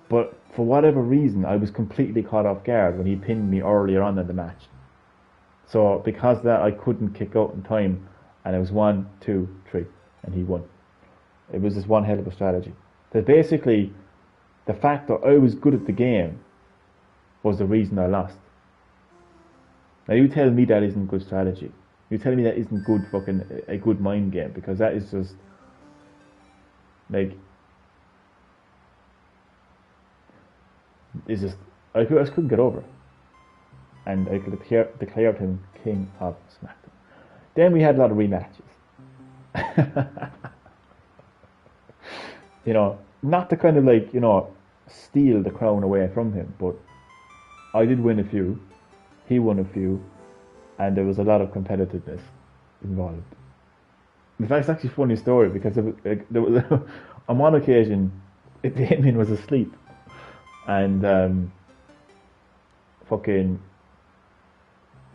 but for whatever reason, I was completely caught off guard when he pinned me earlier on in the match. So because of that, I couldn't kick out in time, and it was 1, 2, 3, and he won. It was just one hell of a strategy. That basically, the fact that I was good at the game was the reason I lost. Now you tell me that isn't good strategy. You tell me that isn't good fucking a good mind game, because that is just like, it's just I just couldn't get over it. And I declared him king of SmackDown. Then we had a lot of rematches. You know, not to kind of like, you know, steal the crown away from him, but I did win a few, he won a few, and there was a lot of competitiveness involved. In fact, it's actually a funny story, because there was on one occasion, Damien was asleep, and fucking,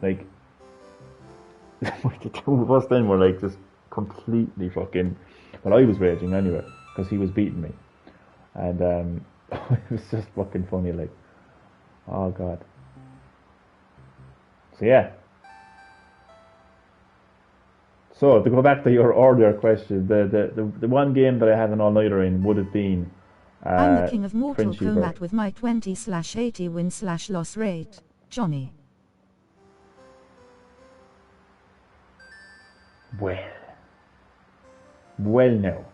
like, the two of us then were like just completely fucking, well, I was raging anyway, because he was beating me, and it was just fucking funny, like, oh god. So yeah. So to go back to your earlier question, the one game that I had an all-nighter in would have been I'm the king of Mortal Frenchie Kombat with my 20/80 win/loss rate, Johnny. Well now.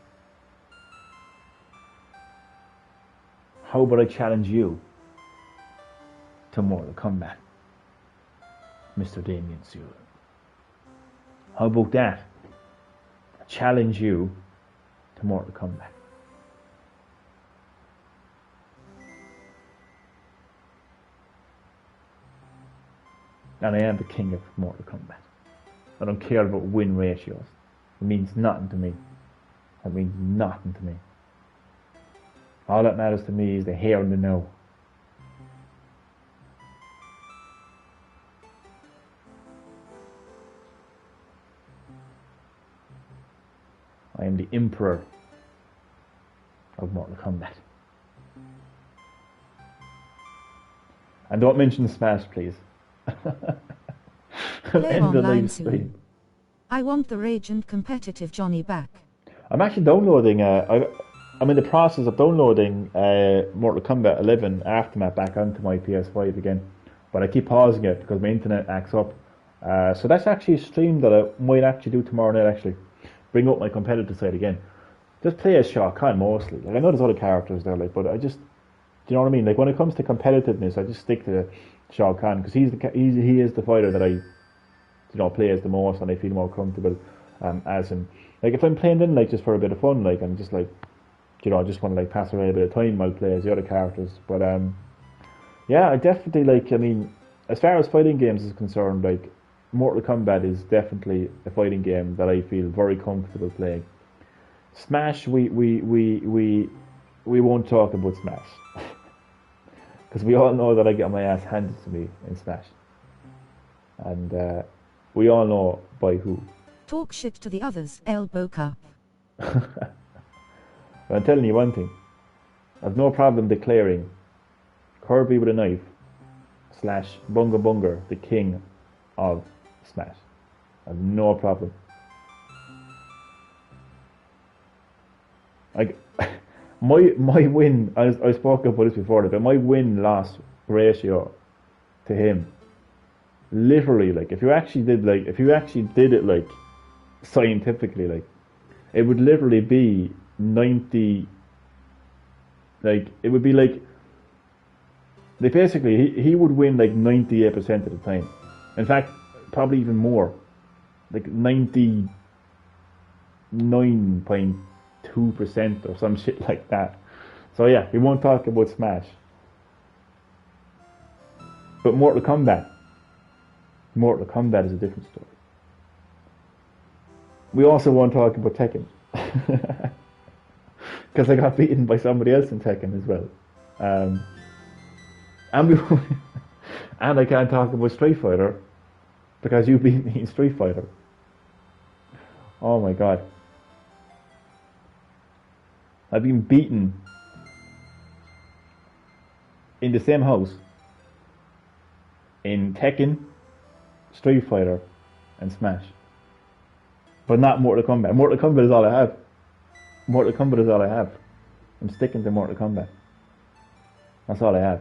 How about I challenge you to Mortal Kombat, Mr. Damien Sewell? How about that? I challenge you to Mortal Kombat. And I am the king of Mortal Kombat. I don't care about win ratios. It means nothing to me. It means nothing to me. All that matters to me is the here and the now. I am the Emperor of Mortal Kombat. And don't mention Smash, please. I'll Play end the online live stream. soon. I want the rage and competitive Johnny back. I'm actually downloading. I'm in the process of downloading Mortal Kombat 11 Aftermath back onto my PS5 again, but I keep pausing it because my internet acts up. So that's actually a stream that I might actually do tomorrow night. Actually, bring up my competitive side again. Just play as Shao Kahn mostly. Like I know there's other characters there, like, but I just, do you know what I mean? Like when it comes to competitiveness, I just stick to Shao Kahn because he is the fighter that I, play as the most, and I feel more comfortable as him. Like if I'm playing in like just for a bit of fun, like I'm just like, I just want to like pass away a bit of time while play as the other characters. But yeah, I definitely like. I mean, as far as fighting games is concerned, like Mortal Kombat is definitely a fighting game that I feel very comfortable playing. Smash, we won't talk about Smash because we all know that I get my ass handed to me in Smash, and we all know by who. Talk shit to the others, elbow cup. But I'm telling you one thing, I've no problem declaring Kirby with a knife / Bunga Bunga the king of Smash. I've no problem. Like my win, I spoke about this before, but my win-loss ratio to him, literally, like if you actually did it like scientifically, like it would literally be 90. Like it would be like basically he would win like 98% of the time. In fact, probably even more, like 99.2% or some shit like that. So yeah, we won't talk about Smash. But Mortal Kombat is a different story. We also won't talk about Tekken. Because I got beaten by somebody else in Tekken as well. And I can't talk about Street Fighter because you beat me in Street Fighter. Oh my god. I've been beaten in the same house in Tekken, Street Fighter, and Smash. But not Mortal Kombat. Mortal Kombat is all I have. I'm sticking to Mortal Kombat. That's all I have.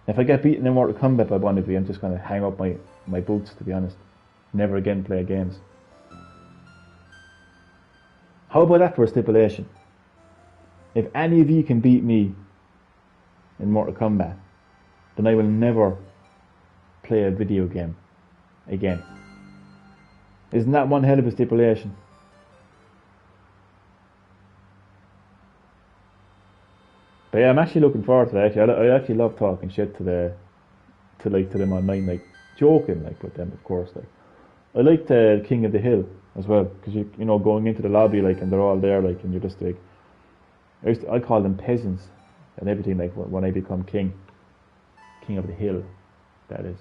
If I get beaten in Mortal Kombat by one of you, I'm just going to hang up my boots, to be honest. Never again play games. How about that for a stipulation? If any of you can beat me in Mortal Kombat, then I will never play a video game again. Isn't that one hell of a stipulation? But yeah, I'm actually looking forward to that. I actually love talking shit to them online, like joking, like with them, of course. Like I like the King of the Hill as well, because you going into the lobby, like, and they're all there, like, and you're just like, I call them peasants and everything, like when I become king of the Hill, that is.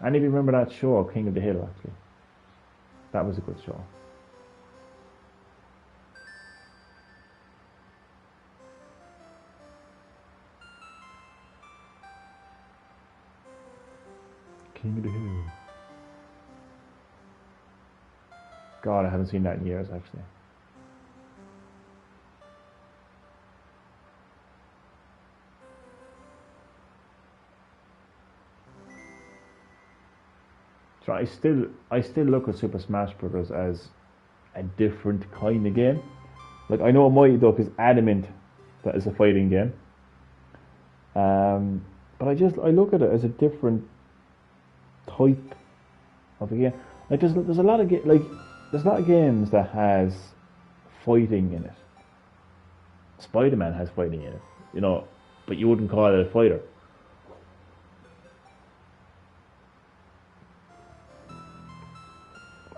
And if you remember that show, King of the Hill, actually, that was a good show. King of the Hill. God, I haven't seen that in years, actually. So I still look at Super Smash Bros. As a different kind of game. Like I know Mighty Duck is adamant that it's a fighting game. But I look at it as a different type of a game. Like there's a lot of there's a lot of games that has fighting in it. Spider-Man has fighting in it, but you wouldn't call it a fighter.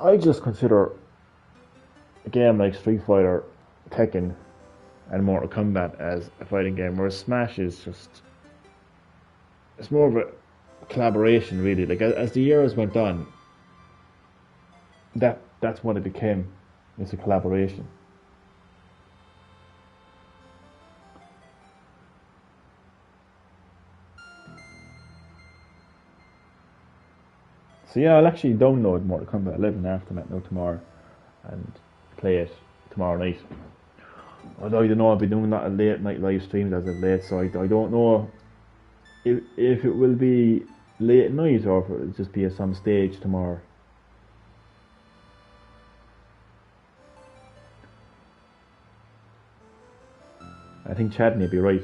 I just consider a game like Street Fighter, Tekken, and Mortal Kombat as a fighting game, whereas Smash is just, it's more of a collaboration, really. Like as the years went on, that that's what it became. It's a collaboration. So yeah, I'll actually download Mortal Kombat 11 after that now tomorrow and play it tomorrow night. Although I don't know, I'll be doing that at late night live streams as of late, so I don't know if it will be late at night or if it will just be at some stage tomorrow. I think chatting would be right.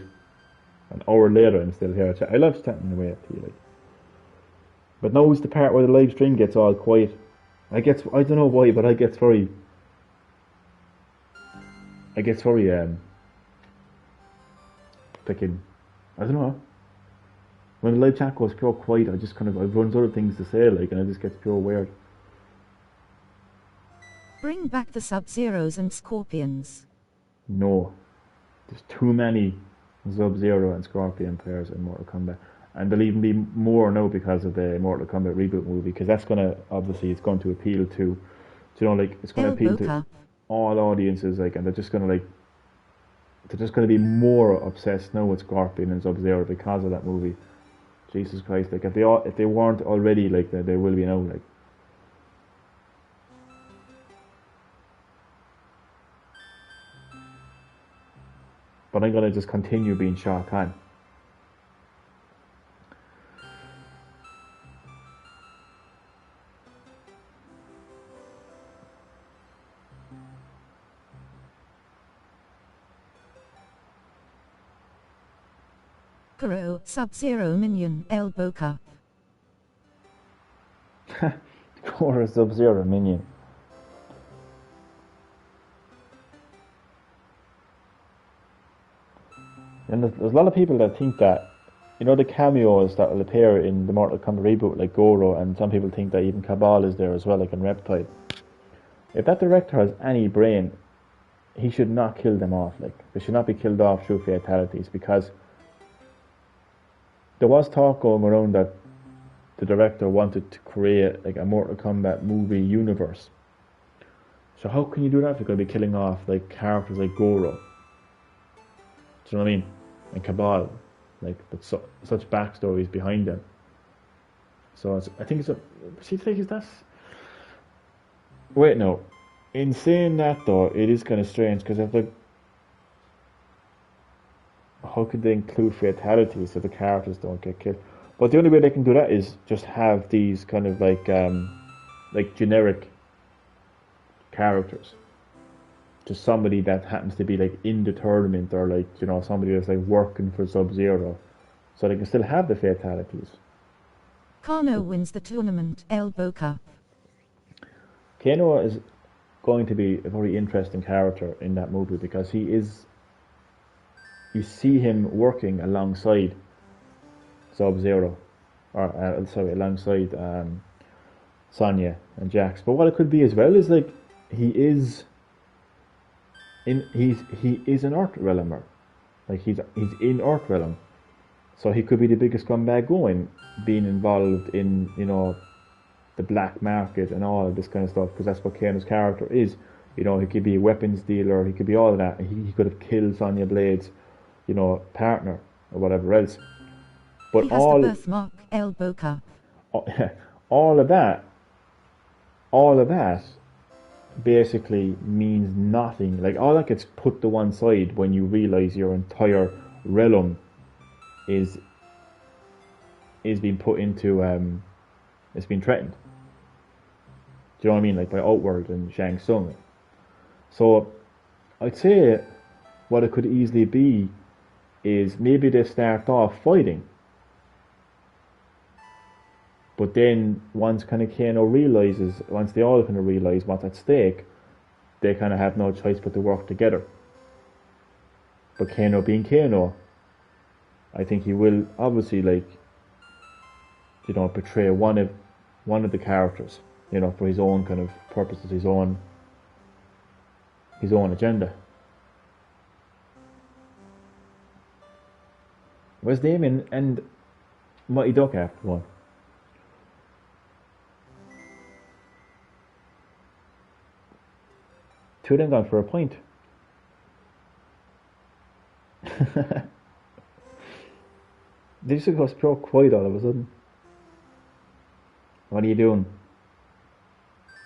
An hour later I'm still here. I love chatting away to you, like. But now is the part where the live stream gets all quiet. I don't know why, but I get very freaking, I don't know. When the live chat goes pure quiet, I just kind of, I run out of things to say, like, and it just gets pure weird. Bring back the Sub-Zeros and Scorpions. No. There's too many Sub-Zero and Scorpion players in Mortal Kombat. And there'll even be more now because of the Mortal Kombat reboot movie, because that's going to, obviously, it's going to appeal to, you know, like, it's going to appeal to all audiences, like, and they're just going to, like, they're just going to be more obsessed now with Scorpion and Sub-Zero because of that movie. Jesus Christ, like, if they weren't already like that, they will be now, like. But I'm going to just continue being Shao Kahn. Kuro, Sub-Zero minion, elbow cup. Or a Sub-Zero minion. And there's a lot of people that think that, you know, the cameos that will appear in the Mortal Kombat reboot, like Goro, and some people think that even Cabal is there as well, like in Reptile. If that director has any brain, he should not kill them off. Like, they should not be killed off through fatalities, because there was talk going around that the director wanted to create like a Mortal Kombat movie universe. So how can you do that if you're going to be killing off like characters like Goro? Do you know what I mean? And Cabal, like, but such backstories behind them. So I think it's a. See, the thing is that's. Wait, no. In saying that though, it is kind of strange because if like, how could they include fatalities so the characters don't get killed? But the only way they can do that is just have these kind of like generic characters. Just somebody that happens to be like in the tournament, or like, you know, somebody that's like working for Sub-Zero, so they can still have the fatalities. Kano wins the tournament, elbow cup. Kano is going to be a very interesting character in that movie because he is. You see him working alongside Sub-Zero, or alongside Sonya and Jax. But what it could be as well is like he is an Earth Realmer, like he's in Earth Realm, so he could be the biggest scumbag going, being involved in, you know, the black market and all of this kind of stuff, because that's what Kano's character is. You know, he could be a weapons dealer, he could be all of that. He could have killed Sonya Blade's, you know, partner or whatever else. But he has the birthmark, elbow cup. All of that basically means nothing. Like, all that gets put to one side when you realise your entire realm is being put into it's been threatened. Do you know what I mean? Like by Outworld and Shang Tsung. So I'd say what it could easily be is maybe they start off fighting, but then once kind of Kano realizes, once they all kind of realize what's at stake, they kind of have no choice but to work together. But Kano being Kano, I think he will obviously, like, you know, portray one of the characters, you know, for his own kind of purposes, his own agenda. Where's Damien and Mighty Duck after 1? Two of them gone for a pint. They just go pure quiet all of a sudden. What are you doing?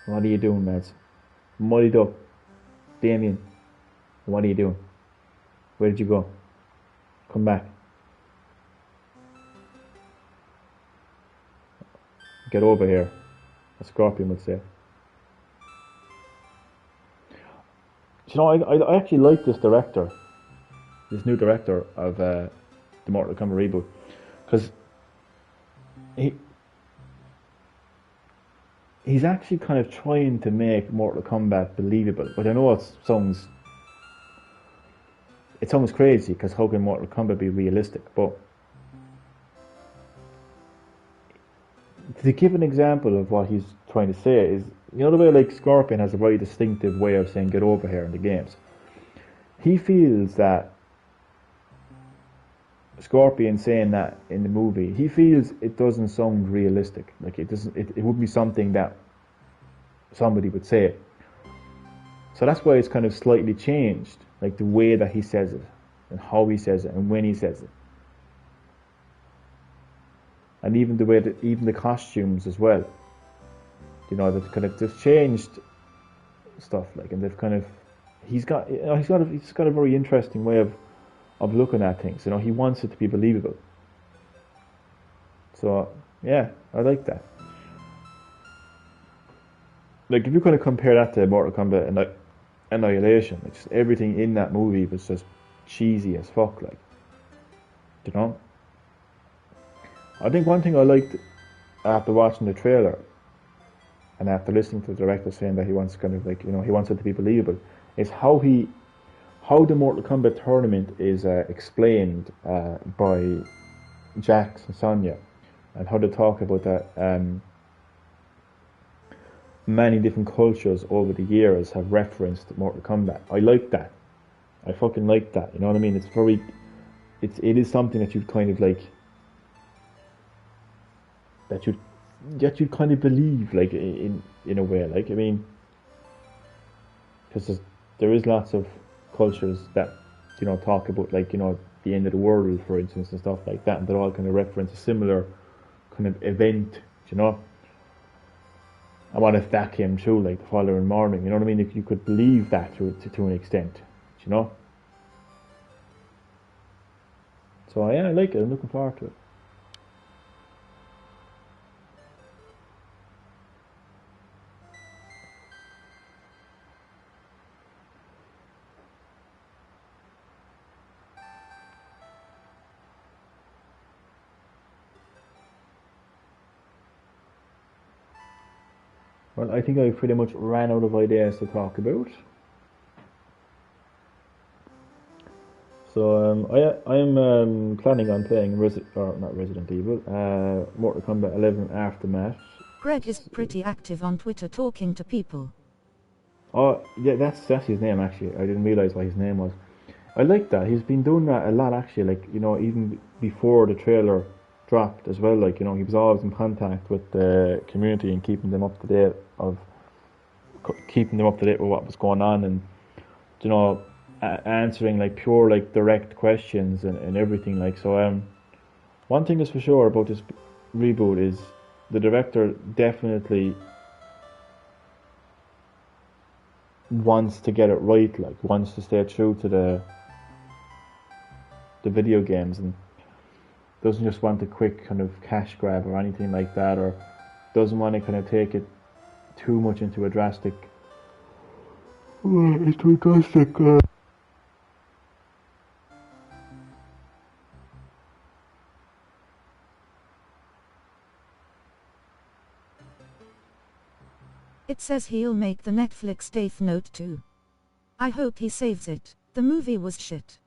What are you doing, lads? Muddied up. Damien, what are you doing? Where did you go? Come back. Get over here. A scorpion would say. You know, I actually like this director. This new director of the Mortal Kombat reboot. Because he's actually kind of trying to make Mortal Kombat believable. But I know it sounds crazy, because how can Mortal Kombat be realistic? But to give an example of what he's trying to say is, you know, the way like Scorpion has a very distinctive way of saying get over here in the games. He feels that Scorpion saying that in the movie, he feels it doesn't sound realistic. Like it doesn't, it wouldn't be something that somebody would say. So that's why it's kind of slightly changed, like the way that he says it, and how he says it, and when he says it. And even the way that, even the costumes as well. You know, they've changed stuff, like, and they've kind of, he's got a very interesting way of looking at things. You know, he wants it to be believable. So yeah, I like that. Like if you kind of compare that to Mortal Kombat and like Annihilation, like just everything in that movie was just cheesy as fuck, like, you know. I think one thing I liked after watching the trailer and after listening to the director saying that he wants kind of like, you know, he wants it to be believable, is how the Mortal Kombat tournament is explained by Jax and Sonya, and how they talk about that many different cultures over the years have referenced Mortal Kombat. I like that. I fucking like that. You know what I mean? It is something that you'd kind of like, that you'd kind of believe, like, in a way, like, I mean, because there is lots of cultures that, you know, talk about, like, you know, the end of the world, for instance, and stuff like that, and they're all kind of reference a similar kind of event, you know. And what if that came true, like, the following morning, you know what I mean? If you could believe that to an extent, you know. So yeah, I like it. I'm looking forward to it. Well, I think I pretty much ran out of ideas to talk about. So I am planning on playing not Resident Evil, Mortal Kombat 11 Aftermath. Greg is pretty active on Twitter talking to people. Oh yeah, that's his name actually. I didn't realize what his name was. I like that. He's been doing that a lot actually. Like, you know, even before the trailer dropped as well. Like, you know, he was always in contact with the community and keeping them up to date with what was going on, and, you know, answering like pure, like, direct questions and everything. Like, so one thing is for sure about this reboot is the director definitely wants to get it right, like, wants to stay true to the video games, and doesn't just want a quick kind of cash grab or anything like that, or doesn't want to kind of take it too much into a drastic It says he'll make the Netflix Death Note 2. I hope he saves it. The movie was shit.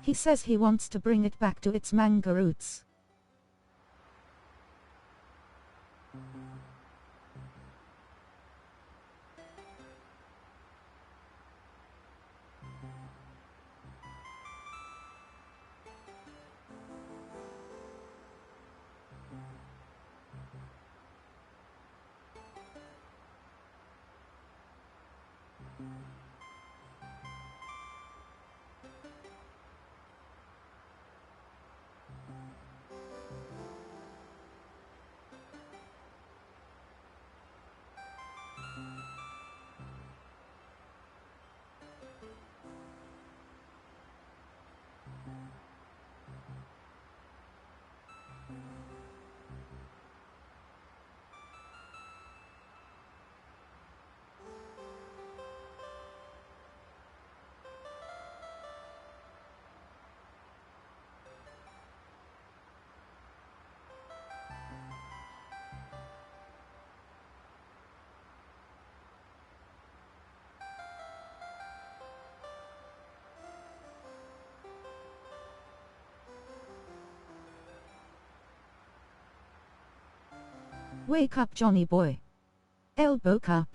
He says he wants to bring it back to its manga roots. Wake up, Johnny boy. Elbow cup.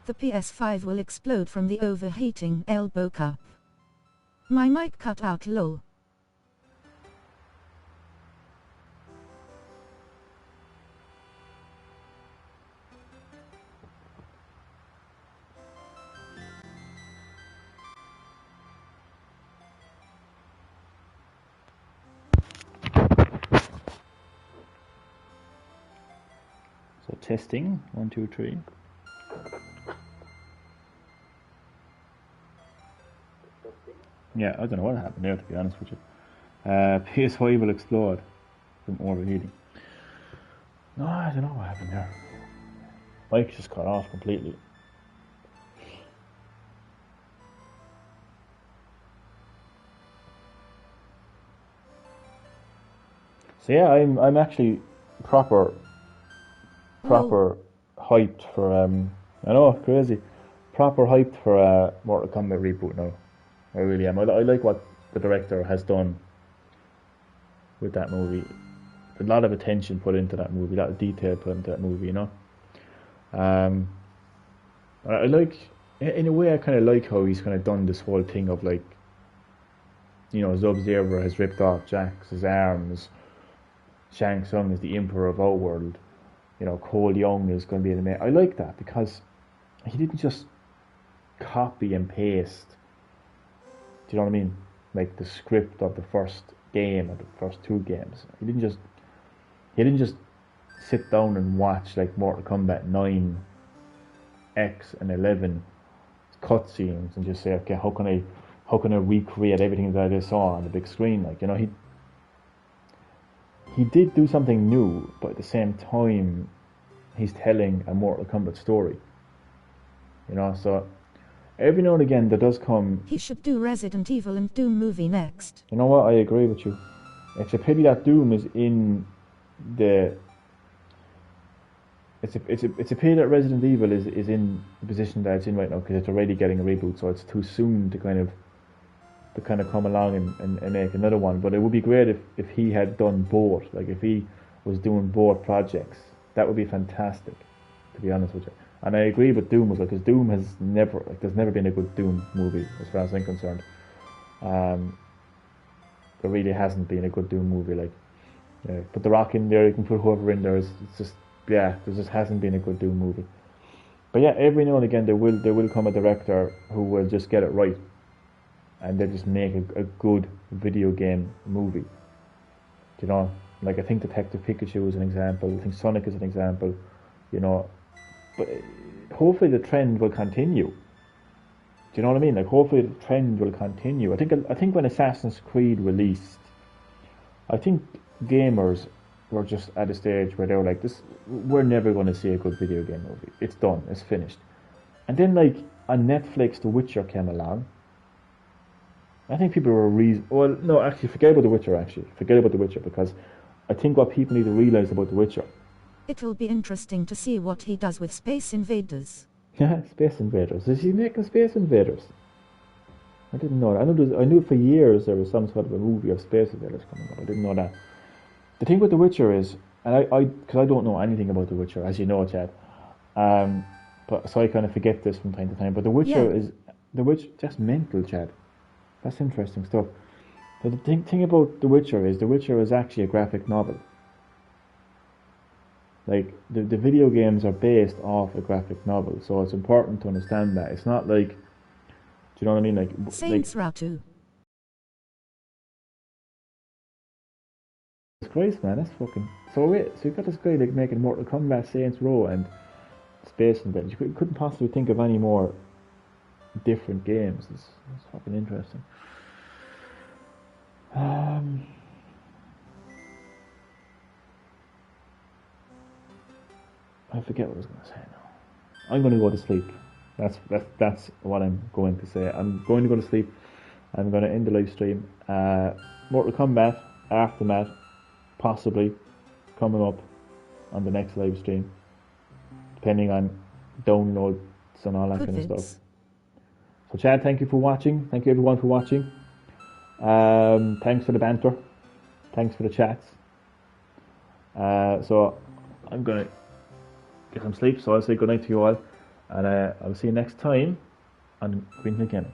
The PS5 will explode from the overheating elbow cup. My mic cut out, lol. So testing, 1, 2, 3. Yeah, I don't know what happened there, to be honest with you. PS5 will explode from overheating. No, I don't know what happened there. Mic just cut off completely. So yeah, I'm actually proper hyped for I know, crazy. Proper hyped for a Mortal Kombat reboot now. I really am. I like what the director has done with that movie. A lot of attention put into that movie, a lot of detail put into that movie, you know. I like, in a way, I kind of like how he's kind of done this whole thing of like, you know, Sub-Zero has ripped off Jax's arms, Shang Tsung is the Emperor of Outworld, you know, Cole Young is going to be in the main. I like that because he didn't just copy and paste. Do you know what I mean? Like the script of the first game or the first 2 games. He didn't just sit down and watch like Mortal Kombat 9, X, and 11 cutscenes and just say, okay, how can I recreate everything that I saw on the big screen? Like, you know, he did do something new, but at the same time, he's telling a Mortal Kombat story. You know, so every now and again there does come. He should do Resident Evil and Doom movie next. You know what? I agree with you. It's a pity that Doom is in the. It's a pity that Resident Evil is in the position that it's in right now because it's already getting a reboot, so it's too soon to kind of come along and make another one. But it would be great if he had done both. Like if he was doing both projects, that would be fantastic. To be honest with you. And I agree with Doom as well, because Doom has never, like, there's never been a good Doom movie as far as I'm concerned. There really hasn't been a good Doom movie. Like, put The Rock in there, you can put whoever in there. It's just, yeah, there just hasn't been a good Doom movie. But yeah, every now and again there will come a director who will just get it right, and they'll just make a good video game movie. You know, like I think Detective Pikachu is an example. I think Sonic is an example. You know. But hopefully the trend will continue. Do you know what I mean? Like hopefully the trend will continue. I think when Assassin's Creed released, I think gamers were just at a stage where they were like, "This, we're never going to see a good video game movie. It's done. It's finished." And then, like on Netflix, The Witcher came along. I think people were well, no, actually, forget about The Witcher. Actually, forget about The Witcher because I think what people need to realize about The Witcher. It will be interesting to see what he does with Space Invaders. Yeah, Space Invaders. Is he making Space Invaders? I didn't know that. I knew for years there was some sort of a movie of Space Invaders coming up. I didn't know that. The thing with The Witcher is, and because I don't know anything about The Witcher, as you know, Chad. But so I kind of forget this from time to time. But The Witcher is just mental, Chad. That's interesting stuff. So the thing about The Witcher is actually a graphic novel. Like the video games are based off a graphic novel, so it's important to understand that. It's not like, do you know what I mean? Like Saints Row 2. Christ, man, that's fucking. So wait, so you got this guy like making Mortal Kombat, Saints Row, and Space Invaders. You couldn't possibly think of any more different games. It's fucking interesting. I forget what I was going to say now. I'm going to go to sleep. That's what I'm going to say. I'm going to go to sleep. I'm going to end the live stream. Mortal Kombat Aftermath possibly coming up on the next live stream, depending on downloads and all that kind of stuff. So Chad, thank you for watching. Thank you everyone for watching. Thanks for the banter. Thanks for the chats. So I'm going to get some sleep, so I'll say good night to you all, and I'll see you next time on Green Hill Gaming.